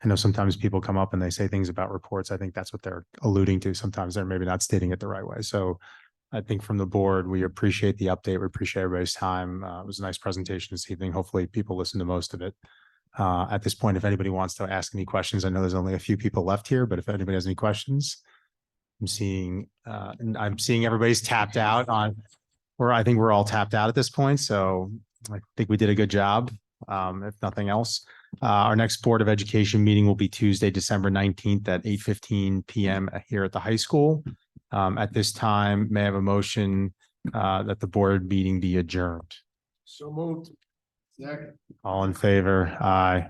I know sometimes people come up and they say things about reports. I think that's what they're alluding to. Sometimes they're maybe not stating it the right way. So I think from the board, we appreciate the update. We appreciate everybody's time. It was a nice presentation this evening. Hopefully people listen to most of it. At this point, if anybody wants to ask any questions, I know there's only a few people left here, but if anybody has any questions, I'm seeing everybody's tapped out on, I think we're all tapped out at this point, so I think we did a good job, if nothing else. Our next Board of Education meeting will be Tuesday, December 19th at 8:15 PM here at the high school. At this time, may I have a motion that the board meeting be adjourned? So moved. Second. All in favor? Aye.